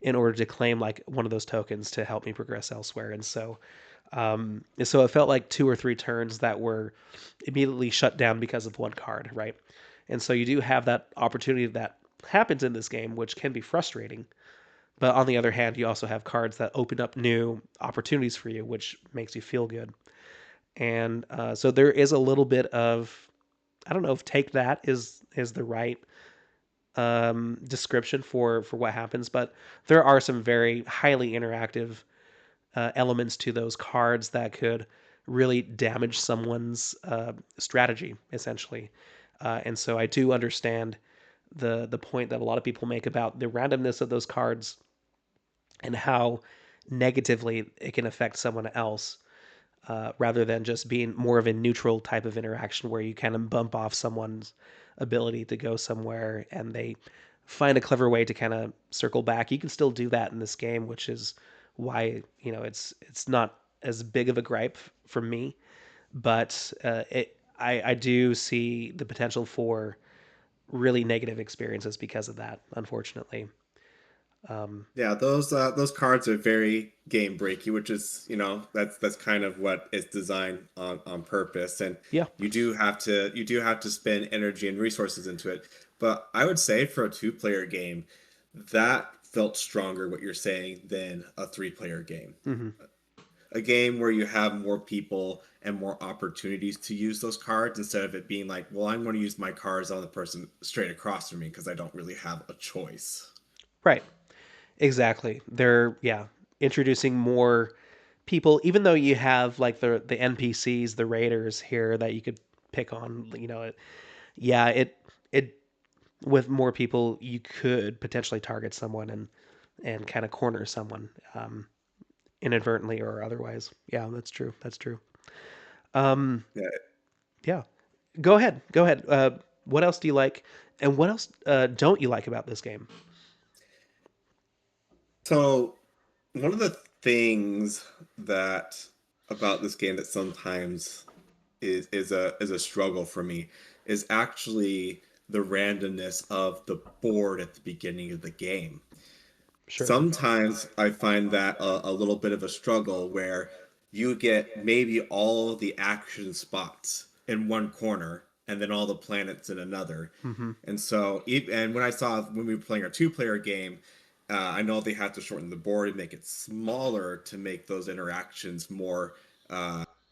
in order to claim like one of those tokens to help me progress elsewhere. And so it felt like 2 or 3 turns that were immediately shut down because of one card, right? And so you do have that opportunity that happens in this game, which can be frustrating. But on the other hand, you also have cards that open up new opportunities for you, which makes you feel good. And so there is a little bit of I don't know if take that is the right description for what happens, but there are some very highly interactive elements to those cards that could really damage someone's strategy, essentially. And so I do understand the point that a lot of people make about the randomness of those cards and how negatively it can affect someone else, rather than just being more of a neutral type of interaction where you kind of bump off someone's ability to go somewhere and they find a clever way to kind of circle back. You can still do that in this game, which is why it's not as big of a gripe for me, but I do see the potential for really negative experiences because of that, unfortunately. Um, Yeah, those cards are very game breaky, which is, that's kind of what it's designed on purpose. And yeah, you do have to spend energy and resources into it. But I would say for a two-player game, that felt stronger what you're saying than a three-player game. hmm A game where you have more people and more opportunities to use those cards instead of it being like, well, I'm going to use my cards on the person straight across from me because I don't really have a choice. right. Exactly. They're introducing more people, even though you have like the NPCs, the raiders here that you could pick on. It with more people you could potentially target someone and kind of corner someone, inadvertently or otherwise. Yeah, that's true. That's true. Um, Yeah. yeah. Go ahead. Go ahead. What else do you like, and what else don't you like about this game? So one of the things that about this game that sometimes is a struggle for me is actually the randomness of the board at the beginning of the game. Sure. Sometimes I find that a little bit of a struggle where you get maybe all the action spots in one corner and then all the planets in another. hmm And so, and when we were playing our two-player game, I know they had to shorten the board and make it smaller to make those interactions more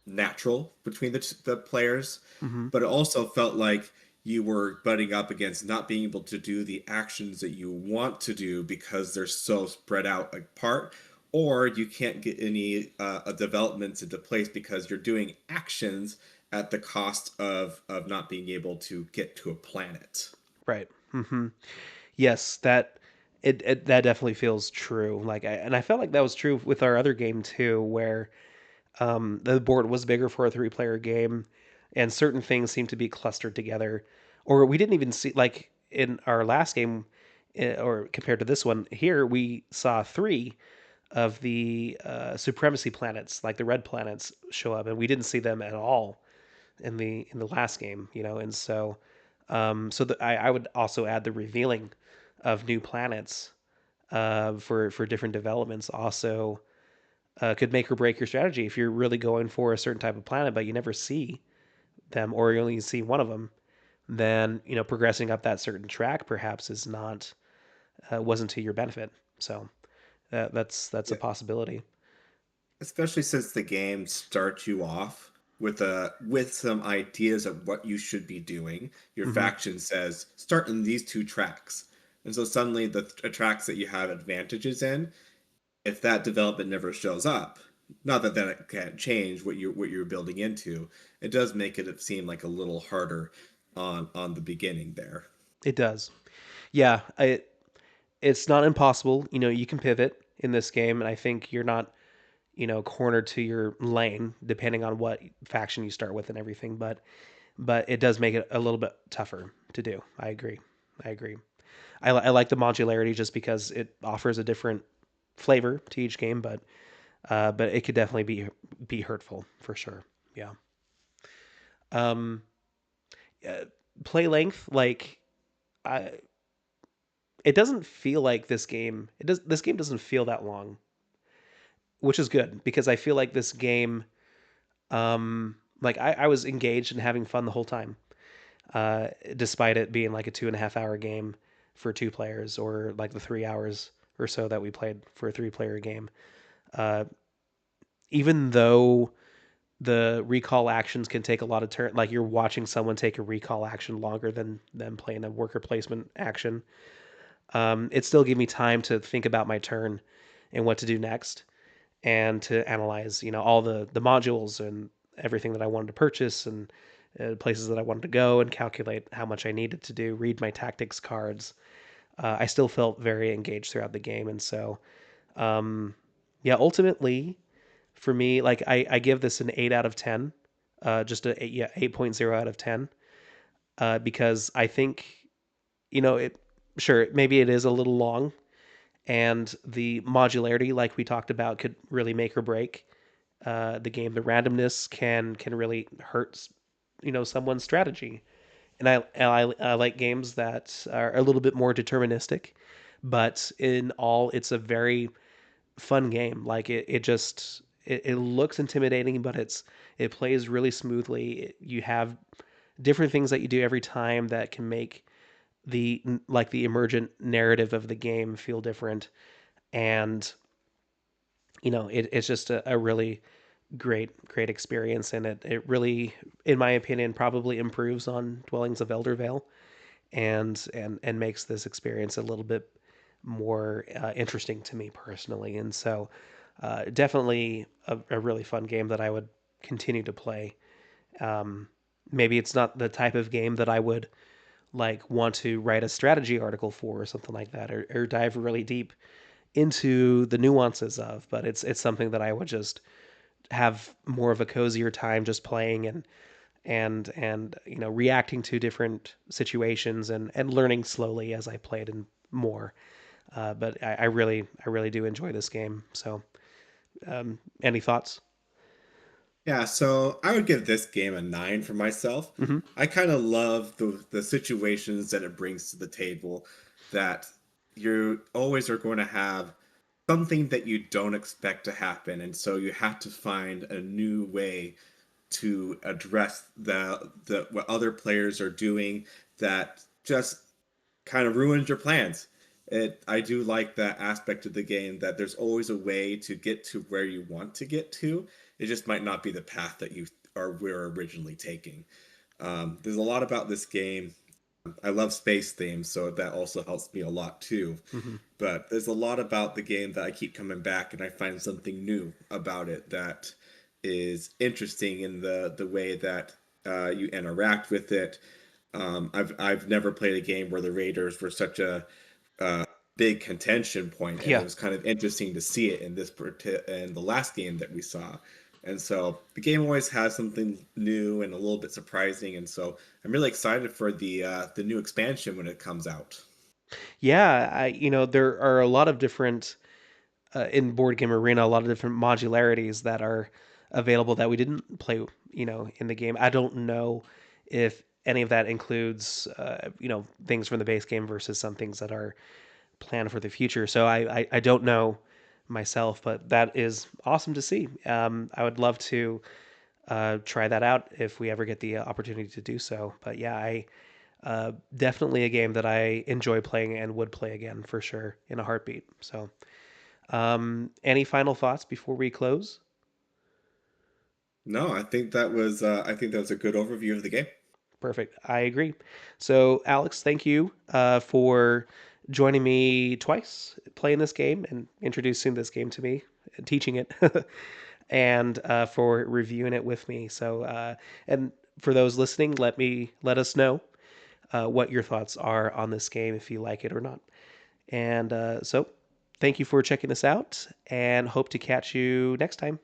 natural between the players. hmm But it also felt like you were butting up against not being able to do the actions that you want to do because they're so spread out apart, or you can't get any developments into place because you're doing actions at the cost of not being able to get to a planet. Right. Yes, that definitely feels true. And I felt like that was true with our other game too, where the board was bigger for a three-player game, and certain things seemed to be clustered together, or we didn't even see like in our last game, or compared to this one here, we saw three of the supremacy planets, like the red planets, show up, and we didn't see them at all in the last game, and I would also add the revealing of new planets for different developments also could make or break your strategy if you're really going for a certain type of planet, but you never see them or you only see one of them. Then progressing up that certain track perhaps is not wasn't to your benefit. So that's a Yeah, possibility. especially since the game starts you off with some ideas of what you should be doing. Your hmm faction says start in these two tracks, and so suddenly the tracks that you have advantages in, if that development never shows up, not that it can't change what you're building into, it does make it seem like a little harder on the beginning there. It does. Yeah, it's not impossible. You can pivot in this game, and I think you're not cornered to your lane depending on what faction you start with and everything. But it does make it a little bit tougher to do. I agree. I agree. I like the modularity just because it offers a different flavor to each game, but it could definitely be hurtful for sure. Yeah. Um, uh, Play length, like I, it doesn't feel like this game. It does. This game doesn't feel that long, which is good because I feel like this game. Like I was engaged and having fun the whole time, despite it being like a 2.5 hour game for two players, or like the 3 hours or so that we played for a three-player game. Uh, Even though the recall actions can take a lot of turn. Like you're watching someone take a recall action longer than them playing a worker placement action. It still gave me time to think about my turn and what to do next, and to analyze, all the modules and everything that I wanted to purchase, and places that I wanted to go, and calculate how much I needed to do. Read my tactics cards. I still felt very engaged throughout the game, and so um, yeah, ultimately for me, like I give this an 8 out of 10, just a 8.0 out of 10, because I think it. Sure, maybe it is a little long, and the modularity, like we talked about, could really make or break the game. The randomness can really hurt someone's strategy, and I like games that are a little bit more deterministic, but in all, it's a very fun game. Like it looks intimidating, but it plays really smoothly. You have different things that you do every time that can make the emergent narrative of the game feel different, and it's just a really great experience, and it really, in my opinion, probably improves on Dwellings of Eldervale, and makes this experience a little bit more interesting to me personally. And so definitely a really fun game that I would continue to play. um, Maybe it's not the type of game that I would like want to write a strategy article for or something like that, or dive really deep into the nuances of, but it's something that I would just have more of a cozier time just playing, and reacting to different situations, and learning slowly as I played and more. But I really do enjoy this game. So, any thoughts? Yeah, so I would give this game a 9 for myself. Hmm. I kind of love the situations that it brings to the table, that you always are going to have something that you don't expect to happen, and so you have to find a new way to address the what other players are doing that just kind of ruins your plans. I do like that aspect of the game, that there's always a way to get to where you want to get to. It just might not be the path that you were originally taking. There's a lot about this game. I love space themes, so that also helps me a lot too. Hmm. But there's a lot about the game that I keep coming back, and I find something new about it that is interesting in the way that you interact with it. I've never played a game where the Raiders were such a uh, big contention point, and it Yeah. was kind of interesting to see it in in the last game that we saw. And so the game always has something new and a little bit surprising, and so I'm really excited for the new expansion when it comes out. Yeah, there are a lot of different in Board Game Arena, a lot of different modularities that are available that we didn't play, in the game. I don't know if any of that includes, things from the base game versus some things that are planned for the future. So I don't know myself, but that is awesome to see. I would love to try that out if we ever get the opportunity to do so. But yeah, definitely a game that I enjoy playing and would play again for sure in a heartbeat. So, any final thoughts before we close? No, I think that was a good overview of the game. Perfect. I agree. So, Alex, thank you for joining me twice playing this game and introducing this game to me, and teaching it, and for reviewing it with me. So, and for those listening, let us know what your thoughts are on this game, if you like it or not. And so, thank you for checking this out, and hope to catch you next time.